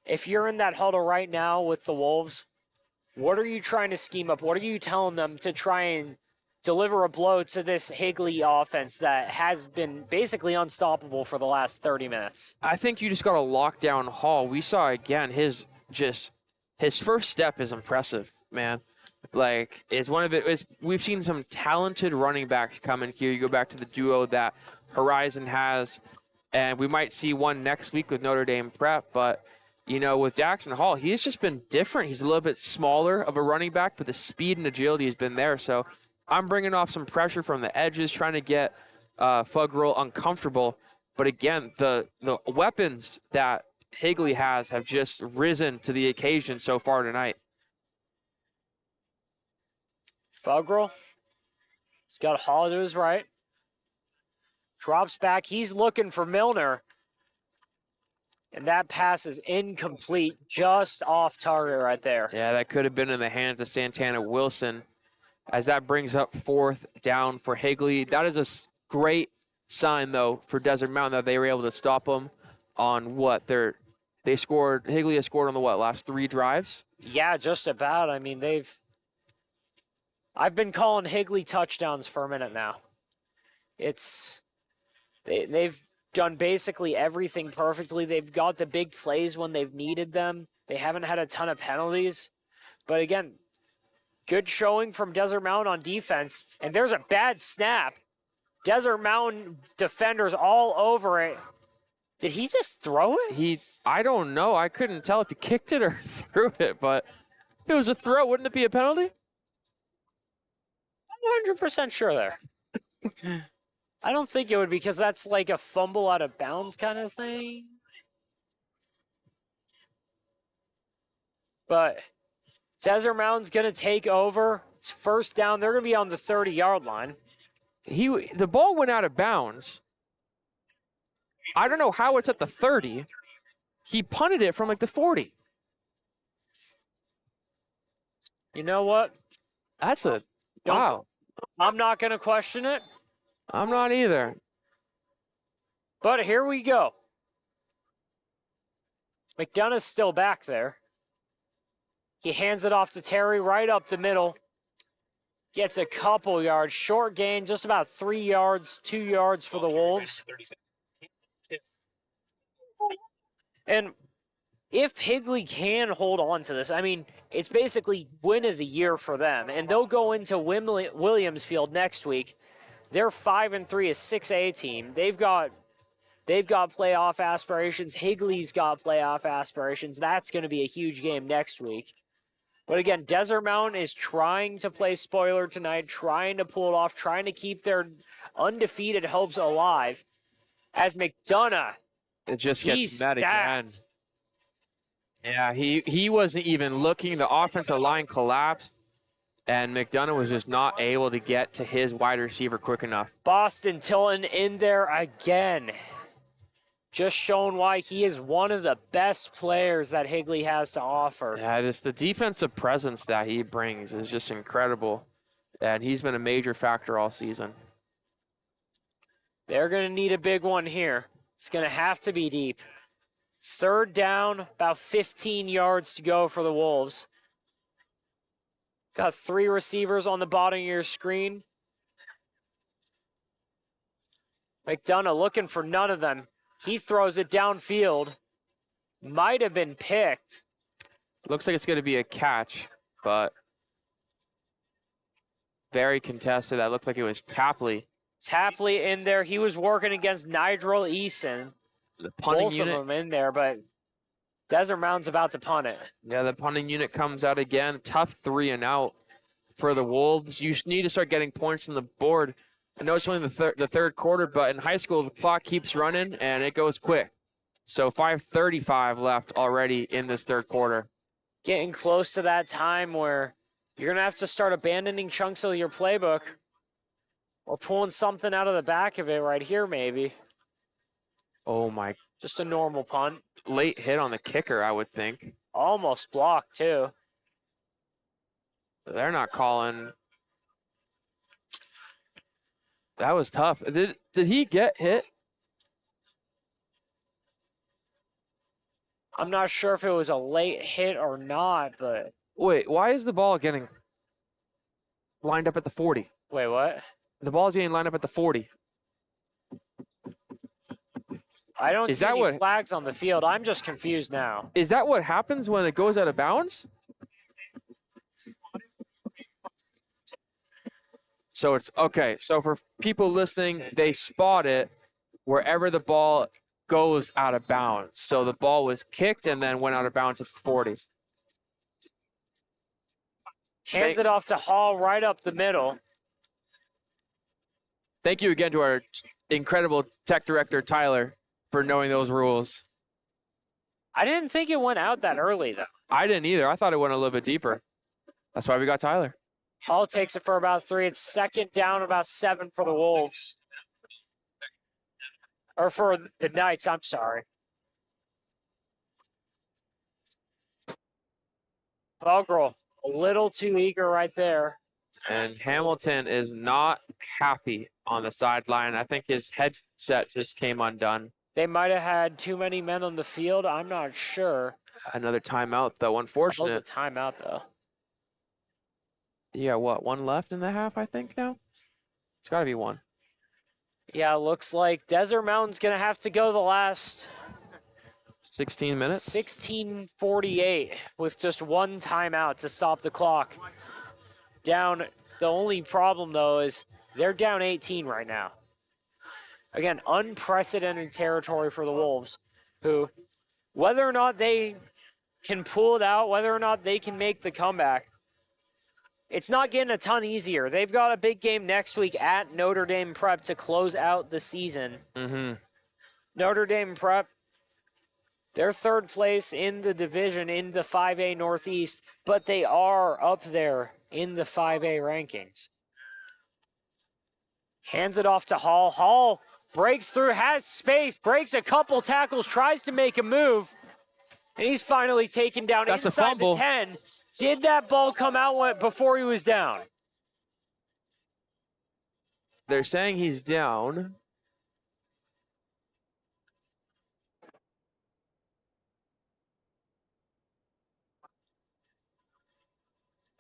if you're in that huddle right now with the Wolves, what are you trying to scheme up? What are you telling them to try and deliver a blow to this Higley offense that has been basically unstoppable for the last 30 minutes? I think you just got to lock down Hall. We saw, again, his first step is impressive, man. Like, we've seen some talented running backs come in here. You go back to the duo that Horizon has, and we might see one next week with Notre Dame Prep, but with Daxon Hall, he's just been different. He's a little bit smaller of a running back, but the speed and agility has been there. So I'm bringing off some pressure from the edges, trying to get Fuggerl uncomfortable. But again, the weapons that Higley has have just risen to the occasion so far tonight. Fuggerl, he's got Hall to his right. Drops back. He's looking for Milner. And that pass is incomplete, just off target right there. Yeah, that could have been in the hands of Santana Wilson, as that brings up 4th down for Higley. That is a great sign, though, for Desert Mountain that they were able to stop them on they scored. Higley has scored on the last 3 drives? Yeah, just about. I mean, I've been calling Higley touchdowns for a minute now. They've done basically everything perfectly. They've got the big plays when they've needed them. They haven't had a ton of penalties. But again, good showing from Desert Mountain on defense. And there's a bad snap. Desert Mountain defenders all over it. Did he just throw it? I don't know. I couldn't tell if he kicked it or threw it, but if it was a throw, wouldn't it be a penalty? I'm 100% sure there. I don't think it would, because that's like a fumble out of bounds kind of thing. But Desert Mountain's going to take over. It's first down. They're going to be on the 30-yard line. The ball went out of bounds. I don't know how it's at the 30. He punted it from the 40. You know what? Wow. I'm not going to question it. I'm not either. But here we go. McDonough's still back there. He hands it off to Terry right up the middle. Gets a couple yards. Short gain, just about 3 yards, 2 yards for the Wolves. And if Higley can hold on to this, I mean, it's basically win of the year for them. And they'll go into Williams Field next week. They're 5-3, a 6A team. They've got playoff aspirations. Higley's got playoff aspirations. That's going to be a huge game next week. But again, Desert Mountain is trying to play spoiler tonight, trying to pull it off, trying to keep their undefeated hopes alive. As McDonough, It just he's gets met again. stacked. Yeah, he wasn't even looking. The offensive line collapsed, and McDonough was just not able to get to his wide receiver quick enough. Boston Tilton in there again. Just showing why he is one of the best players that Higley has to offer. Yeah, just the defensive presence that he brings is just incredible, and he's been a major factor all season. They're going to need a big one here. It's going to have to be deep. 3rd down, about 15 yards to go for the Wolves. Got 3 receivers on the bottom of your screen. McDonough looking for none of them. He throws it downfield. Might have been picked. Looks like it's going to be a catch, but very contested. That looked like it was Tapley. Tapley in there. He was working against Nigel Eason. The punting Both unit. of them in there, but Desert Mountain's about to punt it. Yeah, the punting unit comes out again. Tough 3 and out for the Wolves. You need to start getting points on the board. I know it's only the third quarter, but in high school, the clock keeps running, and it goes quick. So 5:35 left already in this third quarter. Getting close to that time where you're going to have to start abandoning chunks of your playbook or pulling something out of the back of it right here maybe. Oh, my. Just a normal punt. Late hit on the kicker, I would think. Almost blocked, too. They're not calling. That was tough. Did he get hit? I'm not sure if it was a late hit or not, but... Wait, why is the ball getting lined up at the 40? Wait, what? The ball's getting lined up at the 40. I don't Is see that any what- flags on the field. I'm just confused now. Is that what happens when it goes out of bounds? So it's okay. So for people listening, they spot it wherever the ball goes out of bounds. So the ball was kicked and then went out of bounds at the 40. Hands it off to Hall right up the middle. Thank you again to our incredible tech director, Tyler, for knowing those rules. I didn't think it went out that early, though. I didn't either. I thought it went a little bit deeper. That's why we got Tyler. Hall takes it for about 3. It's 2nd down, about 7 for the Wolves. Or for the Knights, I'm sorry. Bogrel, a little too eager right there. And Hamilton is not happy on the sideline. I think his headset just came undone. They might have had too many men on the field. I'm not sure. Another timeout, though. That was a Unfortunate. timeout, though. Yeah, what? 1 left in the half, I think, now? It's got to be 1. Yeah, looks like Desert Mountain's going to have to go the last 16 minutes? 16:48 with just 1 timeout to stop the clock. Down. The only problem, though, is they're down 18 right now. Again, unprecedented territory for the Wolves, who, whether or not they can pull it out, whether or not they can make the comeback, it's not getting a ton easier. They've got a big game next week at Notre Dame Prep to close out the season. Mm-hmm. Notre Dame Prep, they're 3rd place in the division in the 5A Northeast, but they are up there in the 5A rankings. Hands it off to Hall. Hall breaks through, has space, breaks a couple tackles, tries to make a move, and he's finally taken down That's a inside fumble. the 10. Did that ball come out before he was down? They're saying he's down.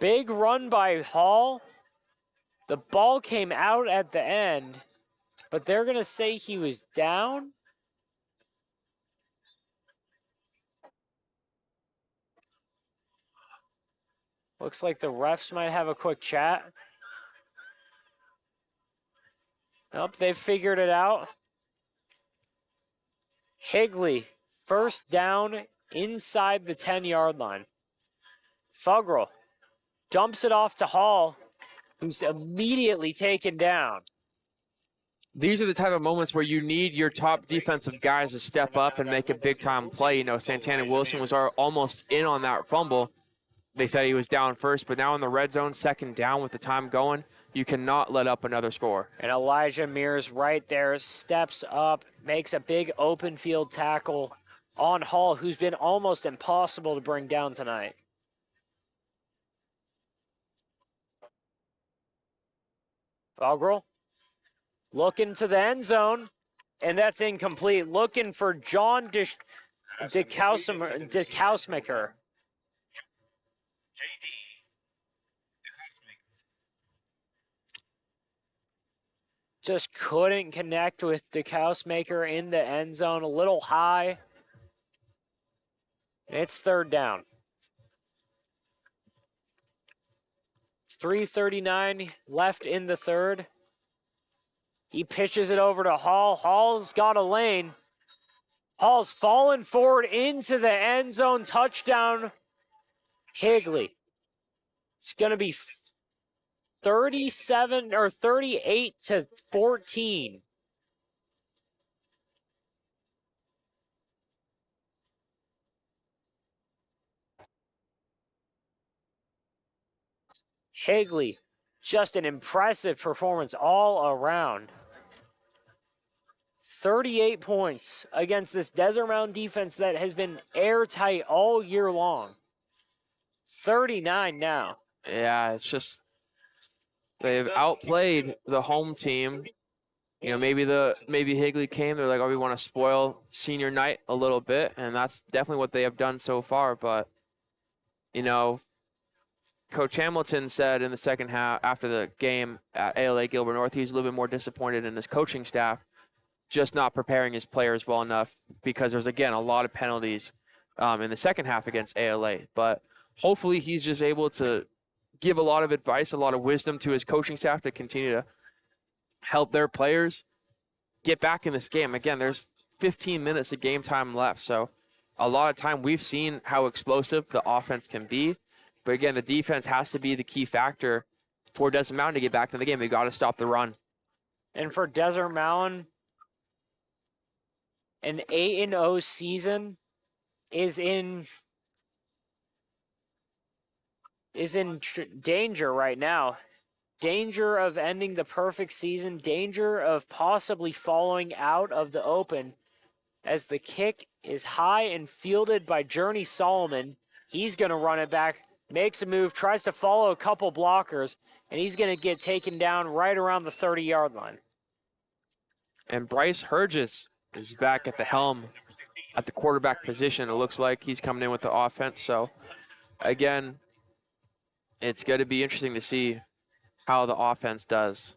Big run by Hall. The ball came out at the end, but they're going to say he was down. Looks like the refs might have a quick chat. Nope, they've figured it out. Higley, 1st down inside the 10-yard line. Fuggerl dumps it off to Hall, who's immediately taken down. These are the type of moments where you need your top defensive guys to step up and make a big-time play. You know, Santana Wilson was almost in on that fumble. They said he was down first, but now in the red zone, second down with the time going, you cannot let up another score. And Elijah Mears right there steps up, makes a big open field tackle on Hall, who's been almost impossible to bring down tonight. Fuggerl looking to the end zone, and that's incomplete. Looking for John DeKausmaker. Just couldn't connect with DeKausmaker in the end zone. A little high. It's third down. 3:39 left in the third. He pitches it over to Hall. Hall's got a lane. Hall's fallen forward into the end zone. Touchdown, Higley. It's going to be 38-14. Higley, just an impressive performance all around. 38 points against this Desert Mountain defense that has been airtight all year long. 39 now. Yeah, it's just they've outplayed the home team. You know, maybe Higley came, they're like, oh, we want to spoil senior night a little bit, and that's definitely what they have done so far. But, you know, Coach Hamilton said in the second half after the game at ALA Gilbert North, he's a little bit more disappointed in his coaching staff, just not preparing his players well enough because there's, again, a lot of penalties in the second half against ALA. But hopefully he's just able to give a lot of advice, a lot of wisdom to his coaching staff to continue to help their players get back in this game. Again, there's 15 minutes of game time left. So a lot of time we've seen how explosive the offense can be. But again, the defense has to be the key factor for Desert Mountain to get back in the game. They got to stop the run. And for Desert Mountain, an 8-0 season is in danger right now. Danger of ending the perfect season. Danger of possibly falling out of the open as the kick is high and fielded by Journey Solomon. He's going to run it back, makes a move, tries to follow a couple blockers, and he's going to get taken down right around the 30-yard line. And Bryce Herges is back at the helm at the quarterback position. It looks like he's coming in with the offense. So, again, it's going to be interesting to see how the offense does.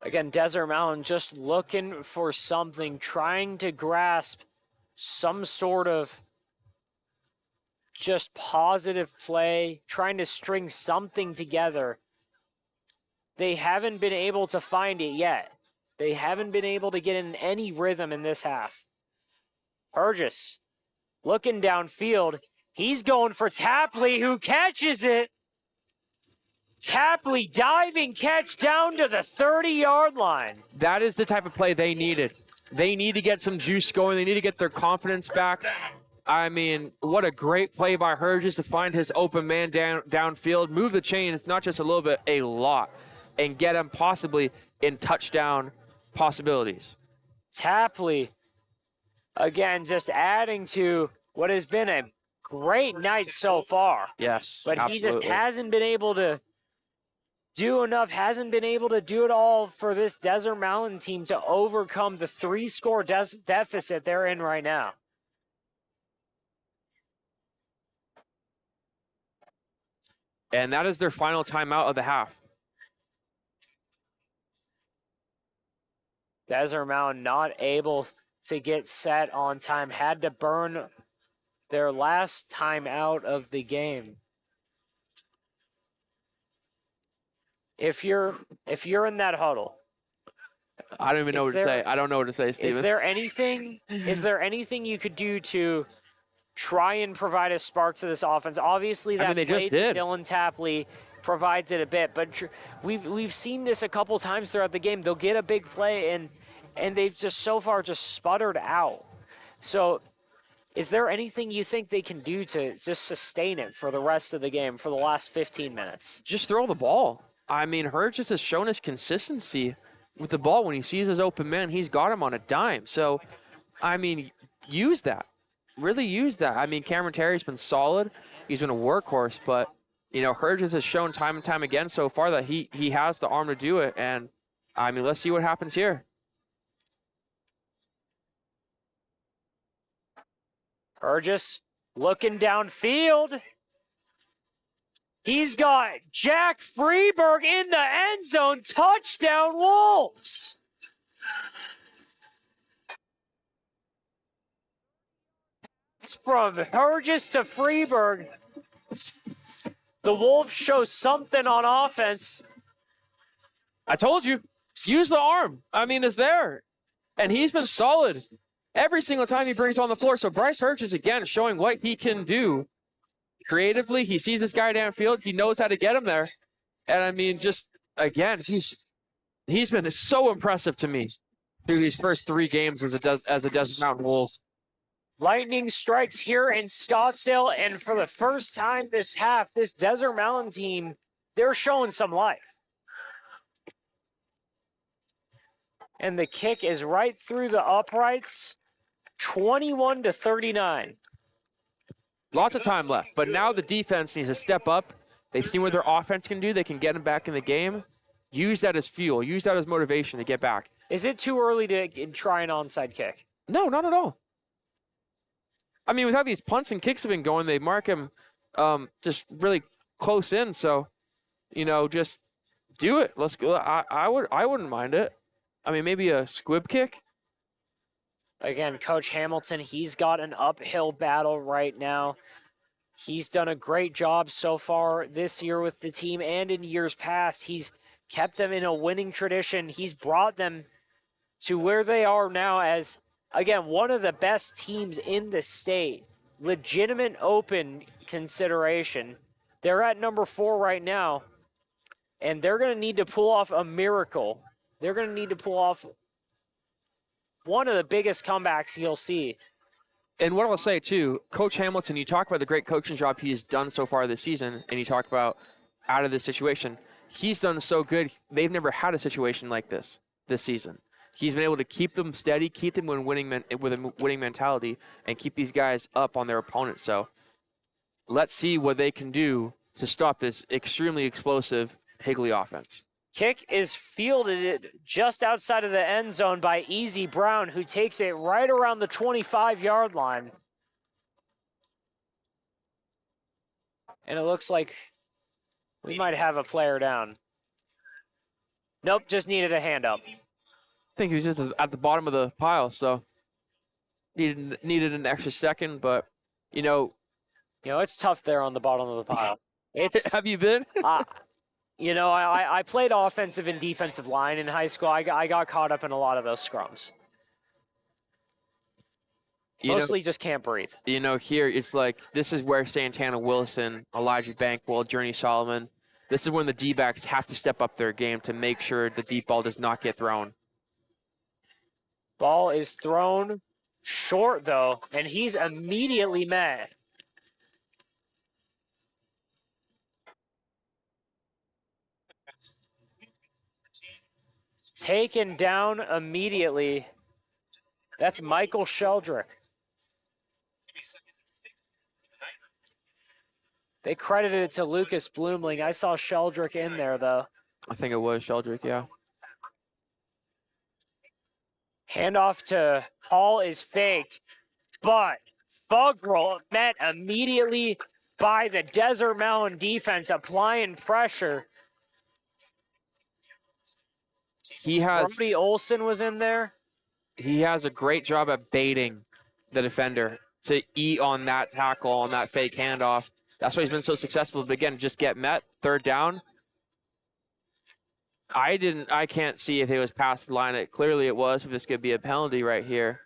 Again, Desert Mountain just looking for something, trying to grasp some sort of just positive play, trying to string something together. They haven't been able to find it yet. They haven't been able to get in any rhythm in this half. Burgess looking downfield. He's going for Tapley, who catches it. Tapley diving catch down to the 30-yard line. That is the type of play they needed. They need to get some juice going. They need to get their confidence back. I mean, what a great play by Herges to find his open man downfield, move the chains, not just a little bit, a lot, and get him possibly in touchdown possibilities. Tapley, again, just adding to what has been a great night so far. Yes, but absolutely. He just hasn't been able to do enough, hasn't been able to do it all for this Desert Mountain team to overcome the 3-score deficit they're in right now. And that is their final timeout of the half. Desert Mountain not able to get set on time, had to burn their last time out of the game. If you're in that huddle, I don't even know what to say. I don't know what to say, Steven. Is there anything you could do to try and provide a spark to this offense. Obviously, that they play just to did. Dylan Tapley provides it a bit, but we've seen this a couple times throughout the game. They'll get a big play, and they've just so far just sputtered out. So is there anything you think they can do to just sustain it for the rest of the game, for the last 15 minutes? Just throw the ball. I mean, Hurgis has shown his consistency with the ball. When he sees his open man, he's got him on a dime. So, I mean, use that. Really use that. I mean, Cameron Terry's been solid. He's been a workhorse, but, Hurgis has shown time and time again so far that he has the arm to do it. And, I mean, let's see what happens here. Hurgis looking downfield. He's got Jack Freeberg in the end zone. Touchdown, Wolves. It's from Hurgis to Freeberg. The Wolves show something on offense. I told you, use the arm. I mean, it's there. And he's been solid every single time he brings on the floor. So Bryce Hurgis, again, showing what he can do. Creatively, he sees this guy downfield. He knows how to get him there. And, I mean, just, again, he's been so impressive to me through these first 3 games as a Desert Mountain Wolves. Lightning strikes here in Scottsdale, and for the first time this half, this Desert Mountain team, they're showing some life. And the kick is right through the uprights, 21-39. Lots of time left, but now the defense needs to step up. They've seen what their offense can do. They can get them back in the game. Use that as fuel. Use that as motivation to get back. Is it too early to try an onside kick? No, not at all. I mean, with how these punts and kicks have been going, they mark him just really close in. So, just do it. Let's go. I wouldn't mind it. I mean, maybe a squib kick. Again, Coach Hamilton, he's got an uphill battle right now. He's done a great job so far this year with the team and in years past. He's kept them in a winning tradition. He's brought them to where they are now as, again, one of the best teams in the state. Legitimate open consideration. They're at number 4 right now, and they're going to need to pull off a miracle. They're going to need to pull off one of the biggest comebacks you'll see. And what I'll say, too, Coach Hamilton, you talk about the great coaching job he has done so far this season, and you talk about out of this situation. He's done so good. They've never had a situation like this season. He's been able to keep them steady, keep them with a winning mentality, and keep these guys up on their opponents. So let's see what they can do to stop this extremely explosive Higley offense. Kick is fielded just outside of the end zone by Easy Brown, who takes it right around the 25-yard line. And it looks like we might have a player down. Nope, just needed a hand up. I think he was just at the bottom of the pile, so needed an extra second, but, it's tough there on the bottom of the pile. Have you been? I played offensive and defensive line in high school. I got caught up in a lot of those scrums. Mostly just can't breathe. Here it's like this is where Santana Wilson, Elijah Bankwell, Journey Solomon, this is when the D-backs have to step up their game to make sure the deep ball does not get thrown. Ball is thrown short, though, and he's immediately met. Taken down immediately. That's Michael Sheldrick. They credited it to Lucas Bloomling. I saw Sheldrick in there, though. I think it was Sheldrick, yeah. Handoff to Hall is faked, but Fuggerl met immediately by the Desert Mountain defense, applying pressure. Brody Olson was in there. He has a great job at baiting the defender to eat on that tackle, on that fake handoff. That's why he's been so successful. But again, just get met, third down. I can't see if it was past the line. Clearly it was, if this could be a penalty right here.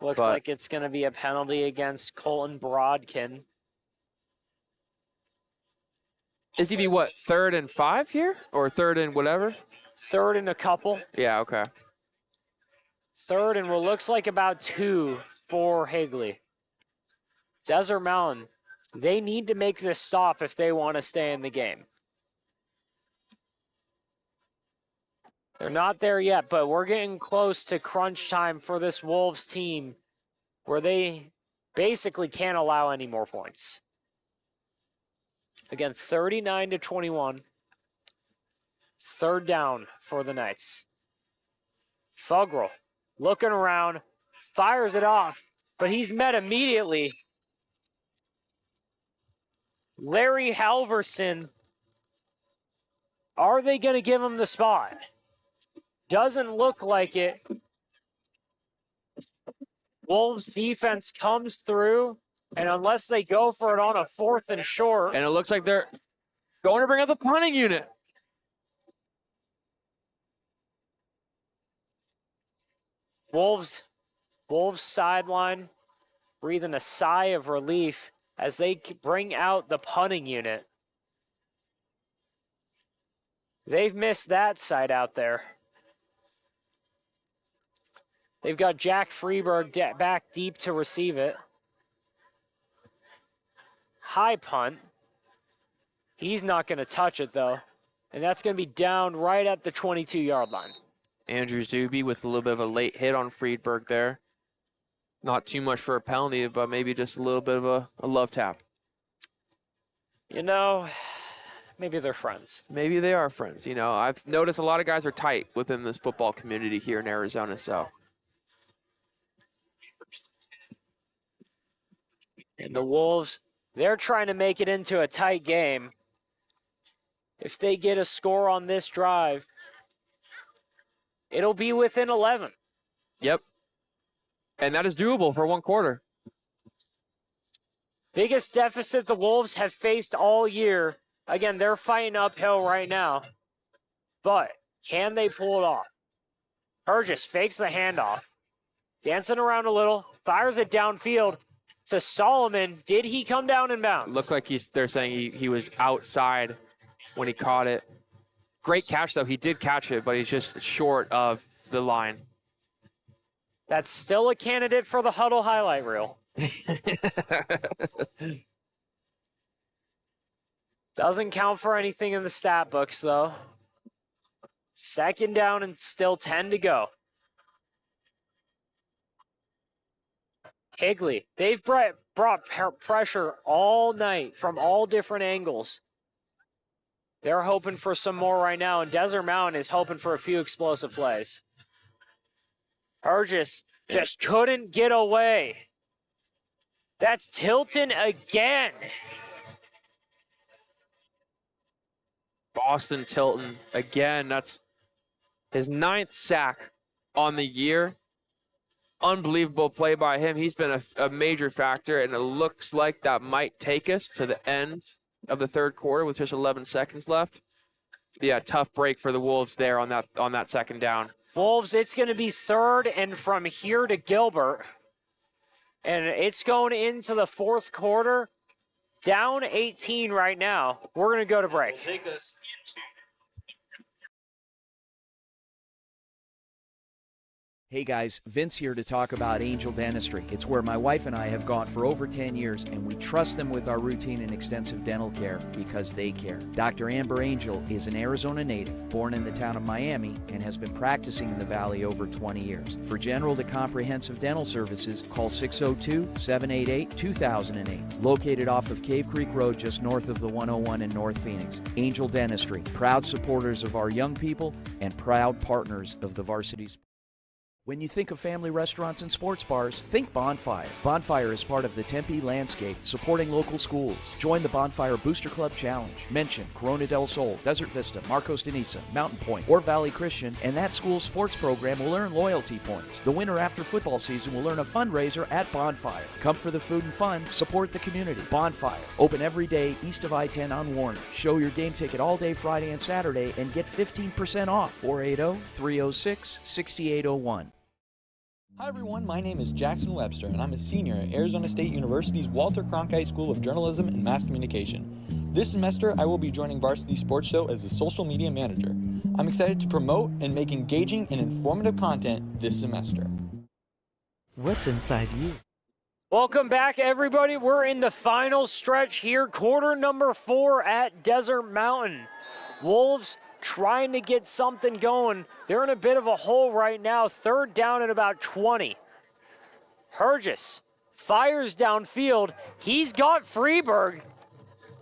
Looks like it's going to be a penalty against Colton Brodkin. Is he be what, 3rd and 5 here? Or 3rd and whatever? 3rd and a couple. Yeah, okay. 3rd and what looks like about 2 for Higley. Desert Mountain, they need to make this stop if they want to stay in the game. They're not there yet, but we're getting close to crunch time for this Wolves team where they basically can't allow any more points. Again, 39-21. 3rd down for the Knights. Fuggerl looking around, fires it off, but he's met immediately. Larry Halverson. Are they going to give him the spot? Doesn't look like it. Wolves defense comes through, and unless they go for it on a 4th and short. And it looks like they're going to bring up the punting unit. Wolves sideline breathing a sigh of relief as they bring out the punting unit. They've missed that side out there. They've got Jack Freeberg back deep to receive it. High punt. He's not going to touch it, though. And that's going to be down right at the 22-yard line. Andrew Zuby with a little bit of a late hit on Freeberg there. Not too much for a penalty, but maybe just a little bit of a love tap. You know, maybe they're friends. Maybe they are friends. You know, I've noticed a lot of guys are tight within this football community here in Arizona, so. And the Wolves, they're trying to make it into a tight game. If they get a score on this drive, it'll be within 11. Yep. And that is doable for one quarter. Biggest deficit the Wolves have faced all year. Again, they're fighting uphill right now. But can they pull it off? Burgess fakes the handoff. Dancing around a little. Fires it downfield to Solomon. Did he come down in bounds? Looks like they're saying he was outside when he caught it. Great catch, though. He did catch it, but he's just short of the line. That's still a candidate for the huddle highlight reel. Doesn't count for anything in the stat books, though. 2nd down and still 10 to go. Higley, they've brought pressure all night from all different angles. They're hoping for some more right now, and Desert Mountain is hoping for a few explosive plays. Burgess just couldn't get away. That's Tilton again. Boston Tilton again. That's his 9th sack on the year. Unbelievable play by him. He's been a major factor, and it looks like that might take us to the end of the 3rd quarter with just 11 seconds left. Yeah, tough break for the Wolves there on that 2nd down. Wolves, it's going to be 3rd and from here to Gilbert. And it's going into the 4th quarter. Down 18 right now. We're going to go to break. Take us. Hey guys, Vince here to talk about Angel Dentistry. It's where my wife and I have gone for over 10 years, and we trust them with our routine and extensive dental care because they care. Dr. Amber Angel is an Arizona native, born in the town of Miami, and has been practicing in the Valley over 20 years. For general to comprehensive dental services, call 602-788-2008. Located off of Cave Creek Road just north of the 101 in North Phoenix. Angel Dentistry, proud supporters of our young people and proud partners of the Varsity. When you think of family restaurants and sports bars, think Bonfire. Bonfire is part of the Tempe landscape, supporting local schools. Join the Bonfire Booster Club Challenge. Mention Corona del Sol, Desert Vista, Marcos de Niza, Mountain Point, or Valley Christian, and that school's sports program will earn loyalty points. The winner after football season will earn a fundraiser at Bonfire. Come for the food and fun, support the community. Bonfire, open every day east of I-10 on Warner. Show your game ticket all day Friday and Saturday and get 15% off. 480-306-6801. Hi everyone, my name is Jackson Webster and I'm a senior at Arizona State University's Walter Cronkite School of Journalism and Mass Communication. This semester, I will be joining Varsity Sports Show as the social media manager. I'm excited to promote and make engaging and informative content this semester. What's inside you? Welcome back, everybody. We're in the final stretch here, quarter number 4 at Desert Mountain. Wolves trying to get something going. They're in a bit of a hole right now, third down at about 20. Hergis fires downfield. He's got Freeberg.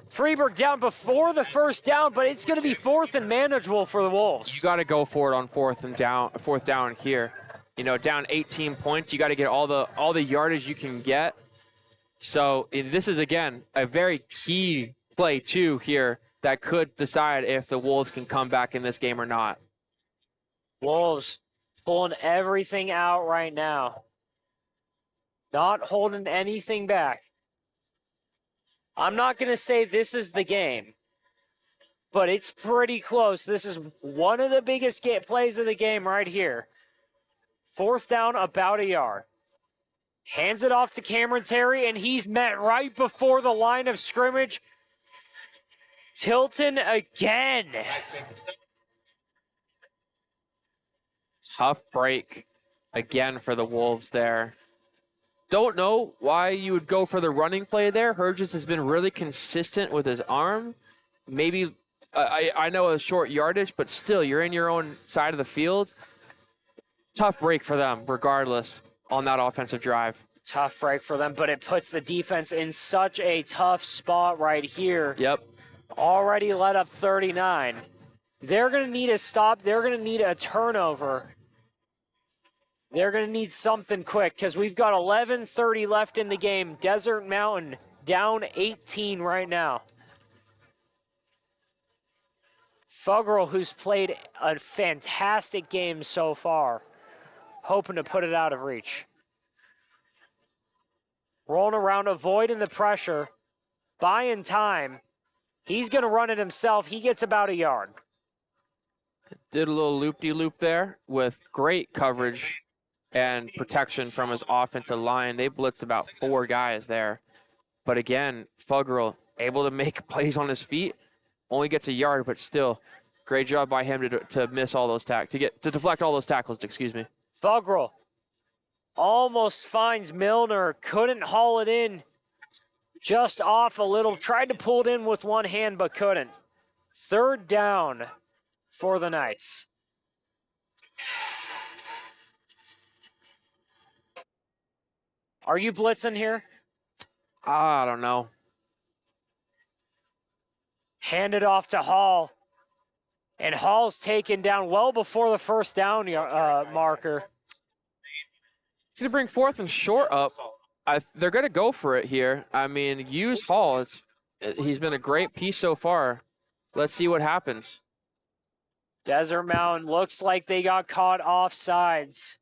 Freeberg down before the first down, but it's going to be fourth and manageable for the Wolves. You got to go for it on fourth down here. You know, down 18 points, you got to get all the yardage you can get. So this is, again, a very key play, too, here that could decide if the Wolves can come back in this game or not. Wolves pulling everything out right now. Not holding anything back. I'm not going to say this is the game, but it's pretty close. This is one of the biggest plays of the game right here. Fourth down, about a yard. Hands it off to Cameron Terry, and he's met right before the line of scrimmage. Tilton again. Tough break again for the Wolves there. Don't know why you would go for the running play there. Hergis has been really consistent with his arm. Maybe, I know a short yardage, but still, you're in your own side of the field. Tough break for them, regardless, on that offensive drive. Tough break for them, but it puts the defense in such a tough spot right here. Yep. Already let up 39. They're going to need a stop. They're going to need a turnover. They're going to need something quick because we've got 11:30 left in the game. Desert Mountain down 18 right now. Fuggerl, who's played a fantastic game so far, hoping to put it out of reach. Rolling around, avoiding the pressure, buying time. He's going to run it himself. He gets about a yard. Did a little loop-de-loop there with great coverage and protection from his offensive line. They blitzed about 4 guys there. But again, Fuggerl able to make plays on his feet. Only gets a yard, but still, great job by him to miss all those to deflect all those tackles, excuse me. Fuggerl almost finds Milner, couldn't haul it in. Just off a little, tried to pull it in with one hand, but couldn't. Third down for the Knights. Are you blitzing here? I don't know. Hand it off to Hall. And Hall's taken down well before the first down marker. It's going to bring fourth and short up. They're going to go for it here. I mean, use Hall. He's been a great piece so far. Let's see what happens. Desert Mountain looks like they got caught offsides.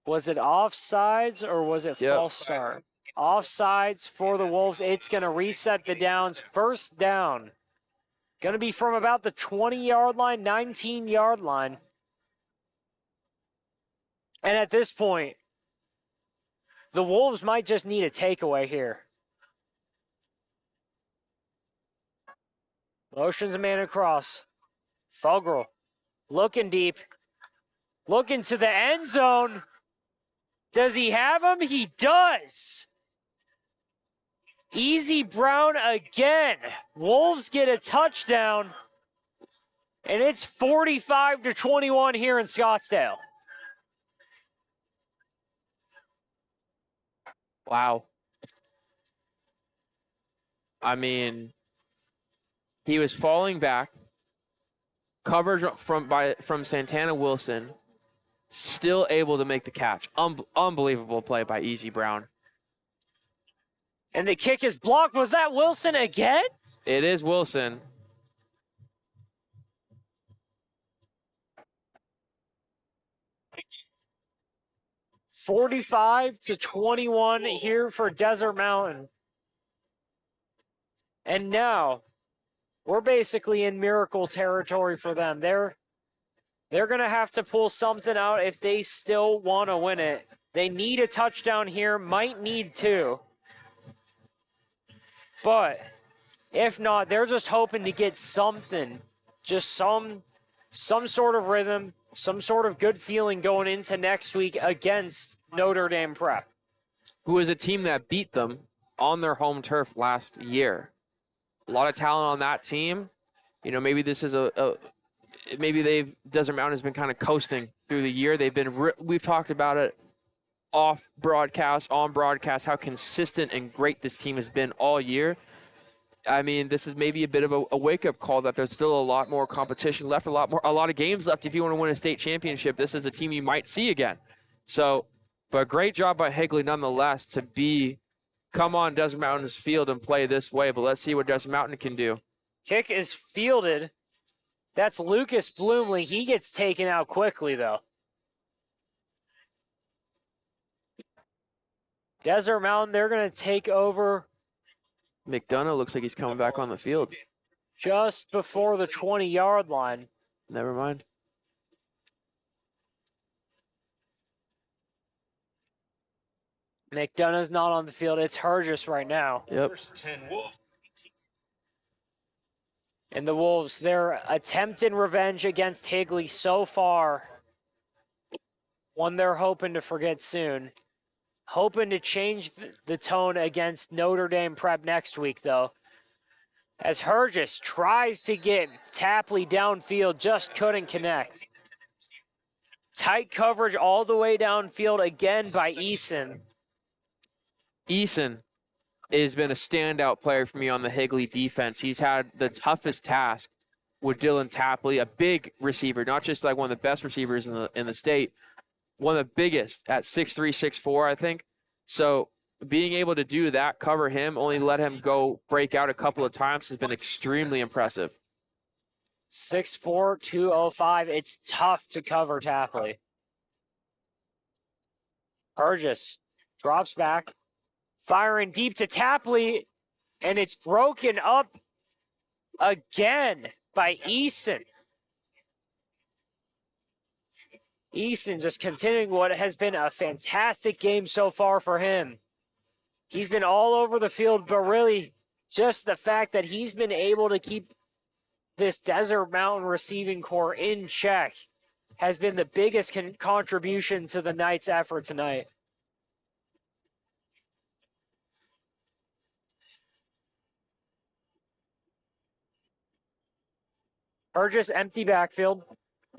Was it offsides or was it false start? Offsides for the Wolves. It's going to reset the downs. First down. Going to be from about the 20-yard line, 19-yard line. And at this point, the Wolves might just need a takeaway here. Motions a man across. Fuggerl looking deep. Looking to the end zone. Does he have him? He does. Easy Brown again. Wolves get a touchdown. And it's 45-21 here in Scottsdale. Wow. I mean, he was falling back. Coverage from Santana Wilson. Still able to make the catch. Unbelievable play by Easy Brown. And the kick is blocked. Was that Wilson again? It is Wilson. (45-21) here for Desert Mountain. And now we're basically in miracle territory for them. They're going to have to pull something out if they still want to win it. They need a touchdown here, might need two. But if not, they're just hoping to get something, just some sort of rhythm, some sort of good feeling going into next week against Notre Dame Prep, who is a team that beat them on their home turf last year. A lot of talent on that team. You know, maybe this is Desert Mountain has been kind of coasting through the year. We've talked about it off broadcast, on broadcast, how consistent and great this team has been all year. I mean, this is maybe a bit of a wake-up call that there's still a lot more competition left, a lot of games left. If you want to win a state championship, this is a team you might see again. So, but great job by Higley nonetheless to come on Desert Mountain's field and play this way. But let's see what Desert Mountain can do. Kick is fielded. That's Lucas Bloomley. He gets taken out quickly, though. Desert Mountain, they're going to take over McDonough looks like he's coming back on the field. just before the 20-yard line. Never mind. McDonough's not on the field. It's Hergis right now. Yep. And the Wolves, they're attempting revenge against Higley so far. One they're hoping to forget soon. Hoping to change the tone against Notre Dame Prep next week, though. As Hergis tries to get Tapley downfield, just couldn't connect. Tight coverage all the way downfield again by Eason. Eason has been a standout player for me on the Higley defense. He's had the toughest task with Dylan Tapley, a big receiver, not just like one of the best receivers in the state, one of the biggest at 6'3", 6'4", I think. So being able to do that, cover him, only let him go break out a couple of times has been extremely impressive. 6'4", 205. It's tough to cover Tapley. Hergis drops back, firing deep to Tapley, and it's broken up again by Eason. Eason just continuing what has been a fantastic game so far for him. He's been all over the field, but really just the fact that he's been able to keep this Desert Mountain receiving core in check has been the biggest contribution to the Knights' effort tonight. Hergis empty backfield.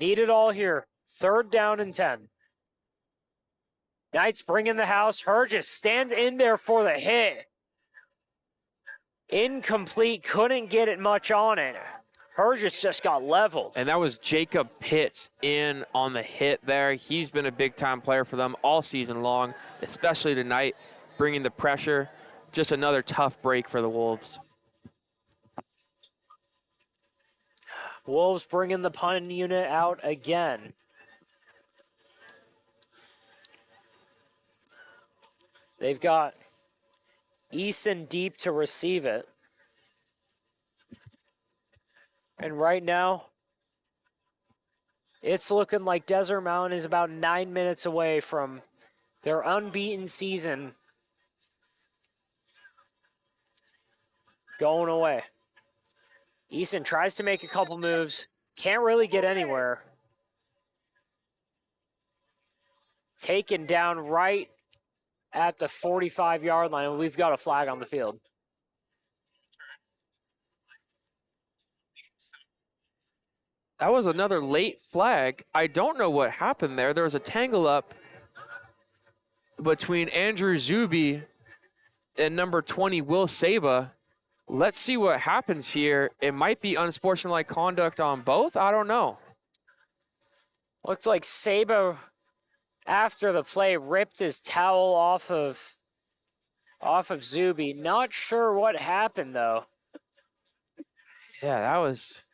Need it all here. 3rd down and 10. Knights bring in the house. Hergis stands in there for the hit. Incomplete. Couldn't get it much on it. Hergis just got leveled. And that was Jacob Pitts in on the hit there. He's been a big-time player for them all season long, especially tonight, bringing the pressure. Just another tough break for the Wolves. Wolves bringing the punt unit out again. They've got Eason deep to receive it. And right now, it's looking like Desert Mountain is about 9 minutes away from their unbeaten season going away. Eason tries to make a couple moves. Can't really get anywhere. Taken down right at the 45-yard line. We've got a flag on the field. That was another late flag. I don't know what happened there. There was a tangle up between Andrew Zuby and number 20, Will Saba. Let's see what happens here. It might be unsportsmanlike conduct on both. I don't know. Looks like Saba, after the play, ripped his towel off of Zuby. Not sure what happened, though. Yeah, it's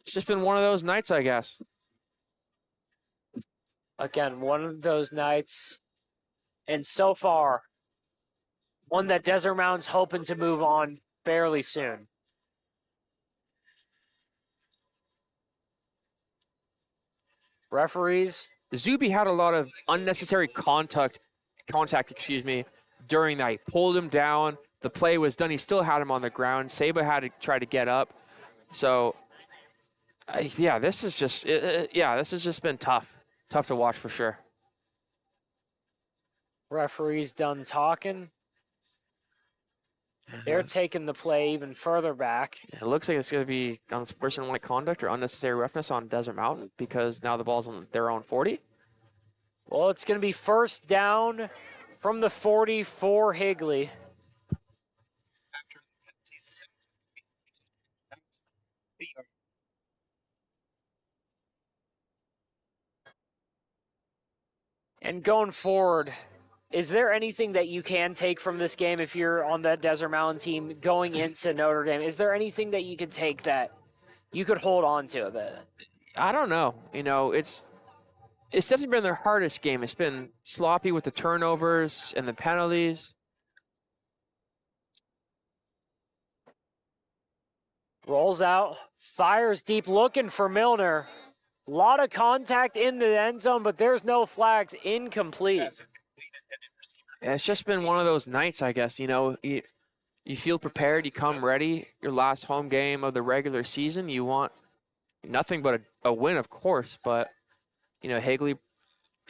just been one of those nights, I guess. Again, one of those nights. And so far, one that Desert Mountain's hoping to move on fairly soon. Referees. Zuby had a lot of unnecessary contact, during that. He pulled him down. The play was done. He still had him on the ground. Saba had to try to get up. So, this has just been tough. Tough to watch for sure. Referees done talking. They're taking the play even further back. It looks like it's going to be unsportsmanlike conduct or unnecessary roughness on Desert Mountain because now the ball's on their own 40. Well, it's going to be first down from the 40 for Higley. And going forward, is there anything that you can take from this game if you're on that Desert Mountain team going into Notre Dame? Is there anything that you could take that you could hold on to a bit? I don't know. It's definitely been their hardest game. It's been sloppy with the turnovers and the penalties. Rolls out, fires deep, looking for Milner. A lot of contact in the end zone, but there's no flags. Incomplete. Yeah, it's just been one of those nights, I guess. You feel prepared. You come ready. Your last home game of the regular season. You want nothing but a win, of course. But, Higley,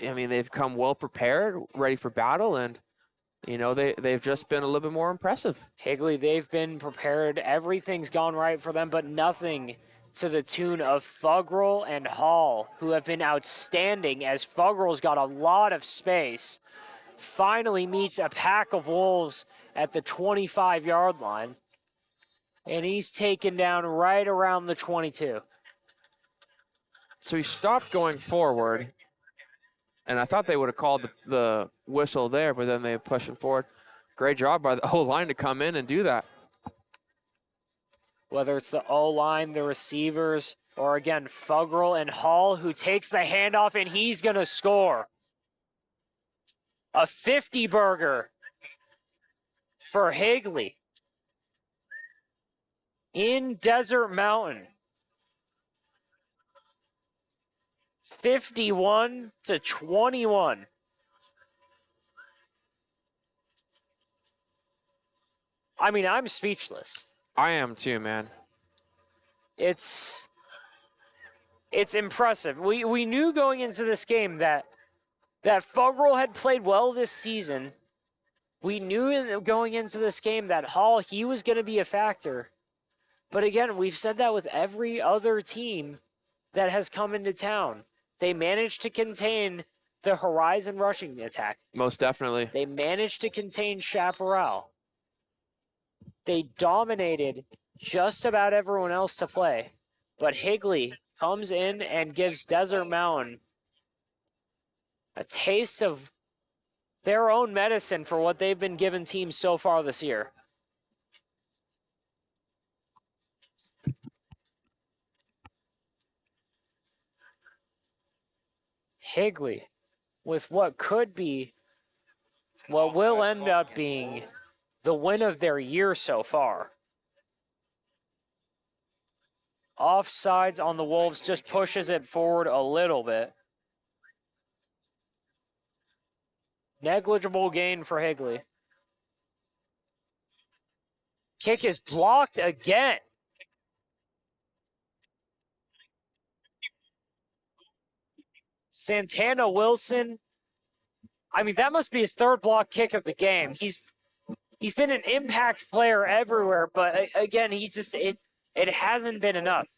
they've come well prepared, ready for battle, and, they've just been a little bit more impressive. Higley, they've been prepared. Everything's gone right for them, but nothing to the tune of Fuggerl and Hall, who have been outstanding as Fuggerl's got a lot of space. Finally meets a pack of Wolves at the 25-yard line, and he's taken down right around the 22. So he stopped going forward, and I thought they would have called the whistle there, but then they pushed him forward. Great job by the whole line to come in and do that. Whether it's the O-line, the receivers, or again, Fuggerl and Hall, who takes the handoff, and he's going to score. A 50-burger for Higley in Desert Mountain. 51-21. I'm speechless. I am too, man. It's impressive. We knew going into this game that Fuggerl had played well this season. We knew going into this game that Hall, he was going to be a factor. But again, we've said that with every other team that has come into town. They managed to contain the Horizon rushing attack. Most definitely. They managed to contain Chaparral. They dominated just about everyone else to play. But Higley comes in and gives Desert Mountain a taste of their own medicine for what they've been giving teams so far this year. Higley with what could be, what will end up being the win of their year so far. Offsides on the Wolves just pushes it forward a little bit. Negligible gain for Higley. Kick is blocked again. Santana Wilson. That must be his third block kick of the game. He's been an impact player everywhere, but again, it hasn't been enough.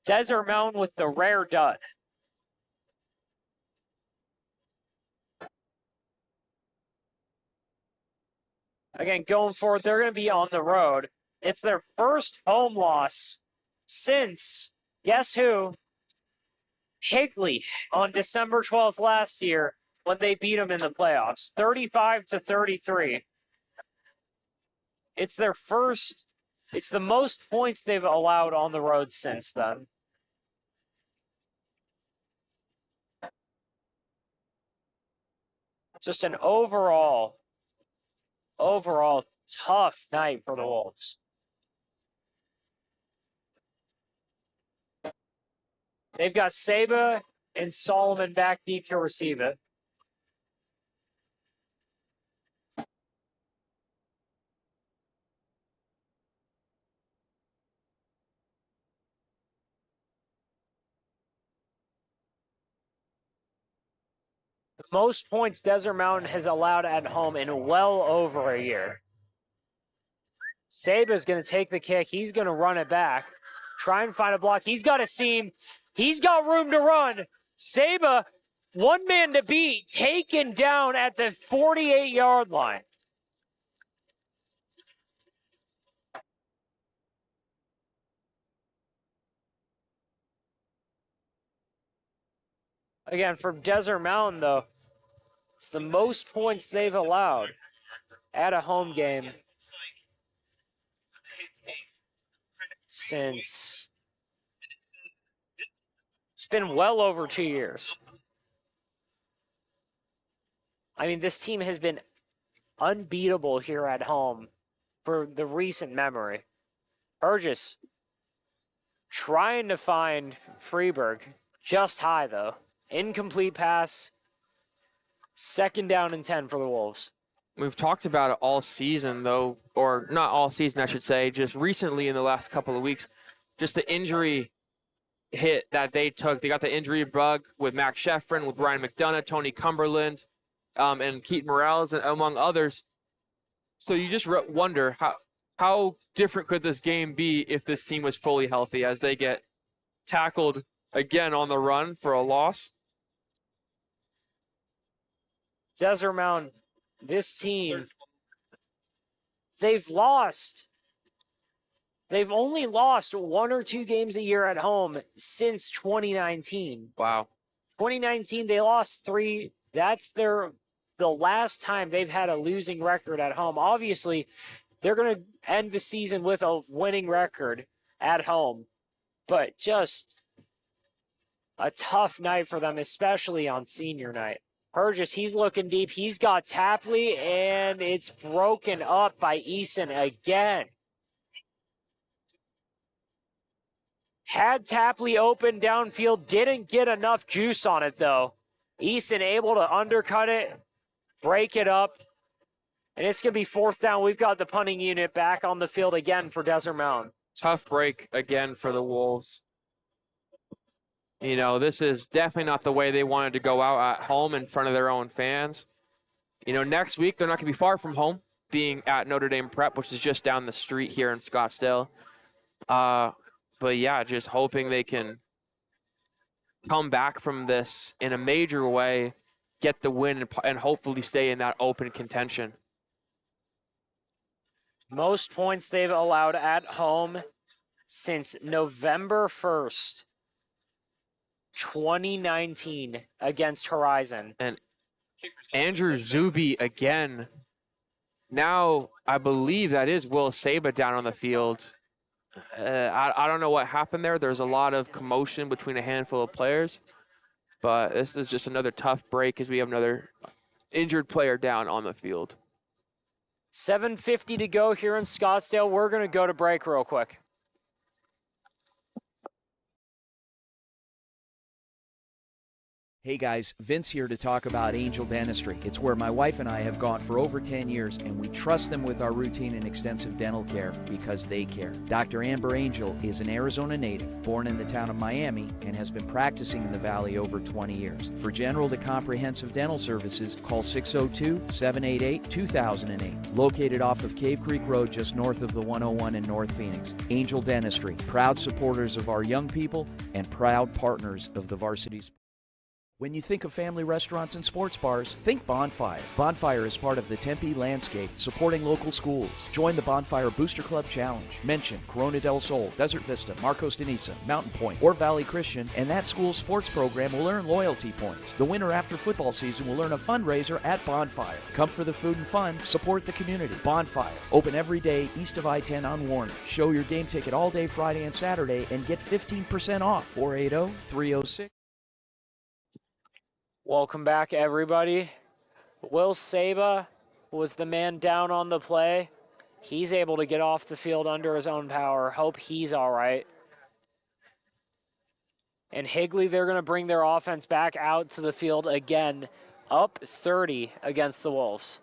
Desert Mountain with the rare dud. Again, going forward, they're going to be on the road. It's their first home loss since, guess who? Higley on December 12th last year when they beat them in the playoffs, 35-33. It's their first, it's the most points they've allowed on the road since then. Just an overall tough night for the Wolves. They've got Saba and Solomon back deep to receive it. The most points Desert Mountain has allowed at home in well over a year. Saba's going to take the kick. He's going to run it back. Try and find a block. He's got a seam. He's got room to run. Saba, one man to beat, taken down at the 48-yard line. Again, for Desert Mountain, though, it's the most points they've allowed at a home game since it's been well over 2 years. I mean, this team has been unbeatable here at home for the recent memory. Burgess trying to find Freeberg, just high though. Incomplete pass. 2nd down and 10 for the Wolves. We've talked about it all season, though, or not all season, I should say, just recently in the last couple of weeks, just the injury hit that they took. They got the injury bug with Max Sheffrin, with Ryan McDonough, Tony Cumberland, and Keaton Morales, among others. So you just wonder how different could this game be if this team was fully healthy as they get tackled again on the run for a loss. Desert Mountain, this team, they've lost. They've only lost 1 or 2 games a year at home since 2019. Wow. 2019, they lost 3. That's the last time they've had a losing record at home. Obviously, they're going to end the season with a winning record at home. But just a tough night for them, especially on senior night. Burgess, he's looking deep. He's got Tapley, and it's broken up by Eason again. Had Tapley open downfield, didn't get enough juice on it, though. Eason able to undercut it, break it up, and it's going to be 4th down. We've got the punting unit back on the field again for Desert Mountain. Tough break again for the Wolves. You know, this is definitely not the way they wanted to go out at home in front of their own fans. You know, next week they're not going to be far from home, being at Notre Dame Prep, which is just down the street here in Scottsdale. But yeah, just hoping they can come back from this in a major way, get the win, and hopefully stay in that open contention. Most points they've allowed at home since November 1st. 2019 against Horizon. And Andrew Zuby again. Now, I believe that is Will Saba down on the field. I don't know what happened there. There's a lot of commotion between a handful of players. But this is just another tough break as we have another injured player down on the field. 7:50 to go here in Scottsdale. We're going to go to break real quick. Hey guys, Vince here to talk about Angel Dentistry. It's where my wife and I have gone for over 10 years, and we trust them with our routine and extensive dental care because they care. Dr. Amber Angel is an Arizona native, born in the town of Miami, and has been practicing in the Valley over 20 years. For general to comprehensive dental services, call 602-788-2008. Located off of Cave Creek Road just north of the 101 in North Phoenix. Angel Dentistry, proud supporters of our young people and proud partners of the Varsity. When you think of family restaurants and sports bars, think Bonfire. Bonfire is part of the Tempe landscape, supporting local schools. Join the Bonfire Booster Club Challenge. Mention Corona del Sol, Desert Vista, Marcos de Niza, Mountain Point, or Valley Christian, and that school's sports program will earn loyalty points. The winner after football season will earn a fundraiser at Bonfire. Come for the food and fun, support the community. Bonfire, open every day east of I-10 on Warner. Show your game ticket all day Friday and Saturday and get 15% off. 480-306. Welcome back, everybody. Will Saba was the man down on the play. He's able to get off the field under his own power. Hope he's all right. And Higley, they're going to bring their offense back out to the field again, up 30 against the Wolves.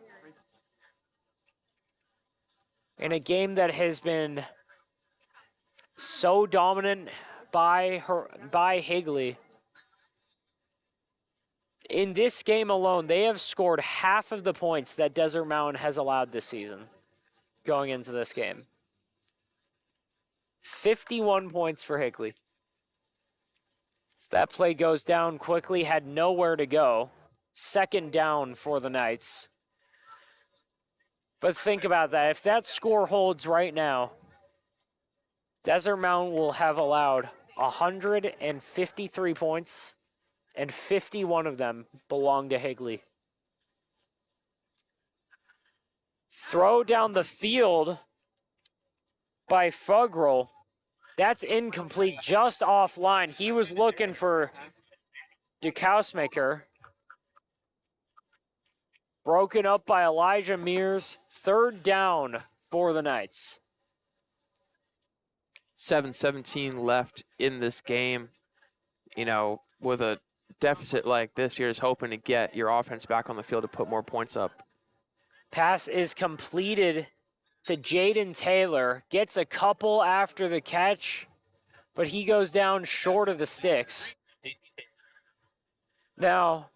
In a game that has been so dominant by Higley. In this game alone, they have scored half of the points that Desert Mountain has allowed this season going into this game. 51 points for Higley. So that play goes down quickly, had nowhere to go. Second down for the Knights. But think about that. If that score holds right now, Desert Mountain will have allowed 153 points, and 51 of them belong to Higley. Throw down the field by Fuggerl. That's incomplete, just offline. He was looking for DeKausmaker. Broken up by Elijah Mears. Third down for the Knights. 7:17 left in this game. You know, with a deficit like this, you're just hoping to get your offense back on the field to put more points up. Pass is completed to Jaden Taylor. Gets a couple after the catch, but he goes down short of the sticks. Now,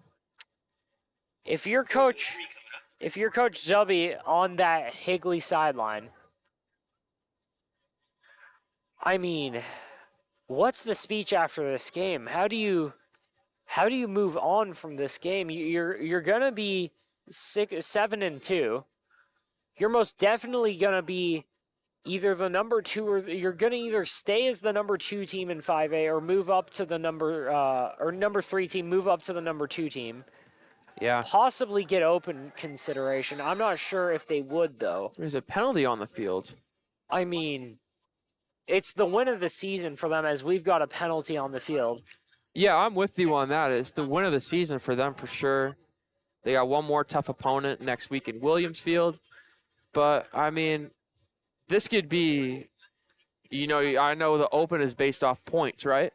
if you're Coach Zubby on that Higley sideline, I mean, what's the speech after this game? How do you move on from this game? You're gonna be 7-2. You're most definitely gonna be either the number 2 or you're gonna either stay as the number 2 team in 5A or move up to the number 3 team, move up to the number 2 team. Yeah. Possibly get open consideration. I'm not sure if they would though. There's a penalty on the field. I mean, it's the win of the season for them as we've got a penalty on the field. Yeah, I'm with you on that. It's the win of the season for them for sure. They got one more tough opponent next week in Williamsfield. But, I mean, this could be, you know, I know the open is based off points, right?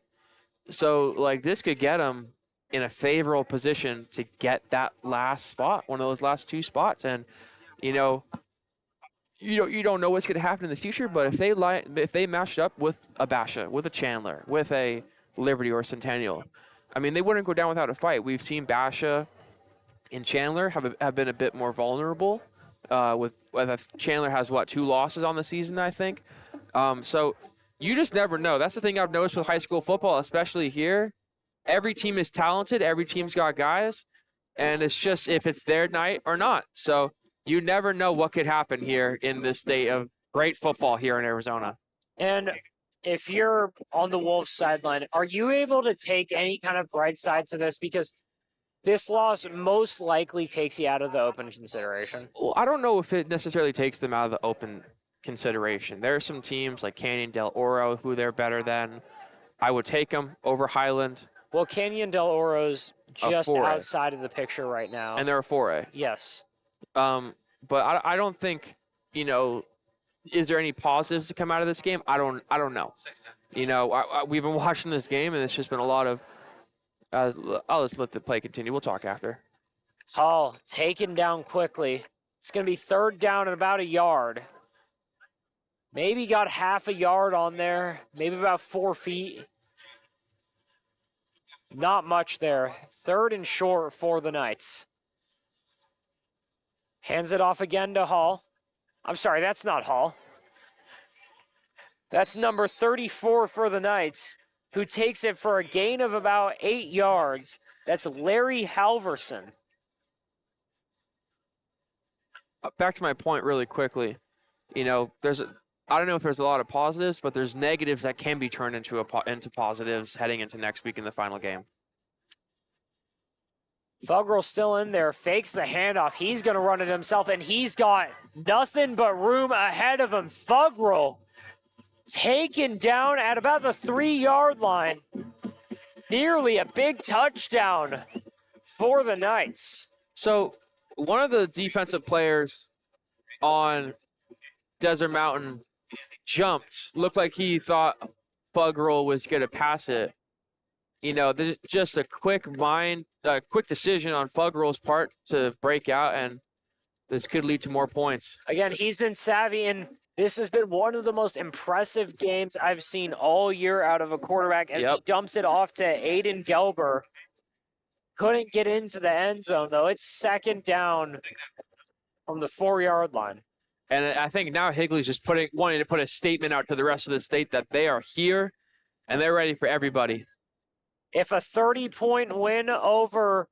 So, like, this could get them in a favorable position to get that last spot, one of those last 2 spots. And, you know, you don't know what's going to happen in the future, but if they matched up with a Basha, with a Chandler, with a Liberty or Centennial, I mean, they wouldn't go down without a fight. We've seen Basha and Chandler have been a bit more vulnerable. With Chandler has 2 losses on the season, I think. So you just never know. That's the thing I've noticed with high school football, especially here. Every team is talented. Every team's got guys, and it's just if it's their night or not. So you never know what could happen here in this state of great football here in Arizona. And if you're on the Wolves sideline, are you able to take any kind of bright side to this? Because this loss most likely takes you out of the open consideration. Well, I don't know if it necessarily takes them out of the open consideration. There are some teams like Canyon Del Oro who they're better than. I would take them over Highland. Well, Canyon Del Oro's just outside of the picture right now. And they're a 4A. Yes. But I don't think, you know, is there any positives to come out of this game? I don't know. You know, we've been watching this game, and it's just been a lot of I'll just let the play continue. We'll talk after. Hall taken down quickly. It's going to be third down at about a yard. Maybe got half a yard on there. Maybe about 4 feet. Not much there. Third and short for the Knights. Hands it off again to Hall. I'm sorry, that's not Hall. That's number 34 for the Knights, who takes it for a gain of about 8 yards. That's Larry Halverson. Back to my point really quickly. You know, I don't know if there's a lot of positives, but there's negatives that can be turned into positives heading into next week in the final game. Fuggerl still in there, fakes the handoff. He's going to run it himself, and he's got nothing but room ahead of him. Fuggerl taken down at about the 3-yard line. Nearly a big touchdown for the Knights. So one of the defensive players on Desert Mountain jumped. Looked like he thought Fuggerl was going to pass it. just a quick decision on Fuggeral's part to break out, and this could lead to more points. Again, he's been savvy, and this has been one of the most impressive games I've seen all year out of a quarterback as he dumps it off to Aiden Gilbert. Couldn't get into the end zone, though. It's second down from the 4-yard line. And I think now Higley's just wanting to put a statement out to the rest of the state that they are here and they're ready for everybody. If a 30-point win over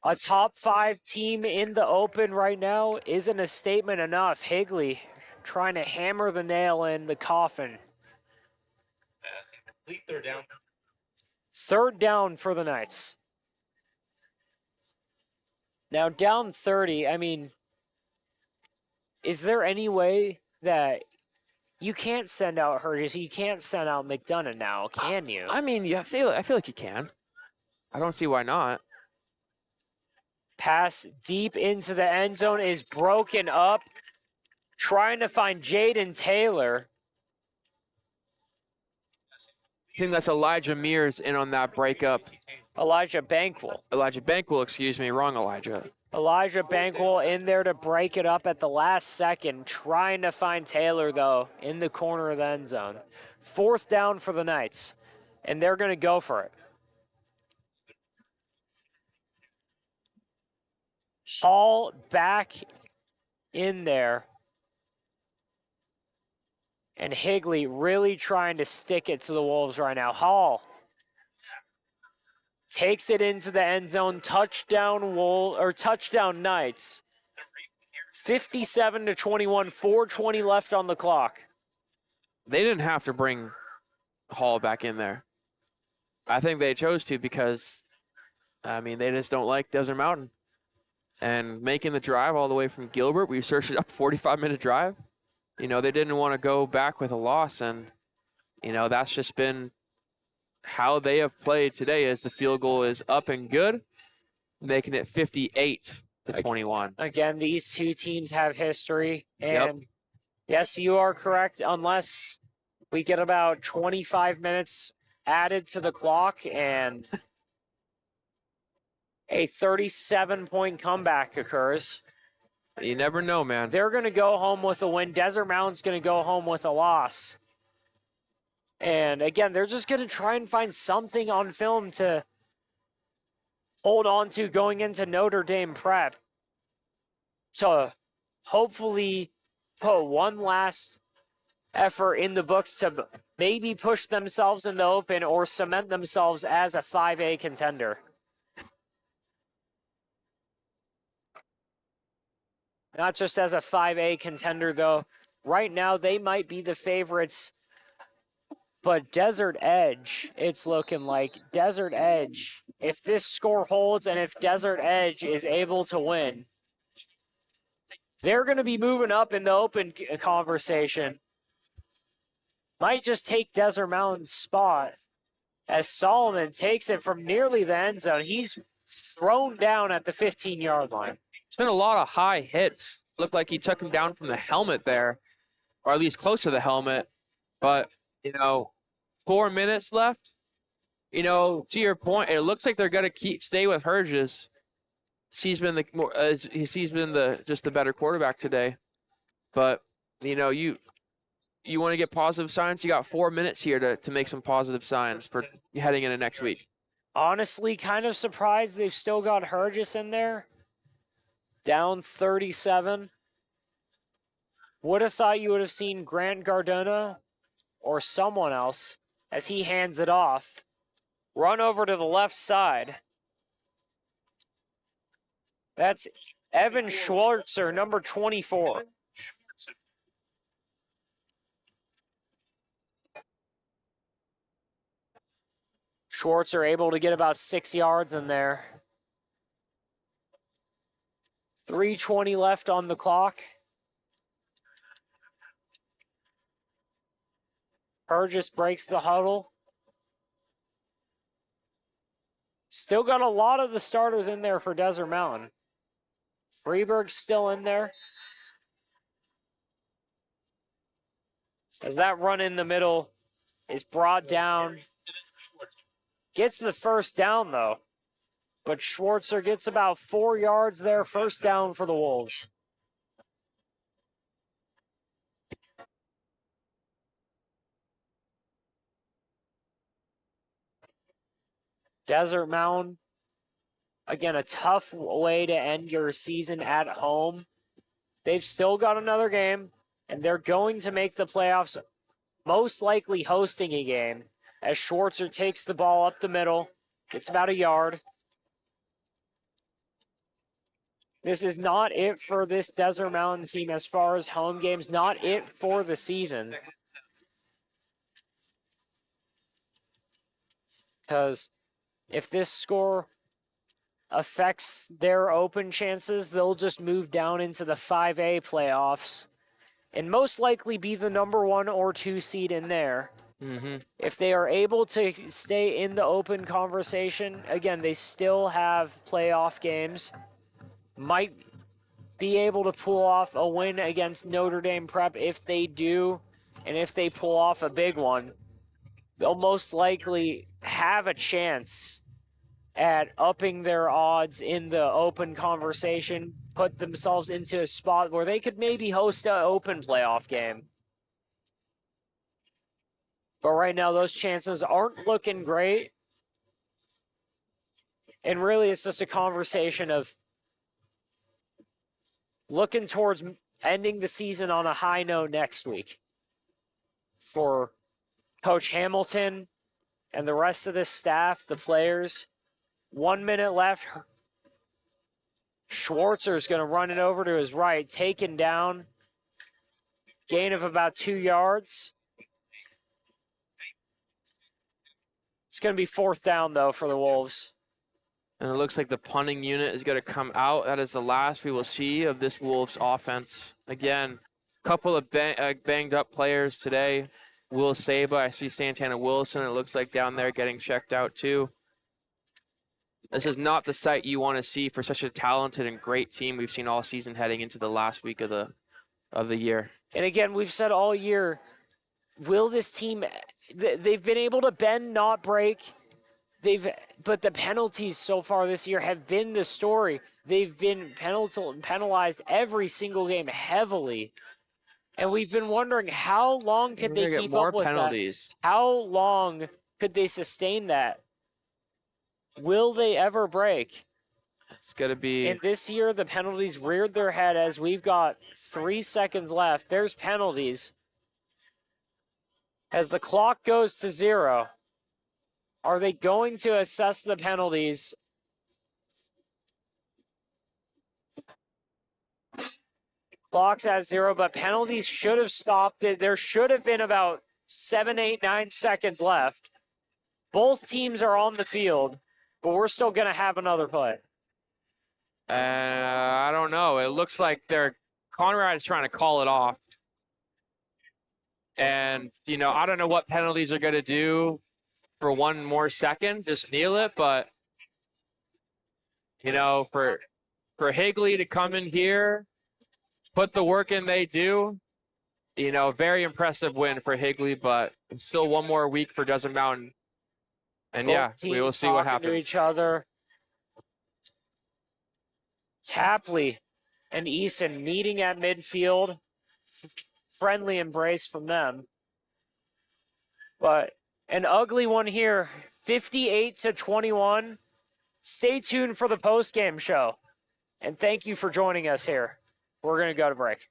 a top 5 team in the Open right now isn't a statement enough, Higley trying to hammer the nail in the coffin. Complete third down. Third down for the Knights. Now down 30, I mean, is there any way that you can't send out Hurgis, you can't send out McDonough now, can you? I mean, yeah, I feel like you can. I don't see why not. Pass deep into the end zone is broken up. Trying to find Jaden Taylor. I think that's Elijah Mears in on that breakup. Elijah Bankwell, excuse me. Wrong Elijah. Elijah Bankwell in there to break it up at the last second. Trying to find Taylor, though, in the corner of the end zone. Fourth down for the Knights, and they're going to go for it. Hall back in there. And Higley really trying to stick it to the Wolves right now. Hall takes it into the end zone. Touchdown Knights. 57-21, 4:20 left on the clock. They didn't have to bring Hall back in there. I think they chose to because, I mean, they just don't like Desert Mountain. And making the drive all the way from Gilbert, we searched it up, 45-minute drive. They didn't want to go back with a loss, and, that's just been how they have played today as the field goal is up and good, making it 58-21. Again, these two teams have history, and yes, you are correct, unless we get about 25 minutes added to the clock and a 37-point comeback occurs. You never know, man. They're going to go home with a win. Desert Mountain's going to go home with a loss. And again, they're just going to try and find something on film to hold on to going into Notre Dame prep to hopefully put one last effort in the books to maybe push themselves in the Open or cement themselves as a 5A contender. Not just as a 5A contender, though. Right now, they might be the favorites. But Desert Edge, it's looking like Desert Edge. If this score holds and if Desert Edge is able to win, they're going to be moving up in the Open conversation. Might just take Desert Mountain's spot as Solomon takes it from nearly the end zone. He's thrown down at the 15-yard line. It's been a lot of high hits. Looked like he took him down from the helmet there, or at least close to the helmet. But, 4 minutes left. To your point, it looks like they're going to stay with Hurgis. He's been just the better quarterback today. But, you want to get positive signs, you got 4 minutes here to make some positive signs for heading into next week. Honestly, kind of surprised they've still got Hurgis in there. Down 37. Would have thought you would have seen Grant Gardona or someone else as he hands it off. Run over to the left side. That's Evan Schwartzer, number 24. Schwartzer able to get about 6 yards in there. 3:20 left on the clock. Hurgis breaks the huddle. Still got a lot of the starters in there for Desert Mountain. Freeberg's still in there. As that run in the middle is brought down Gets the first down, though. But Schwartzer gets about 4 yards there, first down for the Wolves. Desert Mountain, again, a tough way to end your season at home. They've still got another game, and they're going to make the playoffs, most likely hosting a game, as Schwartzer takes the ball up the middle, gets about a yard. This is not it for this Desert Mountain team as far as home games, not it for the season. Because if this score affects their open chances, they'll just move down into the 5A playoffs and most likely be the number 1 or 2 seed in there. If they are able to stay in the open conversation, again, they still have playoff games. Might be able to pull off a win against Notre Dame Prep. If they do, and if they pull off a big one, they'll most likely have a chance at upping their odds in the open conversation, put themselves into a spot where they could maybe host an open playoff game. But right now, those chances aren't looking great. And really, it's just a conversation of looking towards ending the season on a high note next week for Coach Hamilton and the rest of the staff, the players. 1 minute left. Schwartzer's going to run it over to his right, taken down. Gain of about 2 yards. It's going to be 4th down, though, for the Wolves. And it looks like the punting unit is going to come out. That is the last we will see of this Wolves offense. Again, a couple of banged up players today. Will Saba, I see Santana Wilson, it looks like down there getting checked out too. This is not the sight you want to see for such a talented and great team we've seen all season heading into the last week of the year. And again, we've said all year, will this team, they've been able to bend, not break. But the penalties so far this year have been the story. They've been penalized every single game heavily. And we've been wondering how long could they keep up with penalties. That? How long could they sustain that? Will they ever break? It's going to be... And this year, the penalties reared their head as we've got 3 seconds left. There's penalties. As the clock goes to 0, are they going to assess the penalties? Clock's at 0, but penalties should have stopped. There should have been about 7, 8, 9 seconds left. Both teams are on the field, but we're still going to have another play. I don't know. It looks like Conrad is trying to call it off. And, I don't know what penalties are going to do for 1 more second. Just kneel it. But, for Higley to come in here, put the work in they do, very impressive win for Higley, but still 1 more week for Desert Mountain. And, we will see what happens. To each other. Tapley and Eason meeting at midfield. Friendly embrace from them. But an ugly one here, 58-21. Stay tuned for the post-game show. And thank you for joining us here. We're going to go to break.